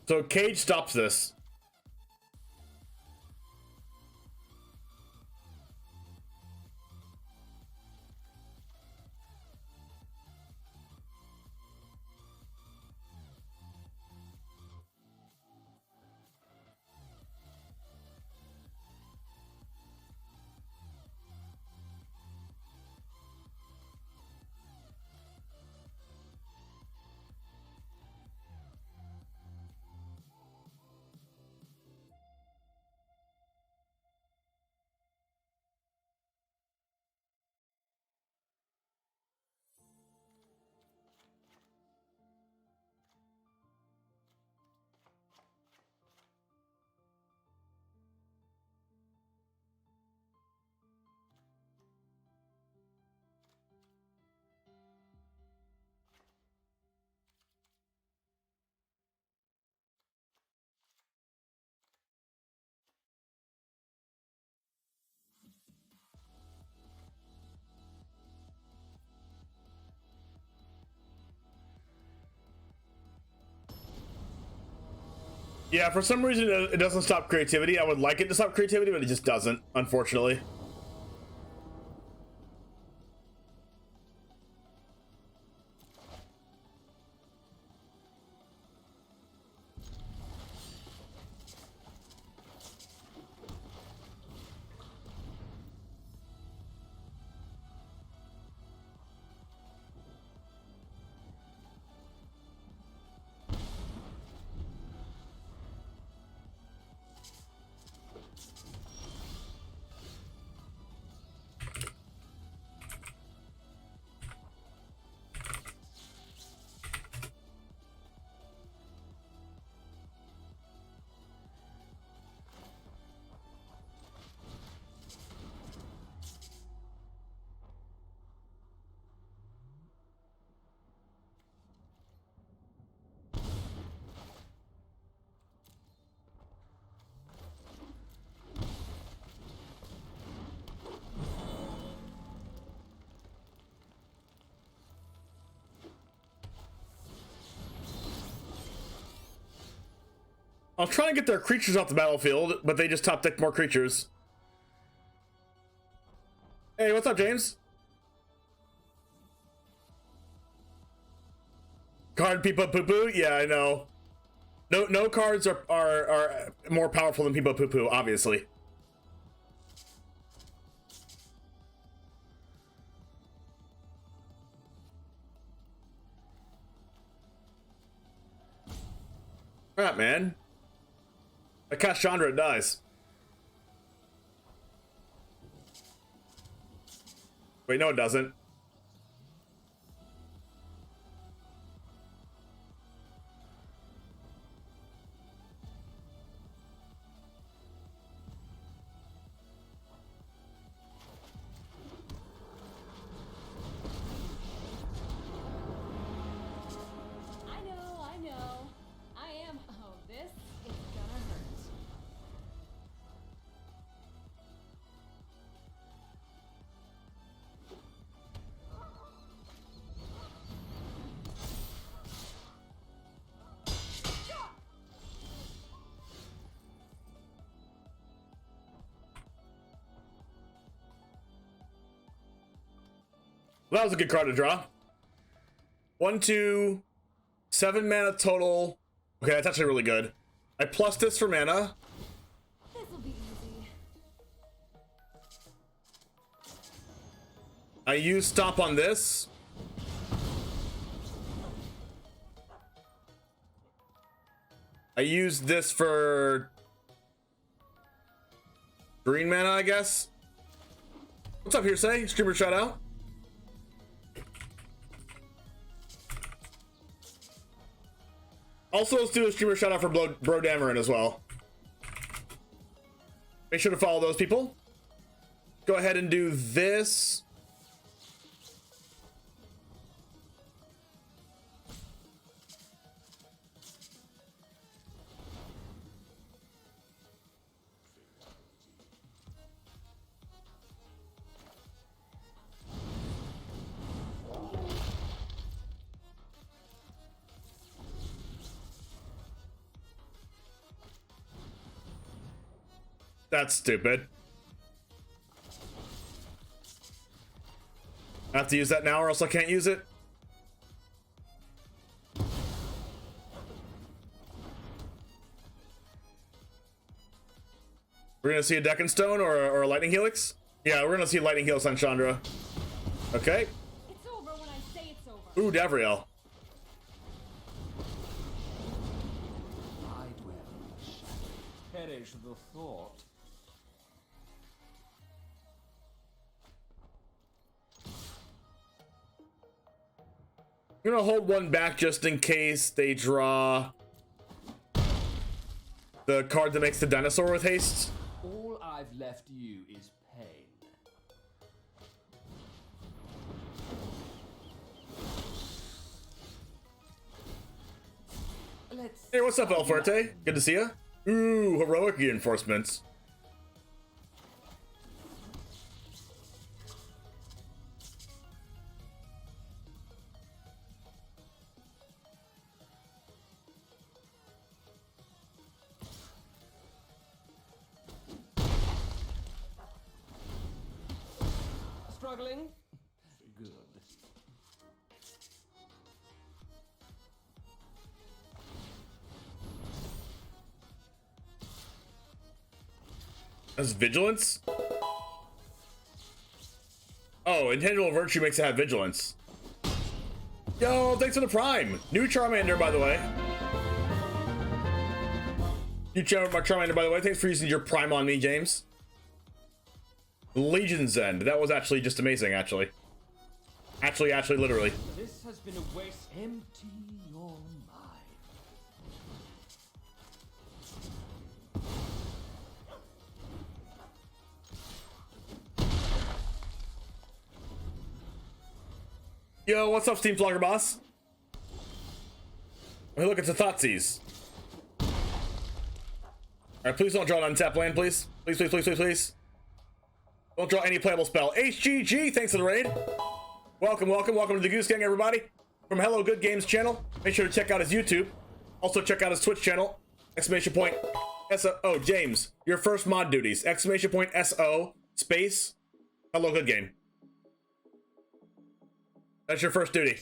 So Cage stops this. Yeah, for some reason it doesn't stop creativity. I would like it to stop creativity, but it just doesn't, unfortunately. I was trying to get their creatures off the battlefield, but they just top decked more creatures. Hey, what's up, James? Card Peepo Poo Poo? Yeah, I know. No cards are more powerful than Peepo Poo Poo, obviously. Crap, man. I cast Chandra, it dies. Wait, no it doesn't. I know. I am. Oh, this is gonna hurt. Well, that was a good card to draw. 1, 2, 7 mana total. Okay, that's actually really good. I plus this for mana. This'll be easy. I use stop on this. I use this for green mana, I guess. What's up, Hearsay? Streamer shout out. Also, let's do a streamer shout out for Bro Dameron as well. Make sure to follow those people. Go ahead and do this. That's stupid. I have to use that now or else I can't use it. We're gonna see a Deck and Stone or a Lightning Helix? Yeah, we're gonna see Lightning Helix on Chandra. Okay. It's over when I say it's over. Ooh, Davriel. I dwell in the shadow. Perish the thought. I'm gonna hold one back just in case they draw the card that makes the dinosaur with haste. All I've left you is pain. Hey, what's up, El Fuerte? Good to see you. Ooh, heroic reinforcements. Struggling? Good. That's vigilance? Oh, intangible virtue makes it have vigilance. Yo, thanks for the prime. New Charmander, by the way. New Charmander, by the way. Thanks for using your prime on me, James. Legion's End. That was actually just amazing, actually. Actually, literally. This has been a waste. Empty your mind. Yo, what's up, Steam Flogger Boss? Hey, look, it's a Thoughtseize. Alright, please don't draw an untapped land, please. Please, please, please, please, please. Don't draw any playable spell. HGG, thanks for the raid. Welcome, welcome, welcome to the Goose Gang, everybody. From HelloGoodGame's channel. Make sure to check out his YouTube. Also check out his Twitch channel. Exclamation point SO. Oh, James, your first mod duties. Exclamation point SO space HelloGoodGame. That's your first duty.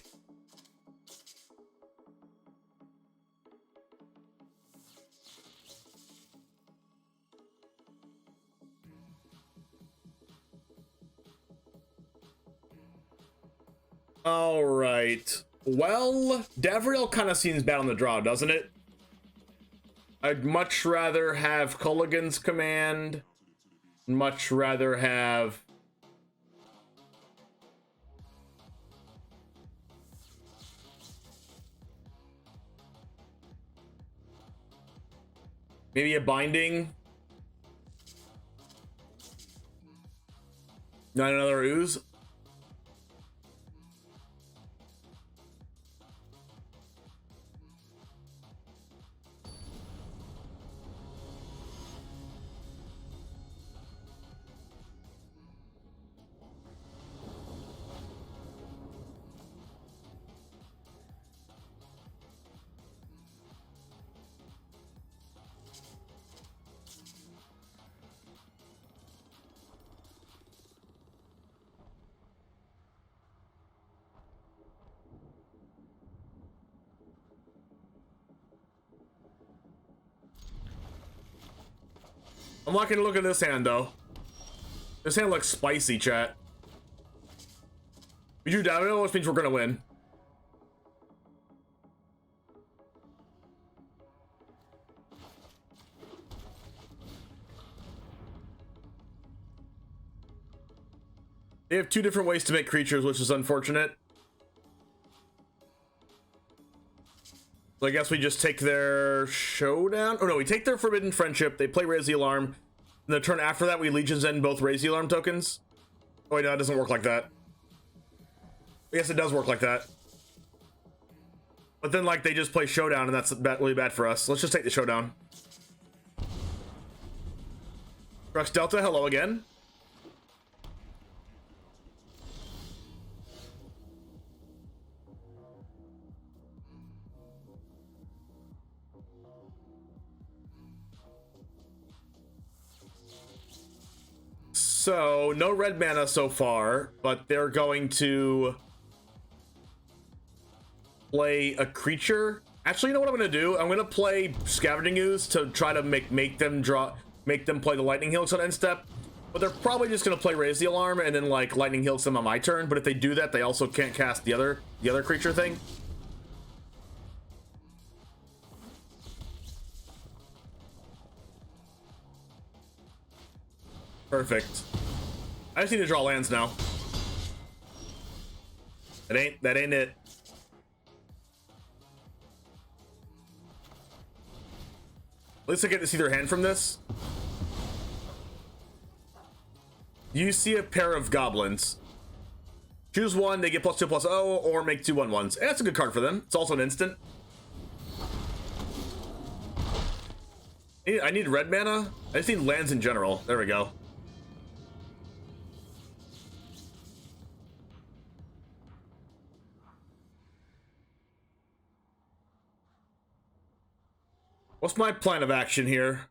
All right. Well, Davriel kind of seems bad on the draw, doesn't it? I'd much rather have Culligan's Command. Much rather have... maybe a Binding. Not another Ooze. I'm not gonna look at this hand though. This hand looks spicy, chat. We drew Davriel, which means we're gonna win. They have two different ways to make creatures, which is unfortunate. So I guess we just take their Showdown. Oh no, we take their Forbidden Friendship. They play Raise the Alarm. And the turn after that, we Legions End both Raise the Alarm tokens. Oh wait, no, it doesn't work like that. I guess it does work like that. But then, like, they just play Showdown, and that's really bad for us. Let's just take the Showdown. Rex Delta, hello again. So, no red mana so far, but they're going to play a creature. Actually, you know what I'm going to do? I'm going to play Scavenging Ooze to try to make them play the Lightning Helix on end step. But they're probably just going to play Raise the Alarm and then like Lightning Helix them on my turn. But if they do that, they also can't cast the other creature thing. Perfect. I just need to draw lands now. That ain't it. At least I get to see their hand from this. You see a pair of goblins. Choose one, they get +2/+0, or make 2 1/1s. And that's a good card for them. It's also an instant. I need red mana. I just need lands in general. There we go. What's my plan of action here?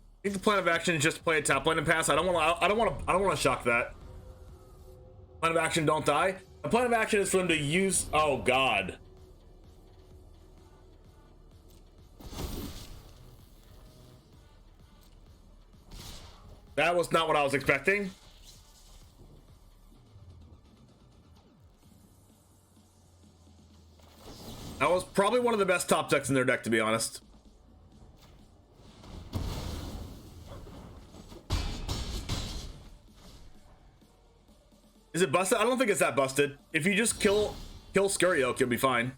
I think the plan of action is just play a tap lane and pass. I don't want to shock that. Plan of action, don't die. The plan of action is for them to use. Oh God. That was not what I was expecting. That was probably one of the best top decks in their deck, to be honest. Is it busted? I don't think it's that busted. If you just kill Scurry Oak, you'll be fine.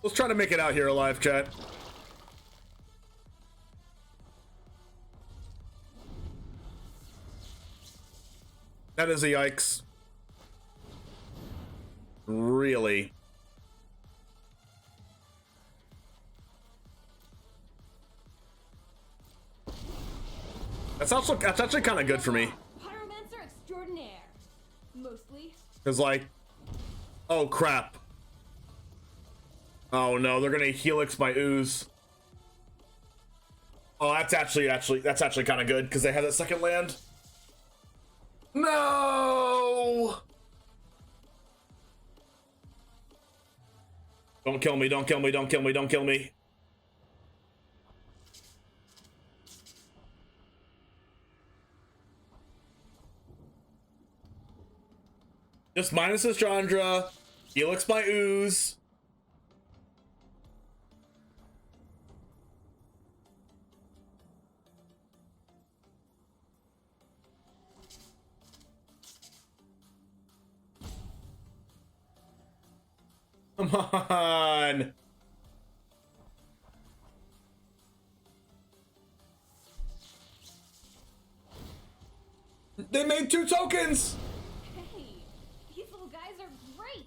Let's try to make it out here alive, chat. That is a yikes. Really? That's actually kind of good for me. Pyromancer extraordinaire. Mostly. Cause like, oh crap. Oh no, they're gonna helix my ooze. Oh, that's actually kind of good because they have that second land. No! Don't kill me! Don't kill me! Don't kill me! Don't kill me! Just minus this Chandra, helix my ooze. Come on. They made 2 tokens. Hey, these little guys are great.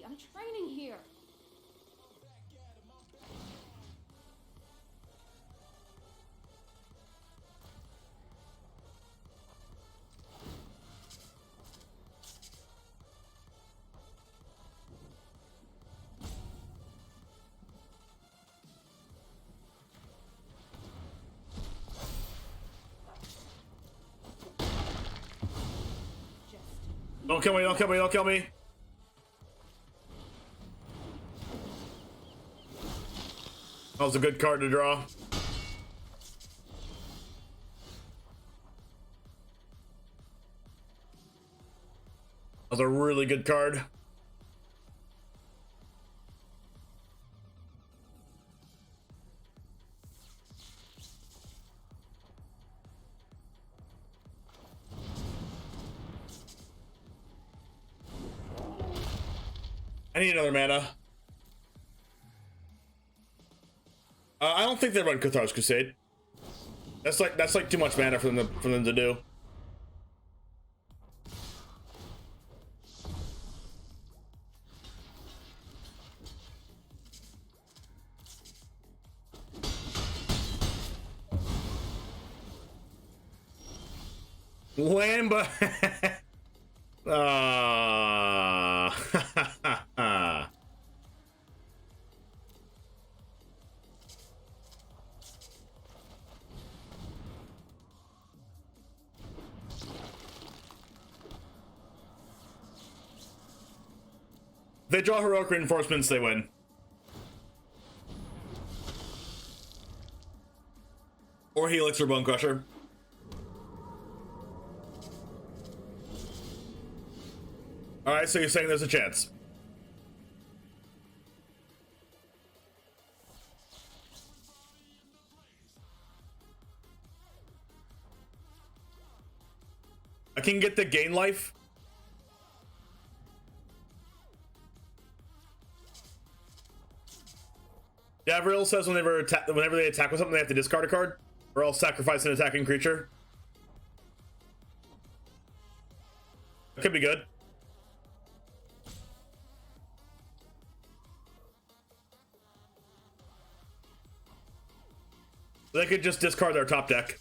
I'm training here. Don't kill me, don't kill me, don't kill me. That was a good card to draw. was a really good card. I need another mana. I don't think they run Cathar's Crusade. That's like too much mana for them to do. Lamba. They draw heroic reinforcements, they win. Or Helix or Bone Crusher. Alright, so you're saying there's a chance. I can get the gain life. Gabriel says whenever they attack with something, they have to discard a card, or else sacrifice an attacking creature. That could be good. They could just discard their top deck.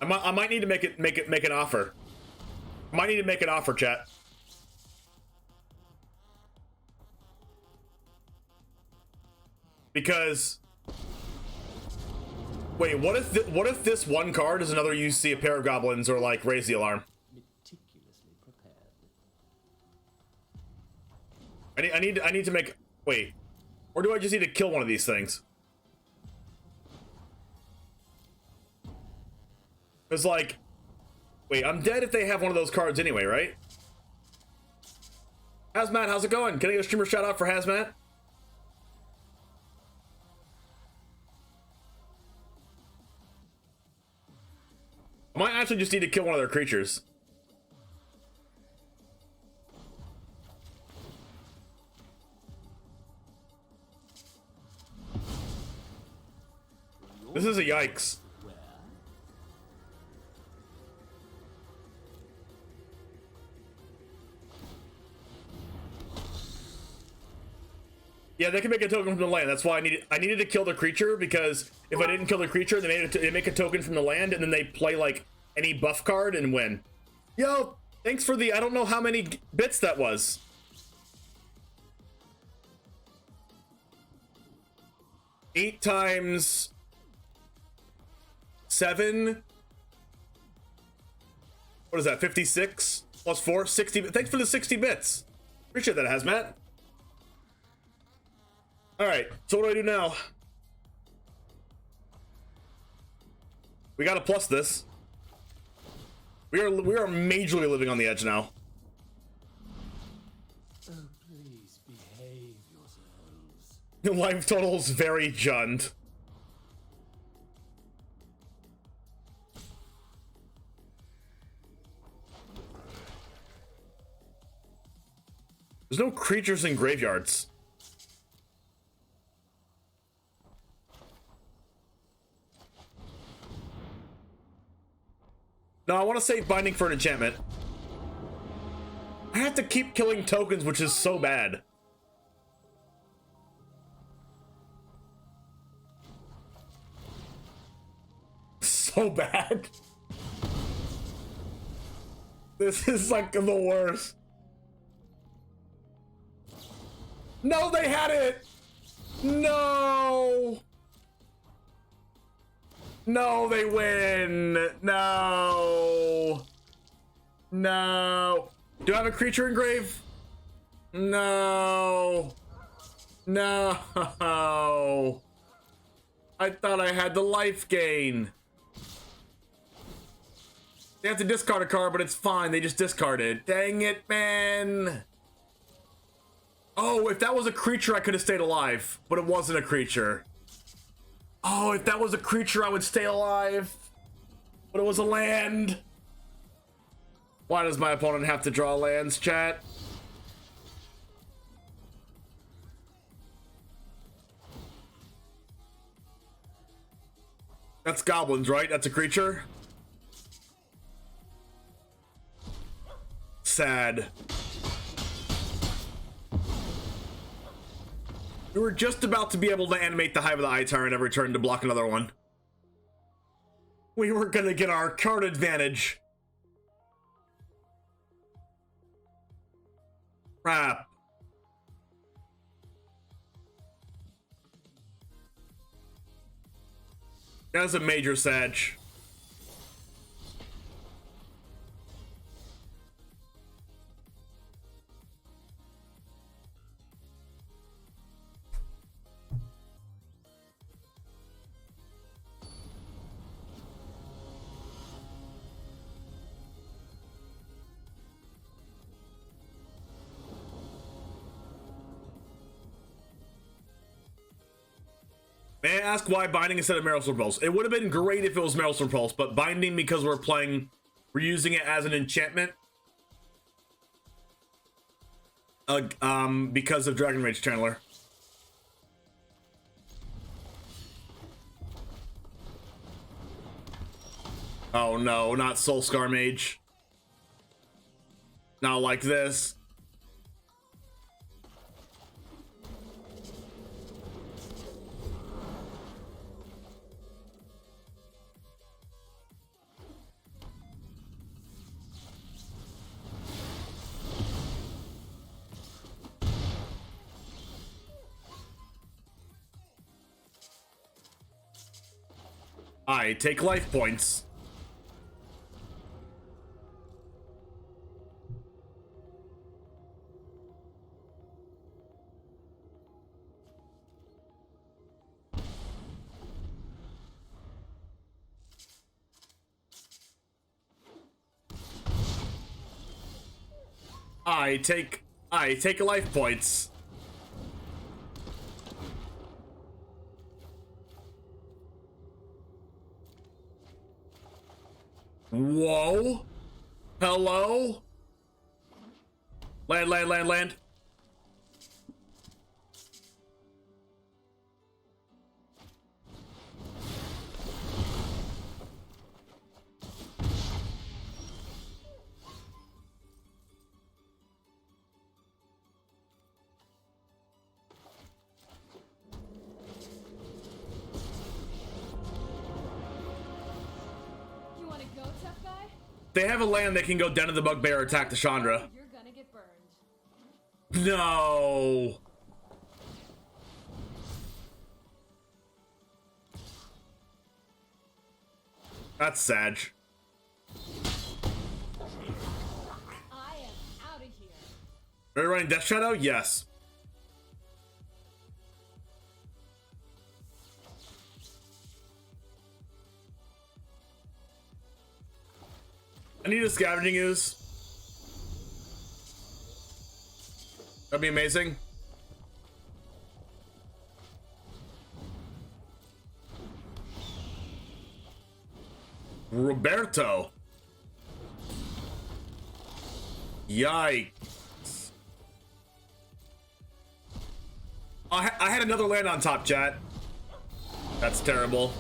I might need to make an offer. I might need to make an offer, chat. Because wait, what if this one card is another UC, a pair of goblins, or like raise the alarm? Meticulously prepared. I need to make, wait, or do I just need to kill one of these things? It's like, wait, I'm dead if they have one of those cards anyway, right? Hazmat, how's it going? Can I get a streamer shout out for Hazmat? I might actually just need to kill one of their creatures. This is a yikes. Yeah, they can make a token from the land. That's why I needed to kill the creature, because if I didn't kill the creature, they make a token from the land, and then they play like any buff card and win. Yo, thanks for the, I don't know how many bits that was. Eight times 7. What is that? 56 plus 4, 60. Thanks for the 60 bits. Appreciate that, Hazmat. All right, so what do I do now? We gotta plus this. We are majorly living on the edge now. Oh, please behave yourselves. Life total's very JUND. There's no creatures in graveyards. No, I want to save Binding for an enchantment. I have to keep killing tokens, which is so bad. So bad. This is like the worst. No, they had it! No! No, they win. No. No. Do I have a creature engrave? No. No. I thought I had the life gain. They have to discard a card, but it's fine. They just discard it. Dang it, man. Oh, if that was a creature, I could have stayed alive, but it wasn't a creature. Oh, if that was a creature, I would stay alive, but it was a land. Why does my opponent have to draw lands, chat? That's goblins, right? That's a creature? Sad. We were just about to be able to animate the Hive of the Eye Tyrant every turn to block another one. We were gonna get our card advantage. Crap. That's a major Sag. May I ask why binding instead of Maelstrom Pulse? It would have been great if it was Maelstrom Pulse, but binding because we're using it as an enchantment. Because of Dragon Rage Channeler. Oh no, not Soulscar Mage. Not like this. I take life points. I take life points. Whoa. Hello? Land, land, land, land. They have a land that can go Den of the Bugbear, attack the Chandra. You're gonna get burned. No. That's Sag. I am out of here. Are you running Death Shadow? Yes. I need a Scavenging Ooze. That'd be amazing. Roberto. Yikes. I had another land on top, chat. That's terrible.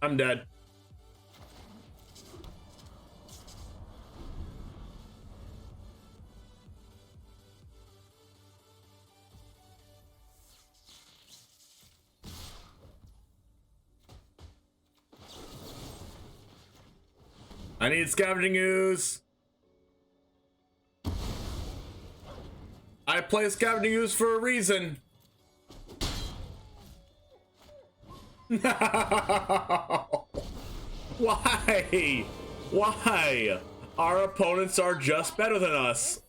I'm dead. I need Scavenging Ooze. I play Scavenging Ooze for a reason. No. Why? Why? Our opponents are just better than us.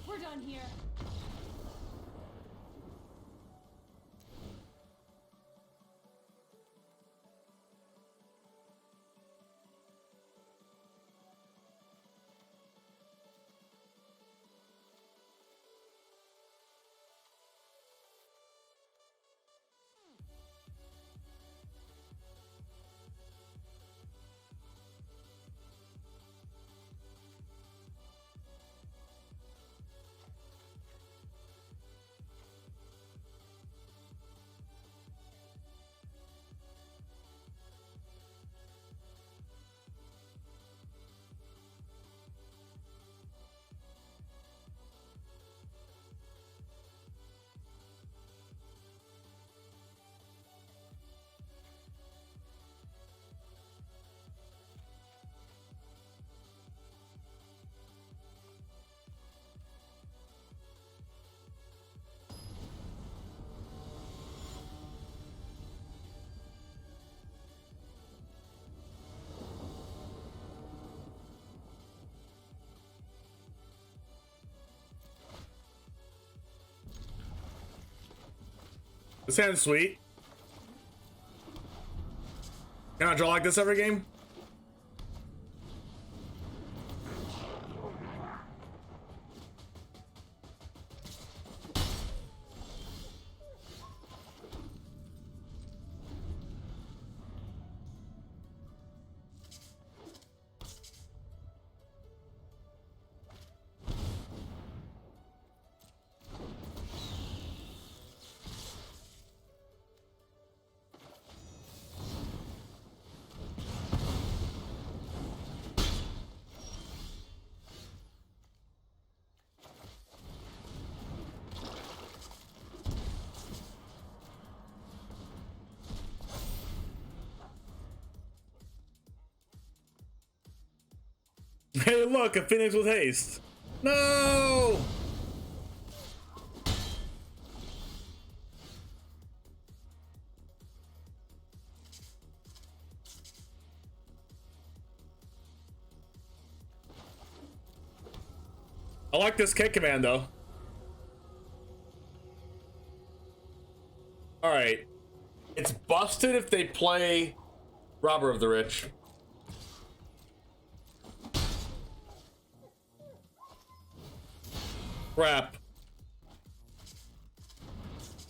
We're done here. This hand's sweet. Can I draw like this every game? Hey, look, a Phoenix with haste. No! I like this kick command, though. Alright. It's busted if they play Robber of the Rich. Crap.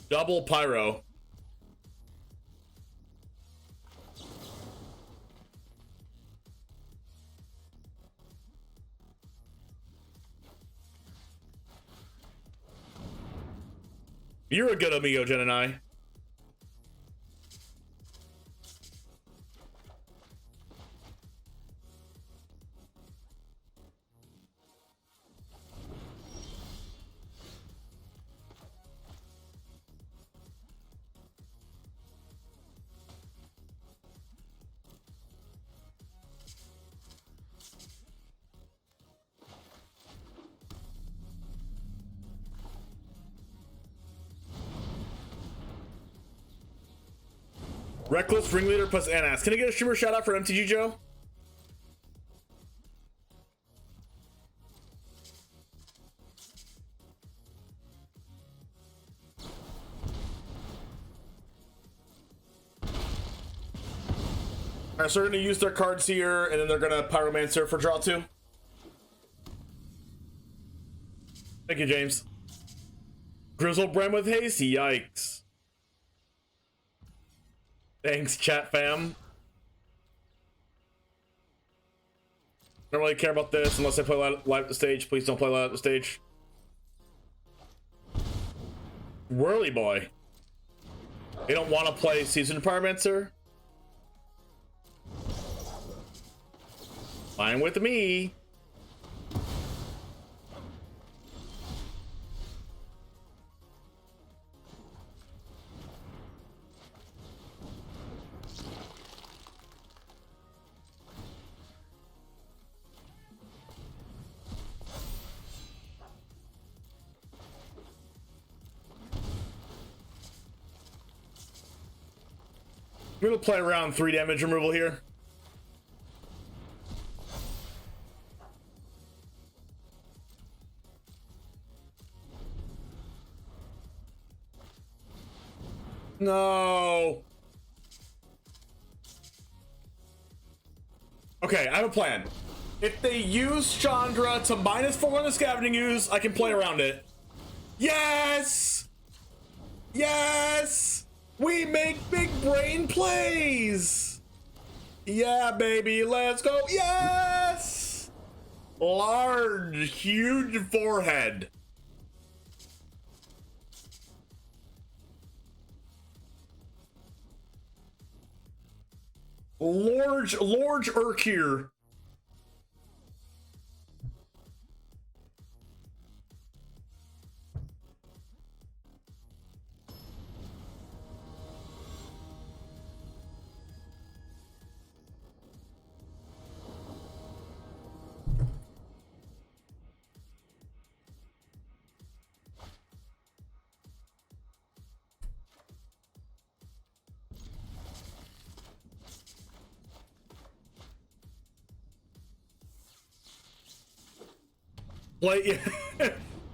Double pyro. You're a good amigo, Jen and I. Reckless Ringleader plus Anas. Can I get a streamer shout out for MTG Joe? Alright, so they're gonna use their cards here, and then they're gonna Pyromancer for draw 2. Thank you, James. Grizzle Bram with haste? Yikes. Thanks, chat fam. Don't really care about this unless I play live at the stage. Please don't play live at the stage. Whirly boy. They don't want to play Seasoned Pyromancer? Fine with me. gonna play around 3 damage removal here. No. Okay, I have a plan. If they use Chandra to -4 on the scavenging use, I can play around it. Yes! Yes! We make big brain plays! Yeah, baby, let's go. Yes! Large, huge forehead. Large Urk here.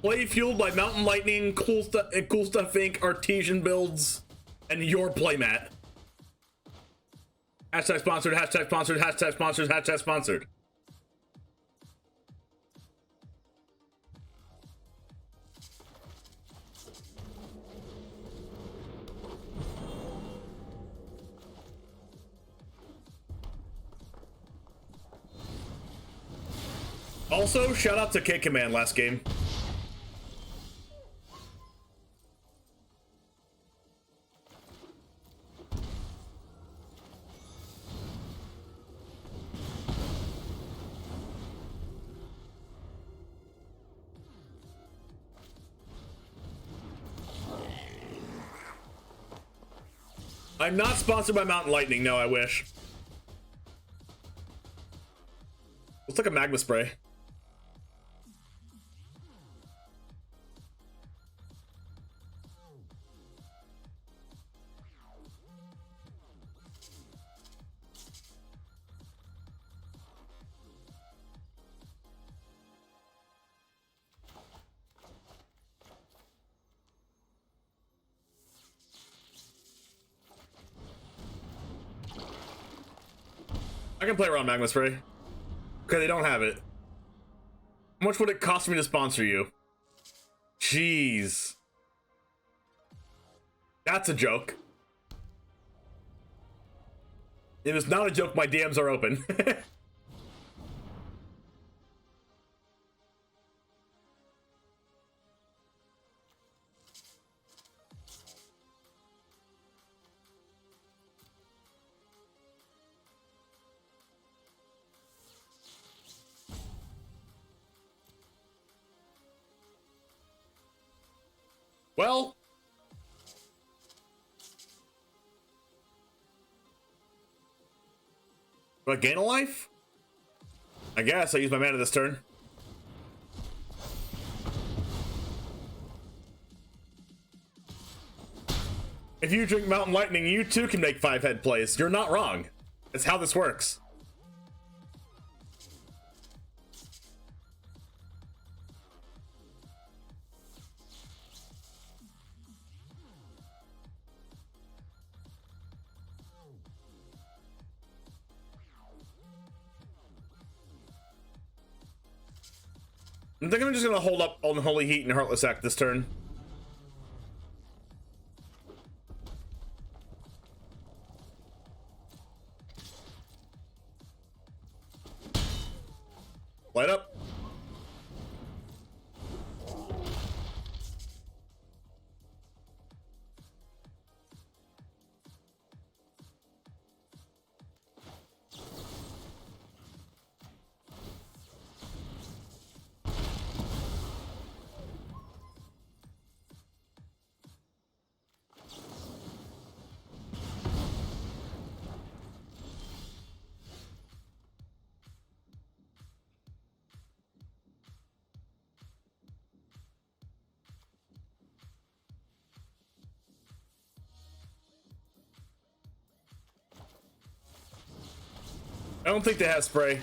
Play fueled by Mountain Lightning, Cool Stuff Inc., Artesian builds, and your playmat. Hashtag sponsored, hashtag sponsored, hashtag sponsored, hashtag sponsored. Also, shout out to K Command last game. I'm not sponsored by Mountain Lightning, no, I wish. Looks like a magma spray. I can play around magma spray. Okay, they don't have it. How much would it cost me to sponsor you? Jeez. That's a joke. If it's not a joke, my DMs are open. Well, do I gain a life? I guess I use my mana this turn. If you drink Mountain Lightning, you too can make 5-head plays. You're not wrong. That's how this works. I think I'm just gonna hold up on Holy Heat and Heartless Act this turn. Light up. I don't think they have spray.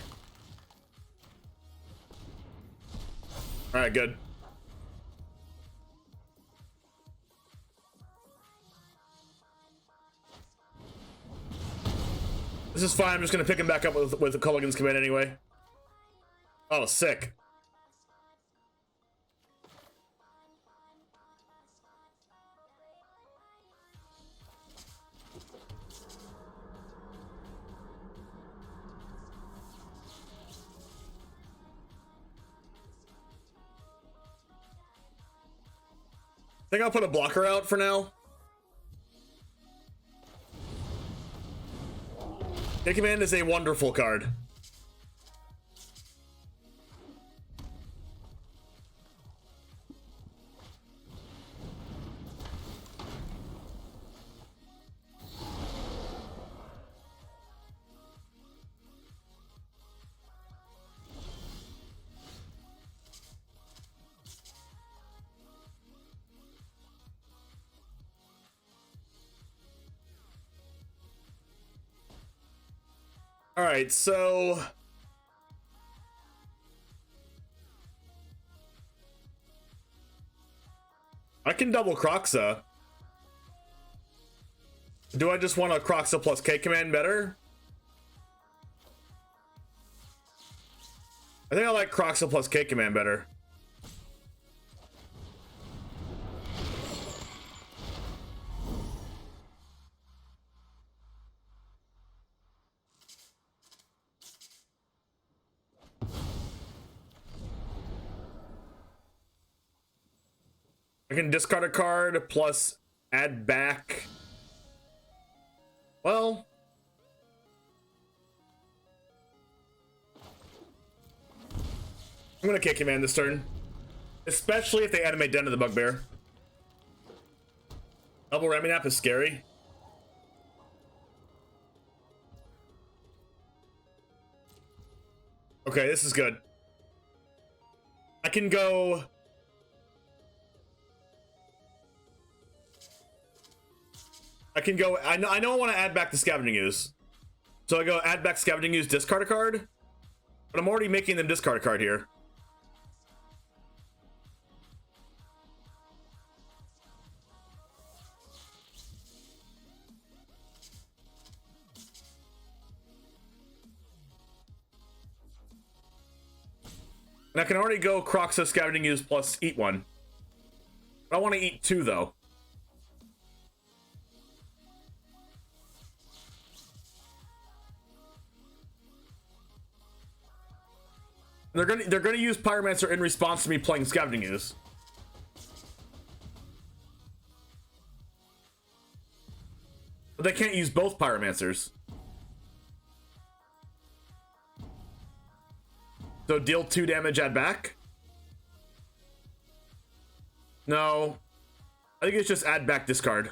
Alright, good. This is fine. I'm just gonna pick him back up with the Culligan's command anyway. Oh, sick. I think I'll put a blocker out for now. Take Command is a wonderful card. All right, so I can double Kroxa. Do I just want a Kroxa plus K command better? I think I like Kroxa plus K command better. I can discard a card plus add back. Well, I'm gonna kick command this turn, especially if they animate Den of the Bugbear. Double Reminap is scary. Okay, this is good. I can go. I know I want to add back the Scavenging Ooze. So I go add back Scavenging Ooze, discard a card. But I'm already making them discard a card here. And I can already go Kroxa, Scavenging Ooze plus eat one. But I want to eat two though. They're gonna use Pyromancer in response to me playing Scavenging Ooze. But they can't use both Pyromancers. So deal 2 damage, add back? No. I think it's just add back, discard.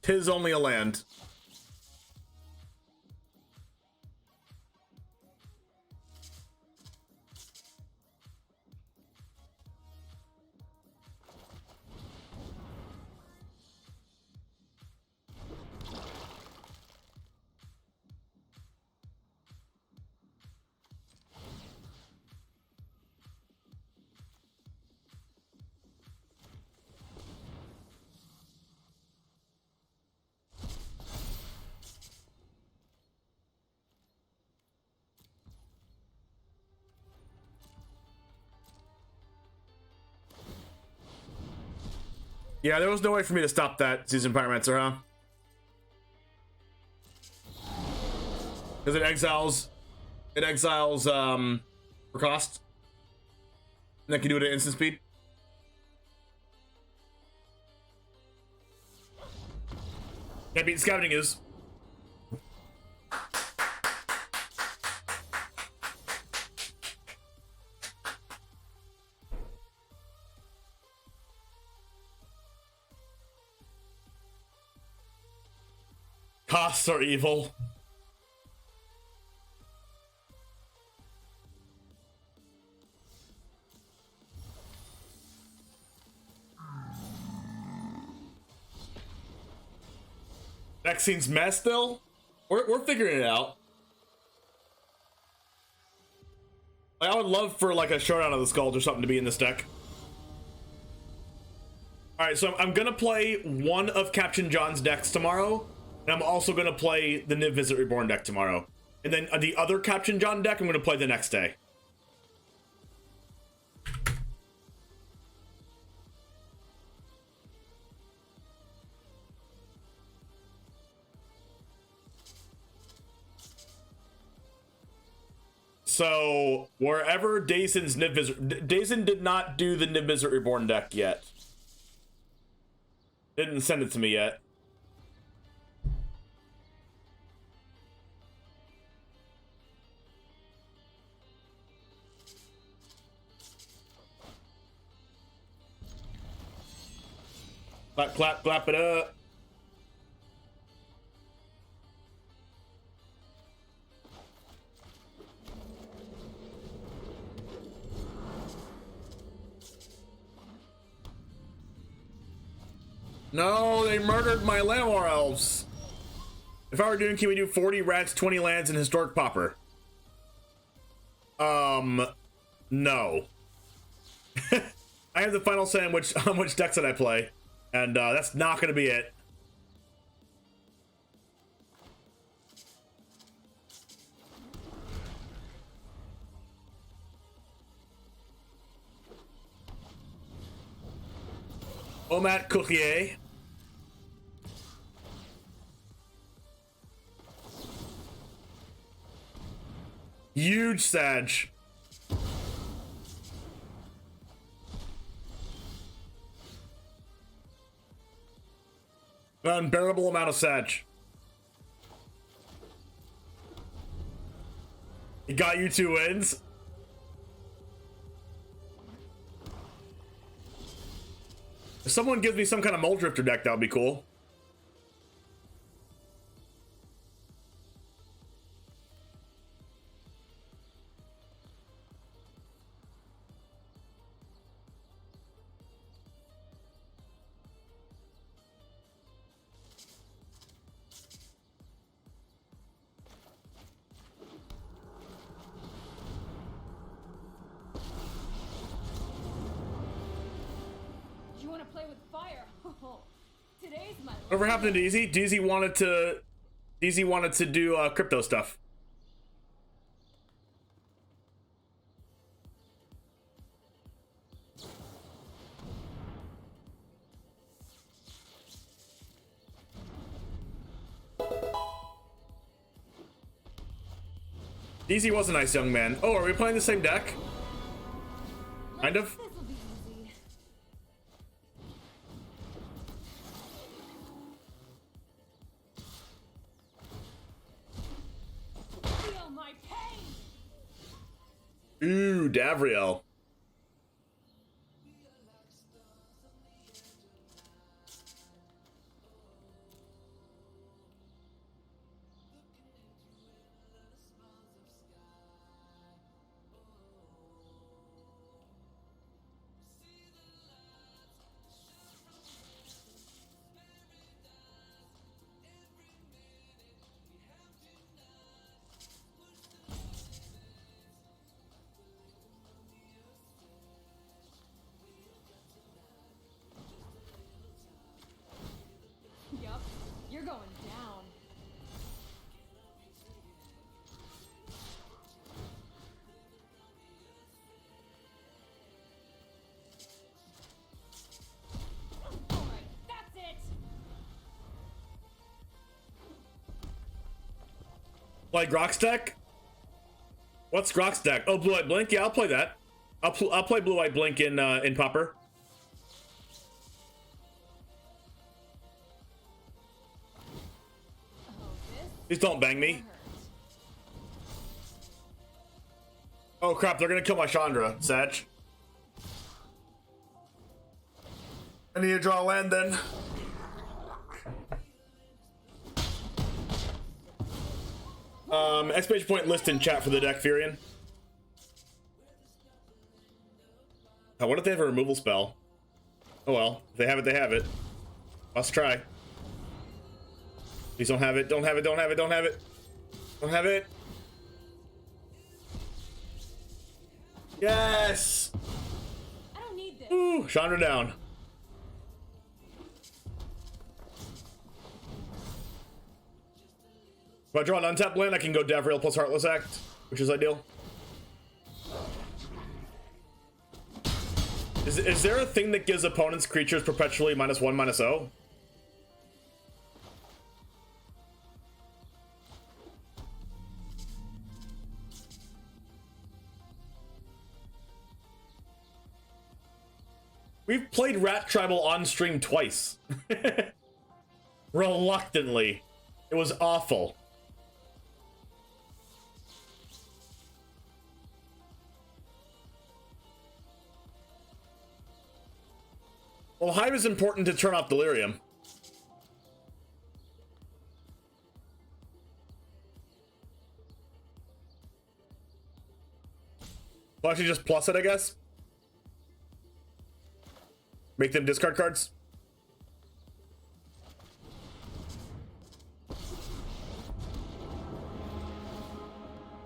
Tis only a land. Yeah, there was no way for me to stop that Seasoned Pyromancer, huh? Because it exiles for cost. And then can do it at instant speed. Can't beat Scavenging Ooze. Costs are evil. deck seems mess still. We're figuring it out. Like, I would love for like a showdown of the skulls or something to be in this deck. All right, so I'm gonna play one of Captain John's decks tomorrow, and I'm also gonna play the Niv Visit Reborn deck tomorrow, and then the other Captain John deck I'm gonna play the next day. So wherever Dazon's Niv Visit, Dazon did not do the Niv Visit Reborn deck yet. Didn't send it to me yet. Clap, clap, clap it up. No, they murdered my Landwar elves. If I were doing, can we do 40 rats, 20 lands, and historic pauper? No. I have the final say on which decks that I play, and that's not gonna be it. Omat Cookier. Huge Sag. An unbearable amount of Sag. He got you 2 wins. If someone gives me some kind of Mold Drifter deck, that would be cool. You want to play with fire? Today's my. Whatever happened to DZ? DZ wanted to do crypto stuff. DZ was a nice young man. Oh, are we playing the same deck? Kind of. This'll be easy. Feel my pain. Ooh, Davriel. Yup, you're going down. Alright, that's it. Play Grok's deck? What's Grok's deck? Oh, Blue White Blink? Yeah, I'll play that. I'll play Blue White Blink in Popper. Please don't bang me. Oh crap, they're gonna kill my Chandra, Sag. I need to draw a land then. Exclamation point list in chat for the deck, Furion. Oh, what if they have a removal spell? Oh well, if they have it, they have it. Let's try. Please don't have it. Don't have it. Don't have it. Don't have it. Don't have it. Yes. I don't need this. Ooh, Chandra down. If I draw an untapped land, I can go Davriel plus Heartless Act, which is ideal. Is there a thing that gives opponents' creatures perpetually -1/-0? We've played Rat Tribal on stream twice. Reluctantly. It was awful. Well, Hive is important to turn off Delirium. Well, actually just plus it, I guess. Make them discard cards.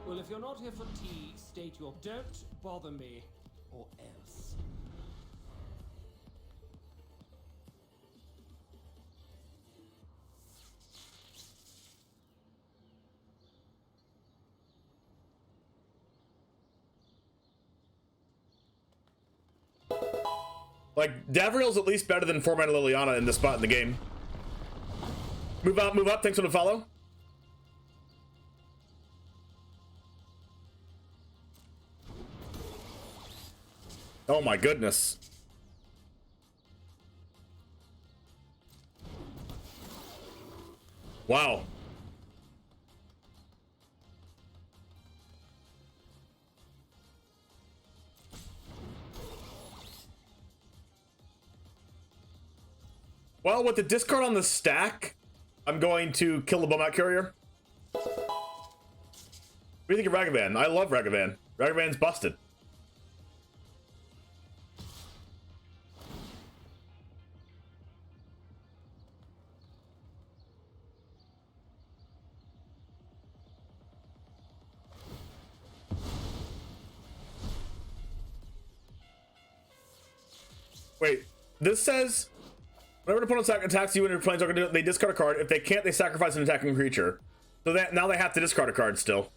Well, if you're not here for tea, state your don't bother me, or else. Like, Davriel's at least better than 4-mana Liliana in this spot in the game. Move up, move up. Thanks for the follow. Oh my goodness. Wow. Well, with the discard on the stack, I'm going to kill the Bomat Courier. What do you think of Ragavan? I love Ragavan. Ragavan's busted. Wait, this says whenever an opponent attacks you and your planeswalker, they discard a card. If they can't, they sacrifice an attacking creature. So that now they have to discard a card still.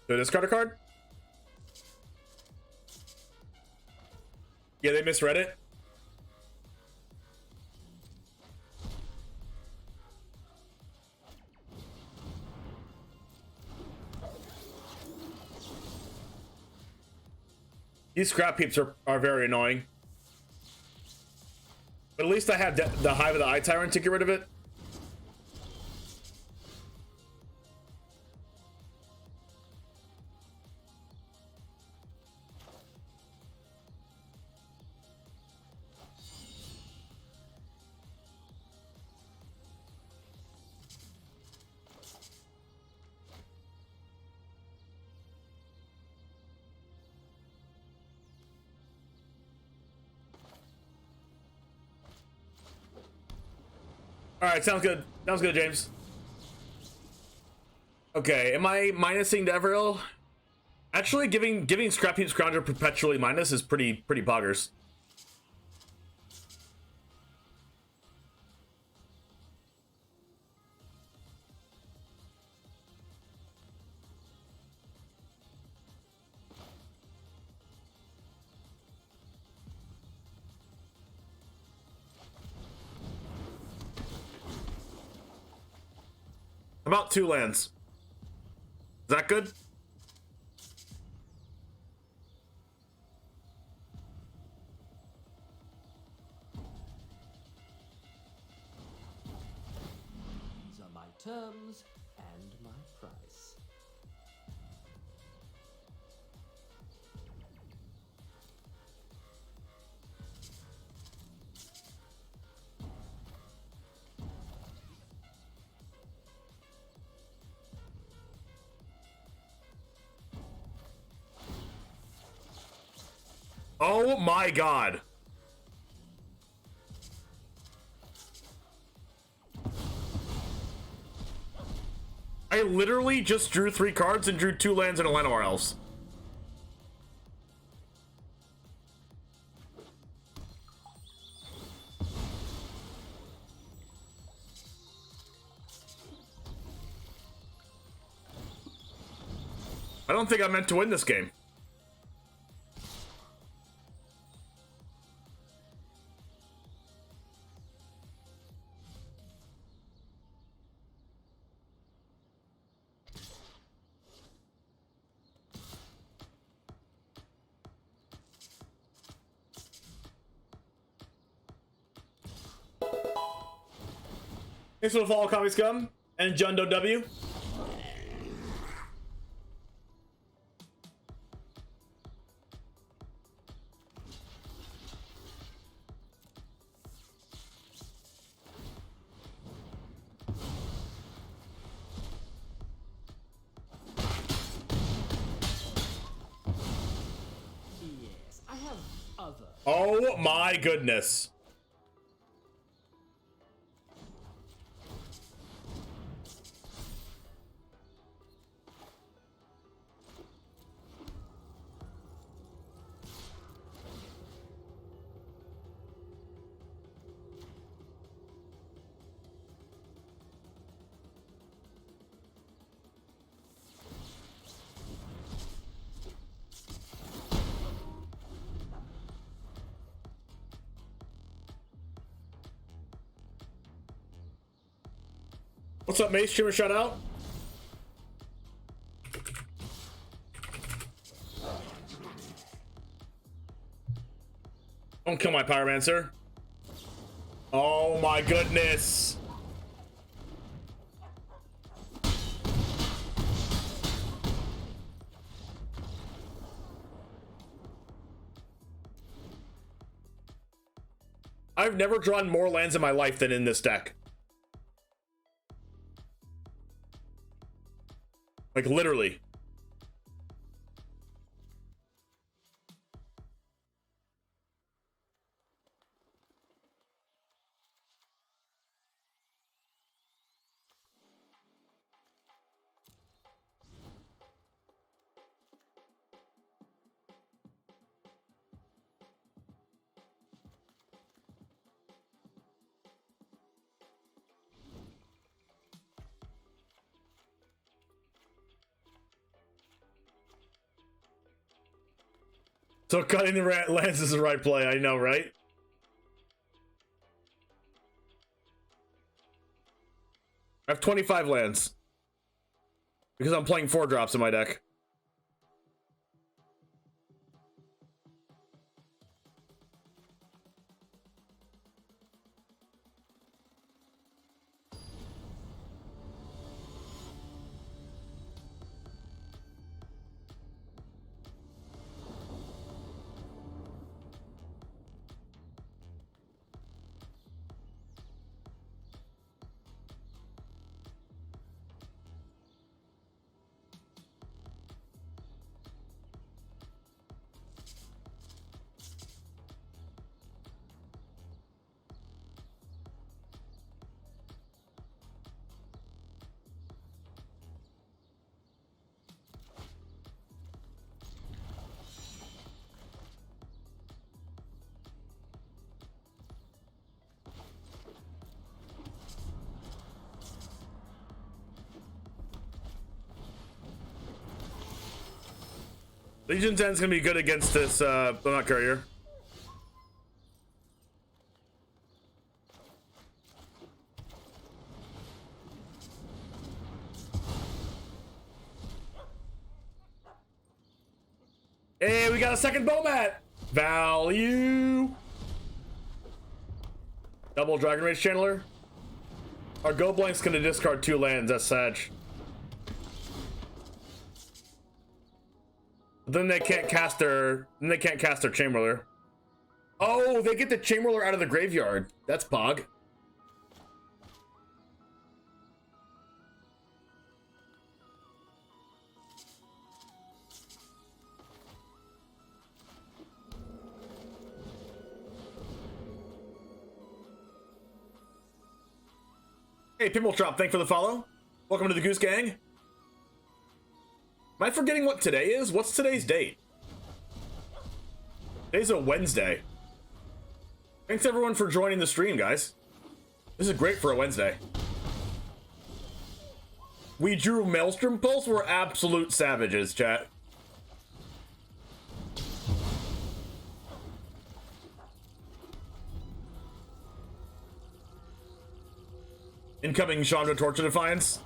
So discard a card? Yeah, they misread it. These scrap heaps are very annoying. But at least I have the Hive of the Eye Tyrant to get rid of it. All right, sounds good. Sounds good, James. Okay, am I minusing Davriel? Actually, giving Scrap Heap Scrounger perpetually minus is pretty poggers. About 2 lands. Is that good? These are my terms and my price. Oh my god. I literally just drew 3 cards and drew 2 lands and a Llanowar Elves. I don't think I meant to win this game. Thanks for the follow, Comic Scum and JUND OW. Yes, I have other. Oh my goodness. What's up, Mace? Streamer shout out. Don't kill my Pyromancer. Oh my goodness. I've never drawn more lands in my life than in this deck. Like, literally. So cutting the lands is the right play, I know, right? I have 25 lands. Because I'm playing 4-drops in my deck. Legion 10 is gonna be good against this not courier. Hey, we got a second Bomat! Value! Double Dragon Rage Channeler. Our Go Blank's gonna discard 2 lands, that's Sag. Then they can't cast their Chamberlain. Oh, they get the Chamberlain out of the graveyard. That's Pog. Hey, Pimple Chop, thanks for the follow. Welcome to the Goose Gang. Am I forgetting what today is? What's today's date? Today's a Wednesday. Thanks everyone for joining the stream, guys. This is great for a Wednesday. We drew Maelstrom Pulse. We're absolute savages, chat. Incoming Chandra Torture Defiance.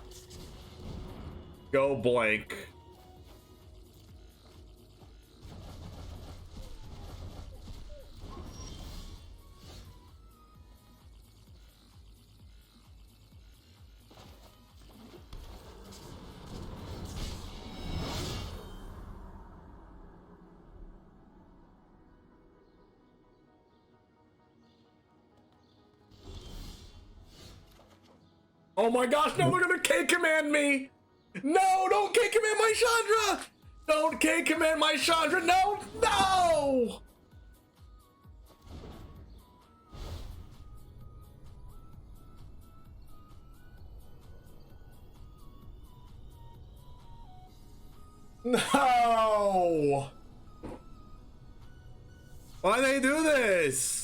Go blank. Oh my gosh, no, they're gonna K-command me! No, don't K-command my Chandra! Don't K-command my Chandra, no, no! No! Why they do this?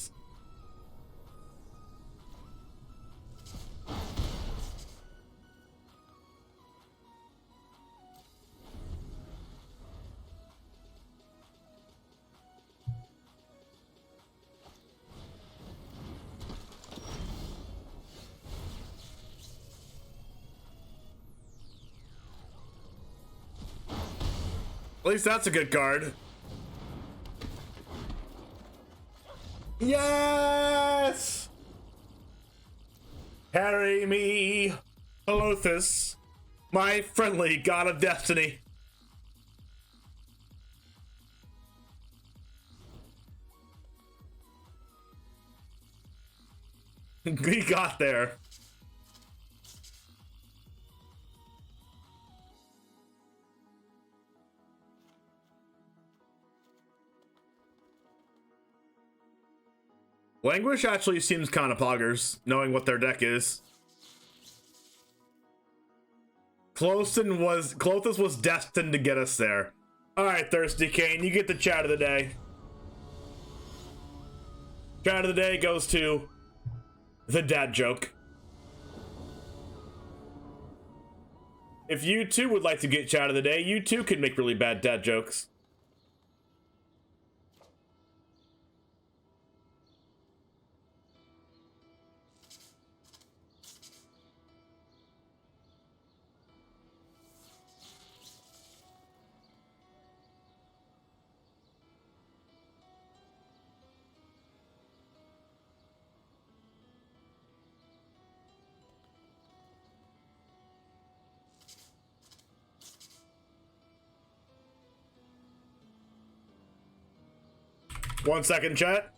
At least that's a good card. Yes! Carry me, Alothus, my friendly god of destiny. We got there. Languish actually seems kind of poggers, knowing what their deck is. Clothis was destined to get us there. Alright, Thirsty Kane, you get the chat of the day. Chat of the day goes to the dad joke. If you too would like to get chat of the day, you too can make really bad dad jokes. One second, chat.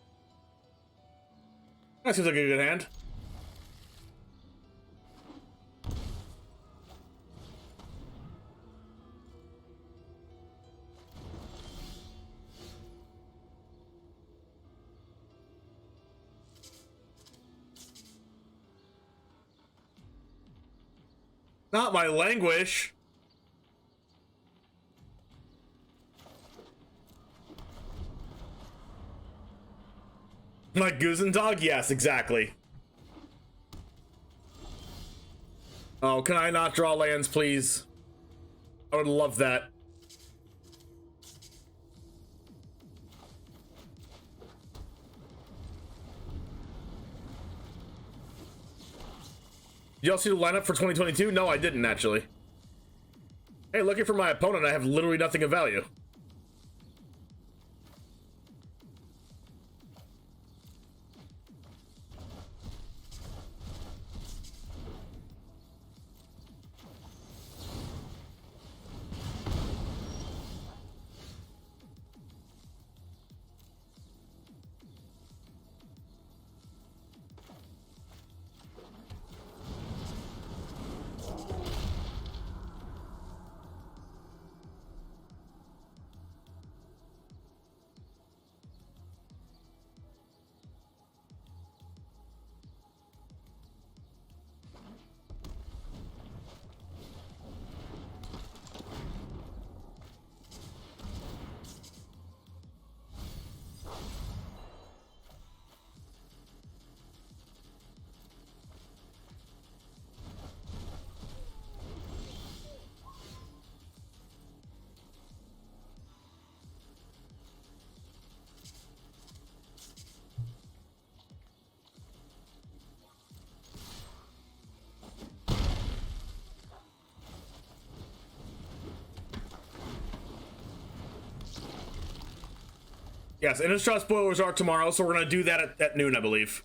That seems like a good hand. Not my languish. Like Goose and Dog? Yes, exactly. Oh, can I not draw lands, please? I would love that. Did y'all see the lineup for 2022? No, I didn't, actually. Hey, looking for my opponent, I have literally nothing of value. Yes, Innistrad spoilers are tomorrow, so we're gonna do that at noon, I believe.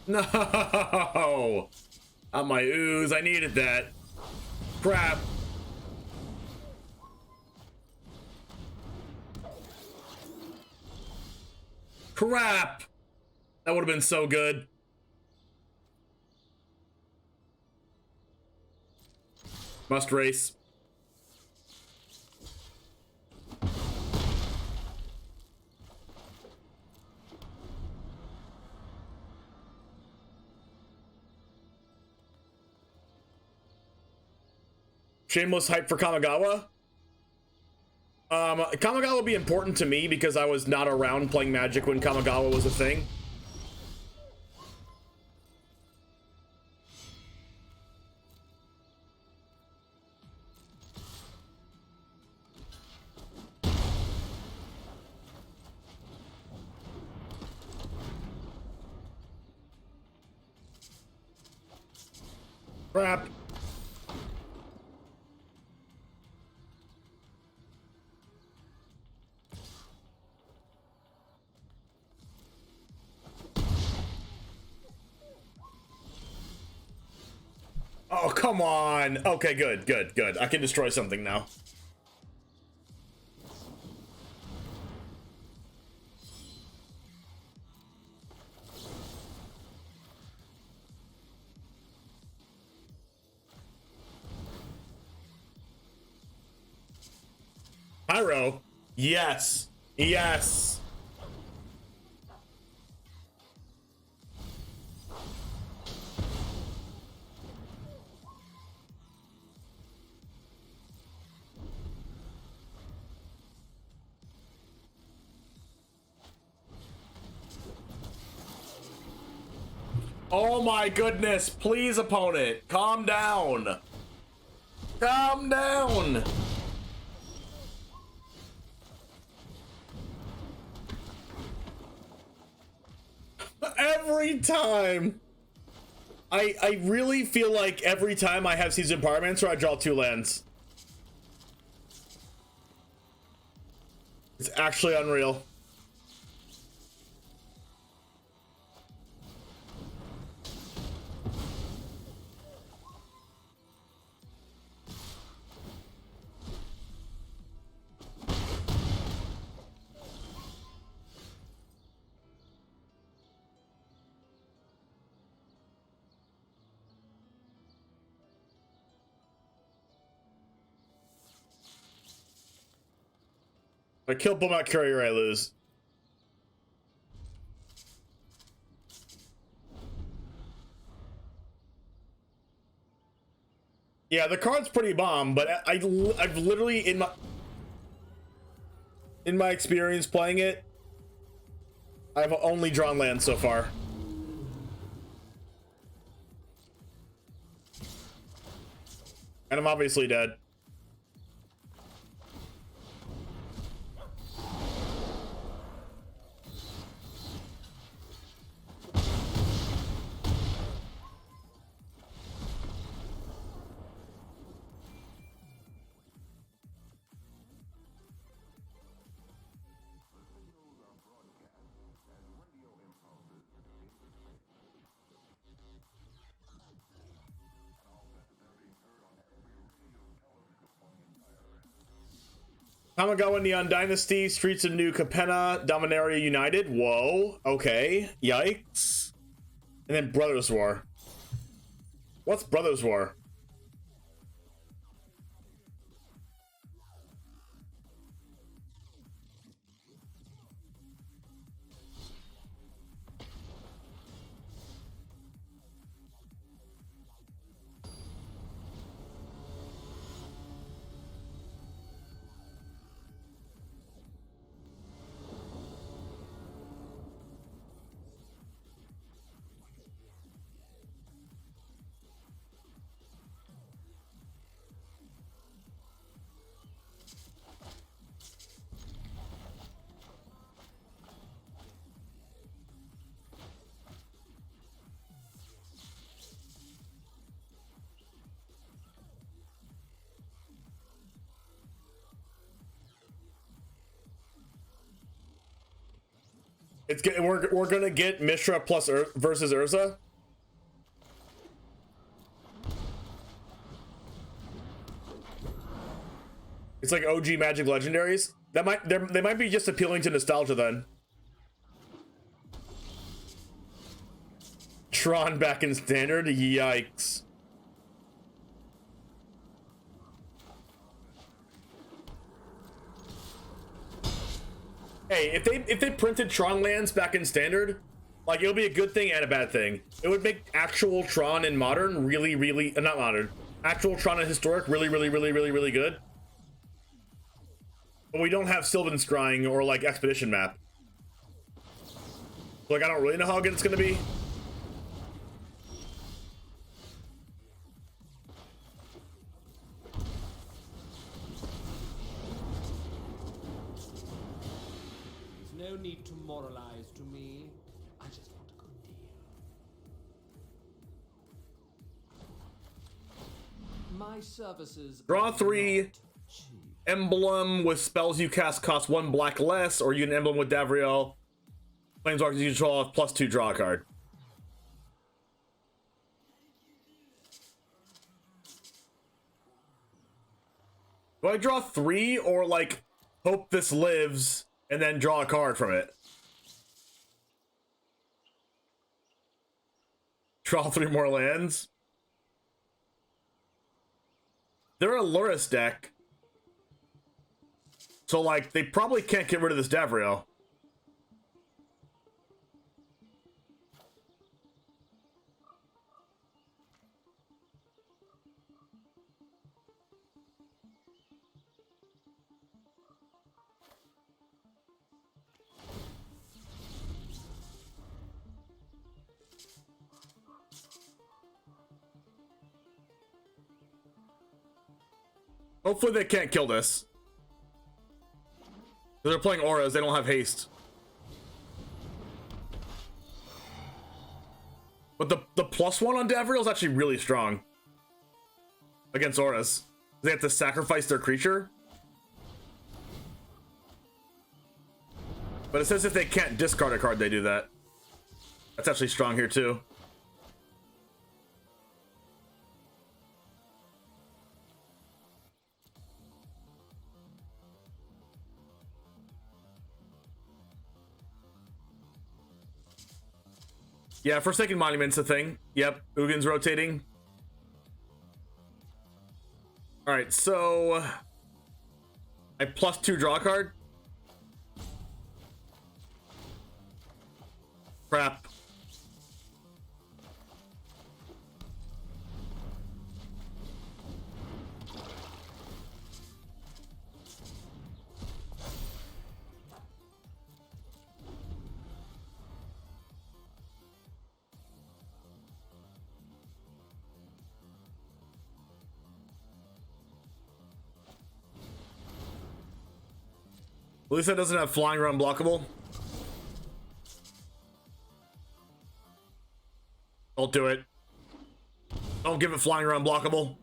No! Not my ooze, I needed that. Crap. Crap! That would have been so good. Must race. Shameless hype for Kamigawa. Kamigawa will be important to me because I was not around playing Magic when Kamigawa was a thing. Crap. Oh, come on. Okay, good, good, good. I can destroy something now. Pyro. Yes. Yes. Oh my goodness. Please, opponent. Calm down. Calm down. Every time. I really feel like every time I have Seasoned Pyromancer, I draw 2 lands. It's actually unreal. I kill Bulmat Courier, I lose. Yeah, the card's pretty bomb, but I've literally in my experience playing it, I've only drawn lands so far. And I'm obviously dead. Kamigawa Neon Dynasty, Streets of New Capenna, Dominaria United. Whoa, okay, yikes. And then Brothers War. What's Brothers War? We're gonna get Mishra plus versus Urza. It's like OG Magic Legendaries. They might be just appealing to nostalgia then. Tron back in standard. Yikes. Hey, if they printed Tron lands back in standard, like, it'll be a good thing and a bad thing. It would make actual Tron in modern really not modern. Actual Tron in historic really good. But we don't have Sylvan Scrying or like Expedition Map. Like, I don't really know how good it's gonna be. There's no need to moralize to me. I just want a good deal. My services. Draw 3. Emblem with spells you cast cost 1 black less, or you get an emblem with Davriel. Planeswalkers you control +2 draw a card. Do I draw 3 or like hope this lives and then draw a card from it? Draw 3 more lands. They're a Luris deck. So, like, they probably can't get rid of this Davriel. Hopefully they can't kill this. They're playing auras, they don't have haste. But the +1 on Davriel is actually really strong against auras. They have to sacrifice their creature. But it says if they can't discard a card, they do that. That's actually strong here too. Yeah, Forsaken Monument's a thing. Yep, Ugin's rotating. Alright, so I +2 draw a card. Crap. At least that doesn't have flying or unblockable. Don't do it. Don't give it flying or unblockable.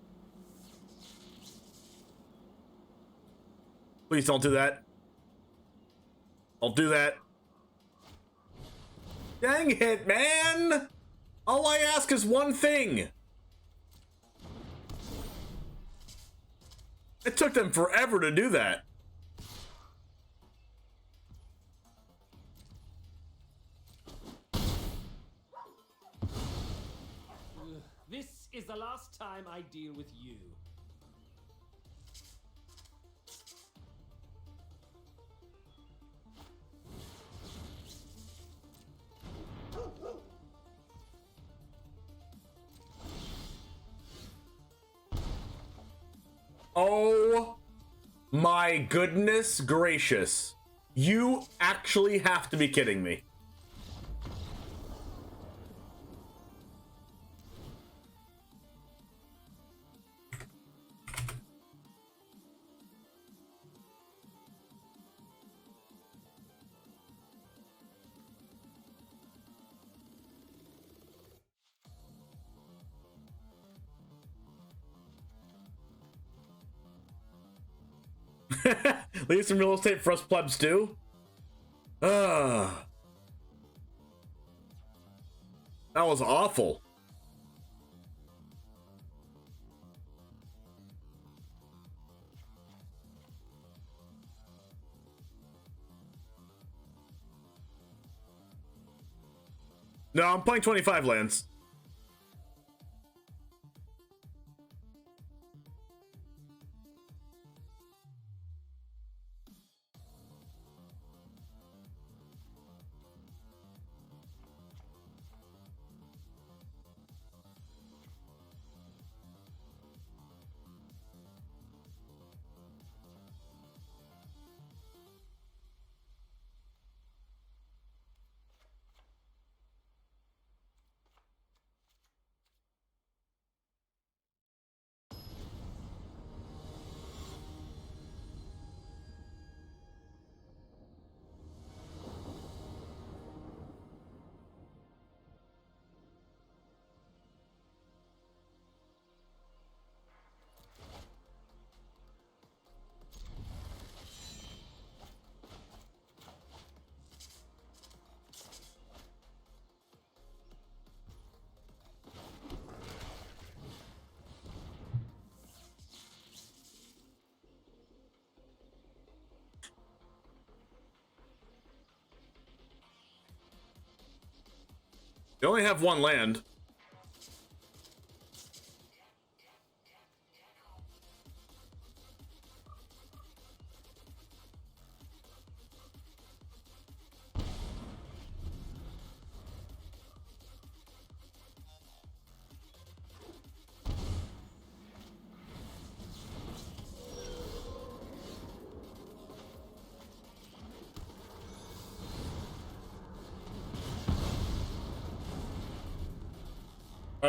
Please don't do that. Don't do that. Dang it, man! All I ask is one thing. It took them forever to do that. This is the last time I deal with you. Oh my goodness gracious. You actually have to be kidding me. Leave some real estate for us plebs too. That was awful. No, I'm playing 25 lands. They only have one land.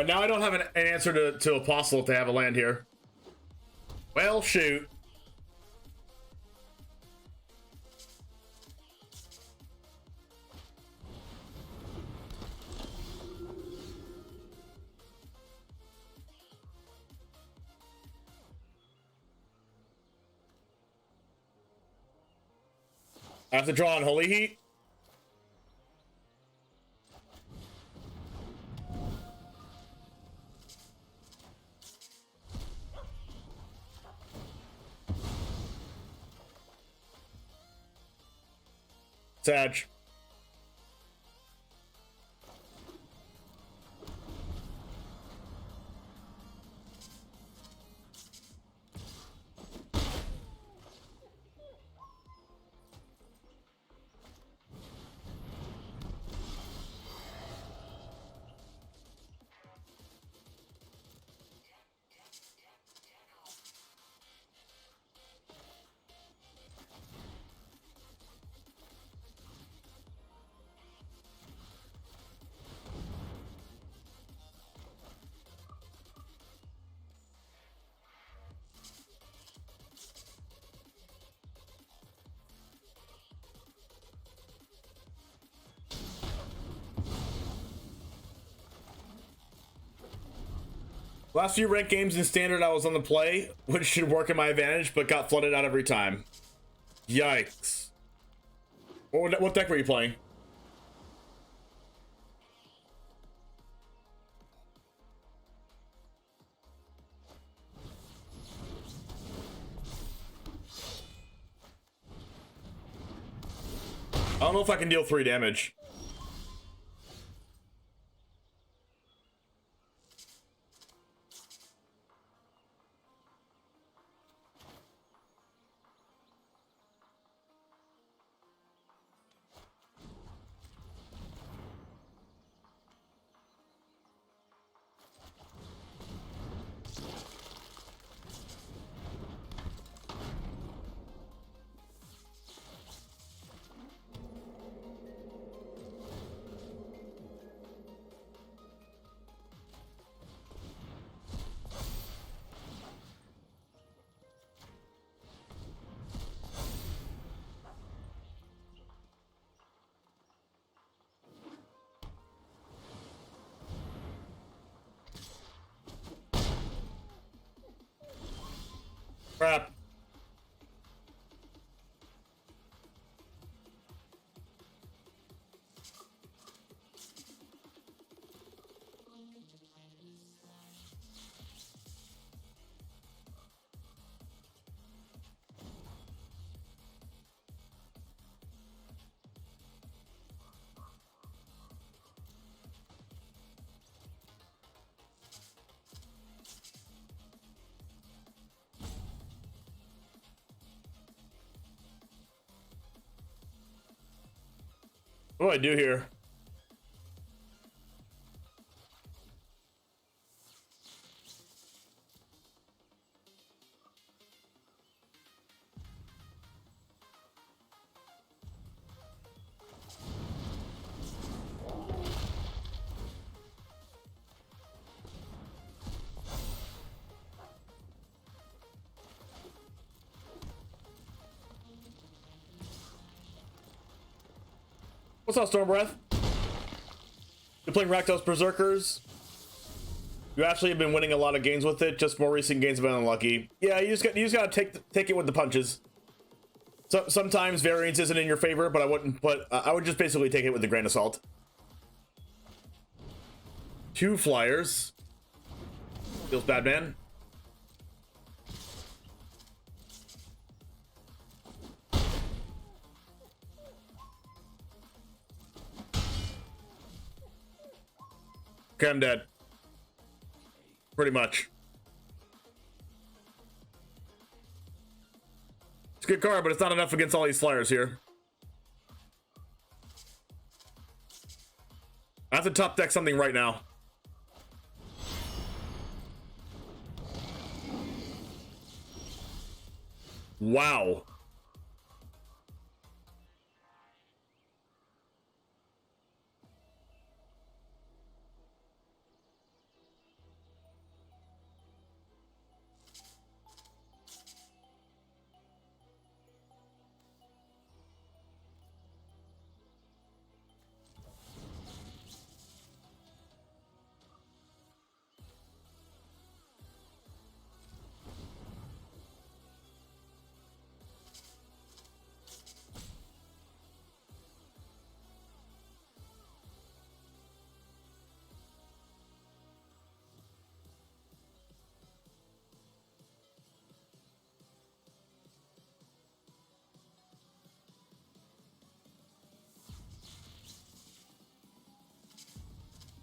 Now I don't have an answer to Apostle if they have a land here. Well, shoot. I have to draw on Holy Heat. Sag. Last few ranked games in Standard, I was on the play, which should work in my advantage, but got flooded out every time. Yikes. What deck were you playing? I don't know if I can deal 3 damage. What do I do here? What's up, Stormbreath? You're playing Rakdos Berserkers. You actually have been winning a lot of games with it. Just more recent games have been unlucky. Yeah, you just gotta take it with the punches. So sometimes variance isn't in your favor, but I would just basically take it with a grain of salt. 2 flyers. Feels bad, man. Okay, I'm dead. Pretty much. It's a good card, but it's not enough against all these flyers here. I have to top deck something right now. Wow.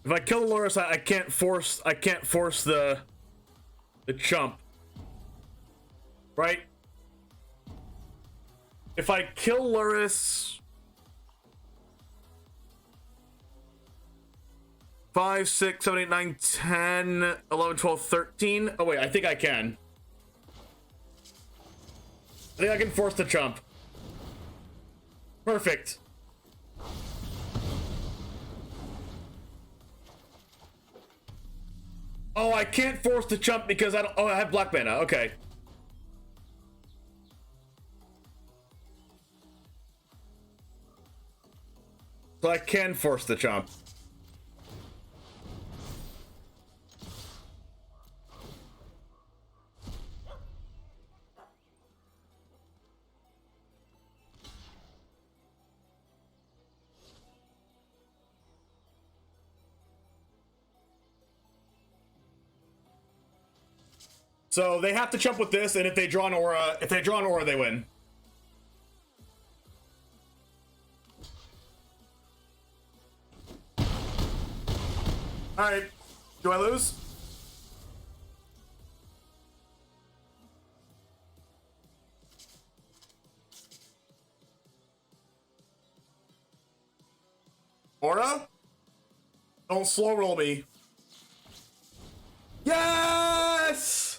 If I kill Loris, I can't force the chump. Right? If I kill Loris 5, 6, 7, 8, 9, 10, 11, 12, 13. Oh wait, I think I can. I think I can force the chump. Perfect. Oh, I can't force the chump because I don't. Oh, I have black mana. Okay. So I can force the chump. So they have to chump with this, and if they draw an aura, they win. All right, do I lose? Aura? Don't slow roll me. Yes!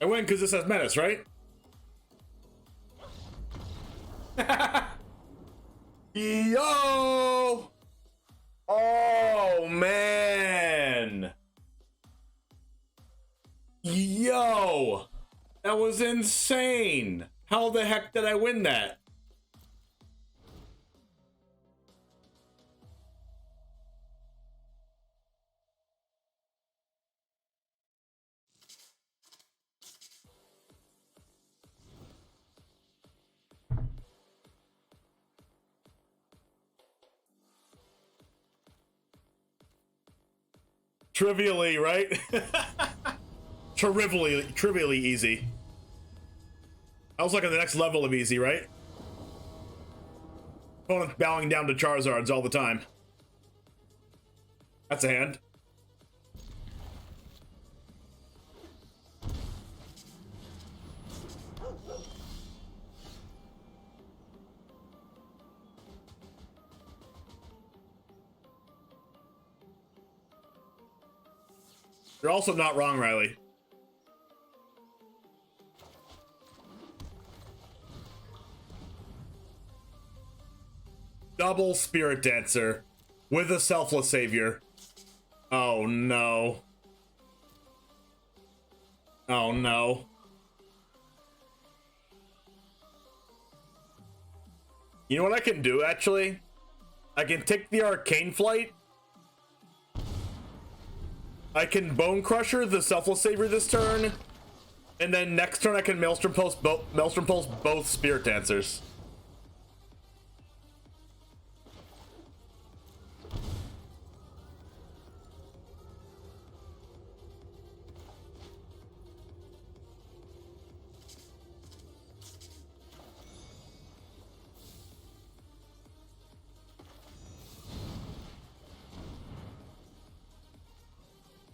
I win because this has menace, right? Yo! Oh, man. Yo! That was insane. How the heck did I win that? Trivially, right? Trivially easy. I was like at the next level of easy, right? Opponent bowing down to Charizards all the time. That's a hand. You're also not wrong, Riley. Double Spirit Dancer with a Selfless Savior. Oh no. Oh no. You know what I can do, actually? I can take the Arcane Flight. I can Bone Crusher the Selfless Savior this turn, and then next turn I can Maelstrom Pulse both Spirit Dancers.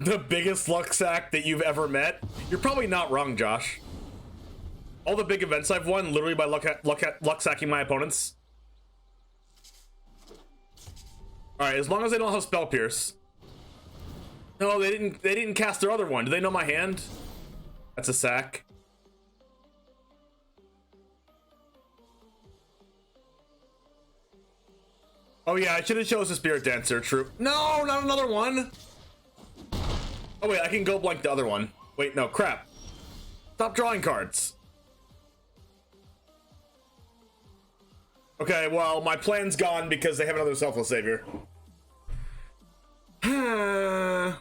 The biggest luck sack that you've ever met? You're probably not wrong, Josh. All the big events I've won literally by luck sacking my opponents. Alright, as long as they don't have Spell Pierce. No, they didn't cast their other one. Do they know my hand? That's a sack. Oh yeah, I should have chosen Spirit Dancer, true. No, not another one! Oh wait, I can go blank the other one. Wait, no, crap. Stop drawing cards. Okay, well, my plan's gone because they have another Selfless Savior. My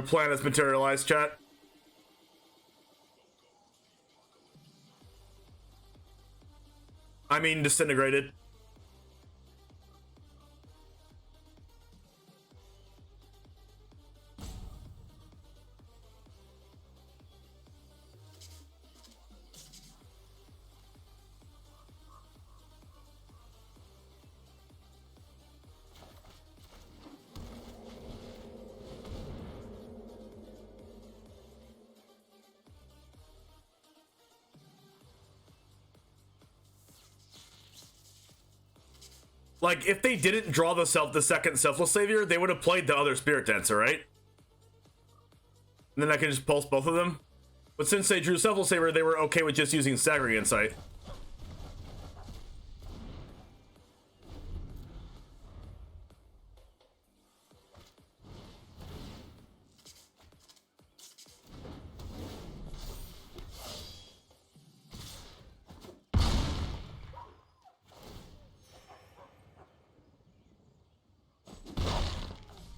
plan has materialized, chat. I mean, disintegrated. Like, if they didn't draw the second Selfless Savior, they would have played the other Spirit Dancer, right? And then I can just pulse both of them. But since they drew Selfless Savior, they were okay with just using Staggering Insight.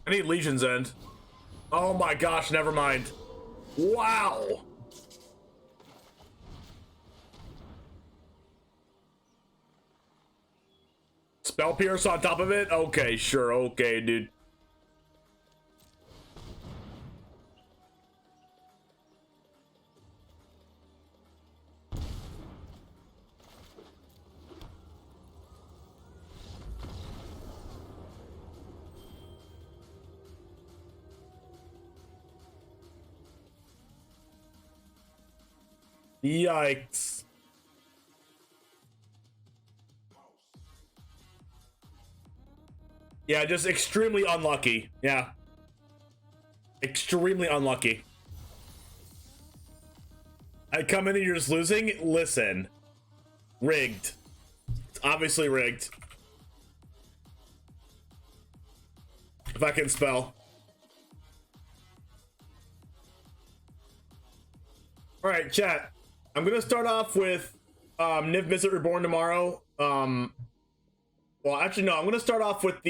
I need Legion's End. Oh my gosh, never mind. Wow. Spell Pierce on top of it? Okay, sure. Okay, dude. Yikes. Yeah, just extremely unlucky. Yeah. Extremely unlucky. I come in and you're just losing? Listen. Rigged. It's obviously rigged. If I can spell. Alright, chat. I'm gonna start off with Niv Mizzet Reborn tomorrow. Well, actually, no. I'm gonna start off with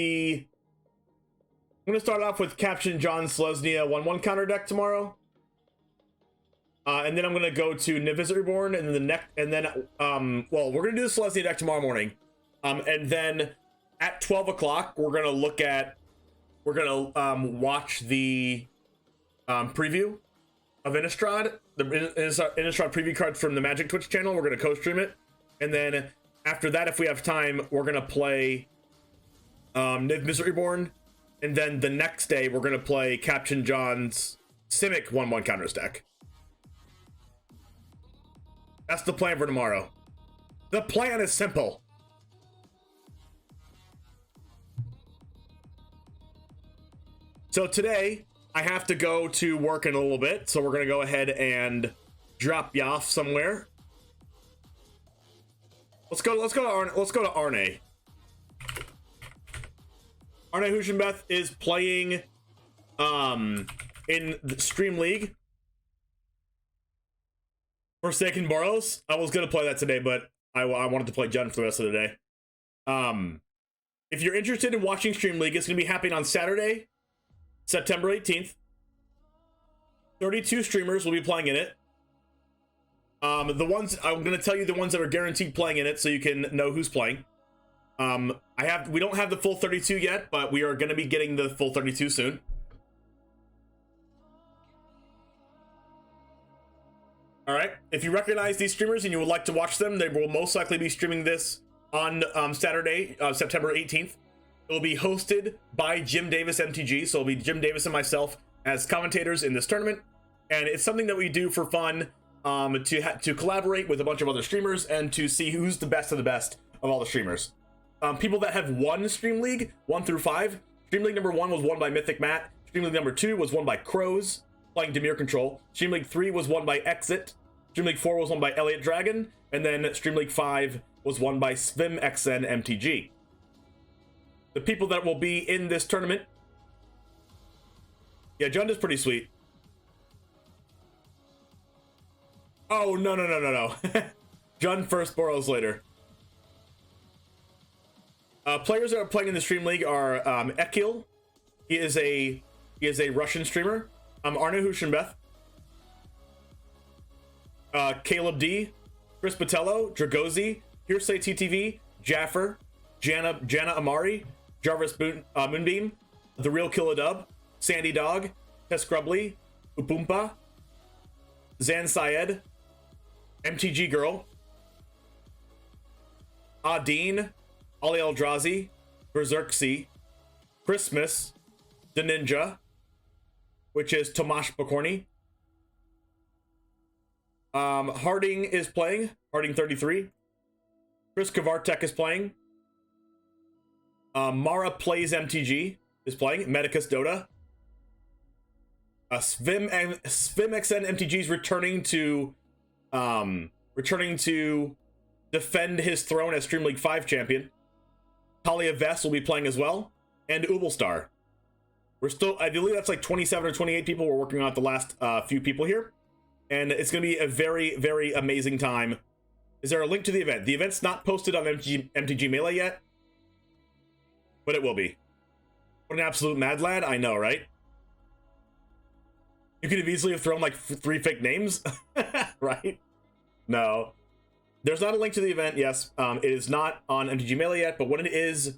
Caption John Selesnya 1/1 counter deck tomorrow. And then I'm gonna go to Niv Mizzet Reborn, and then well, we're gonna do the Selesnya deck tomorrow morning. And then at 12 o'clock, we're gonna watch the preview of Innistrad, the Innistrad preview card from the Magic Twitch channel. We're gonna co-stream it, and then after that, if we have time, we're gonna play Niv Misery Reborn, and then the next day we're gonna play Captain John's Simic 1/1 counters deck. That's the plan for tomorrow. The plan is simple. So today, I have to go to work in a little bit, so we're gonna go ahead and drop you off somewhere. Let's go to Arne. Arne Huschenbeth is playing in the Stream League. Forsaken Boros. I was gonna play that today, but I wanted to play JUND for the rest of the day. If you're interested in watching Stream League, it's gonna be happening on Saturday, September 18th. 32 streamers will be playing in it. The ones I'm gonna tell you the ones that are guaranteed playing in it, so you can know who's playing. We don't have the full 32 yet, but we are gonna be getting the full 32 soon. All right. If you recognize these streamers and you would like to watch them, they will most likely be streaming this on Saturday, September 18th. It will be hosted by Jim Davis MTG, so it'll be Jim Davis and myself as commentators in this tournament, and it's something that we do for fun, to collaborate with a bunch of other streamers and to see who's the best of all the streamers. People that have won Stream League 1 through 5. Stream League number 1 was won by Mythic Matt. Stream League number 2 was won by Crokeyz, playing Dimir Control. Stream League 3 was won by Exit. Stream League 4 was won by Elliot Dragon, and then Stream League 5 was won by SvimXN MTG. The people that will be in this tournament. Yeah, JUND is pretty sweet. Oh, no. JUND first, Boros later. Players that are playing in the Stream League are Ekil. He is a Russian streamer. Arne Huschenbeth. Caleb D, Chris Botello, Dragozi, Hearsay TTV, Jaffer, Jana Amari, Jarvis Moonbeam, The Real Killadub, Sandy Dog, Tess Scrubbly, Upumpa, Zan Syed, MTG Girl, Adine, Ali Eldrazi, Berserksy, Christmas, The Ninja, which is Tomasz Pokorny. Harding is playing. Harding 33. Chris Kavartek is playing. Mara Plays MTG is playing. Medicus Dota. SvimXN MTG is returning to defend his throne as Stream League 5 champion. Talia Vess will be playing as well. And Ubelstar. I believe that's like 27 or 28 people. We're working on the last few people here. And it's going to be a very, very amazing time. Is there a link to the event? The event's not posted on MTG Melee yet, but it will be. What an absolute mad lad. I know, right? You could have easily have thrown like 3 fake names, right? No. There's not a link to the event, yes. It is not on MTG Melee yet, but when it is,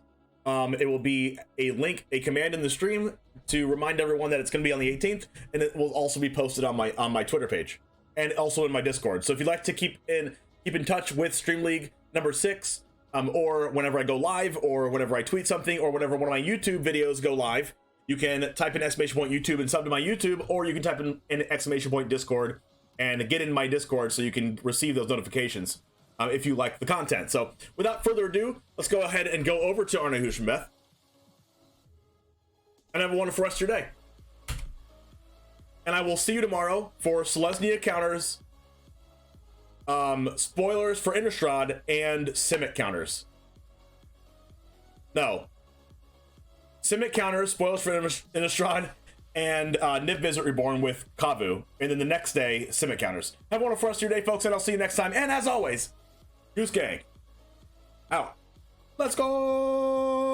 it will be a link, a command in the stream to remind everyone that it's going to be on the 18th, and it will also be posted on my Twitter page and also in my Discord. So if you'd like to keep in touch with Stream League number 6, or whenever I go live, or whenever I tweet something, or whenever one of my YouTube videos go live, you can type in !YouTube and sub to my YouTube, or you can type in !Discord and get in my Discord so you can receive those notifications if you like the content. So without further ado, let's go ahead and go over to Arne Huschenbeth. And have a wonderful rest of your day. And I will see you tomorrow for Selesnya counters, spoilers for Innistrad, and Simic counters. No. Simic counters, spoilers for Innistrad, and Niv Misery Reborn with Kavu. And then the next day, Simic counters. Have a wonderful rest of your day, folks, and I'll see you next time. And as always, Goose Gang, out. Let's go!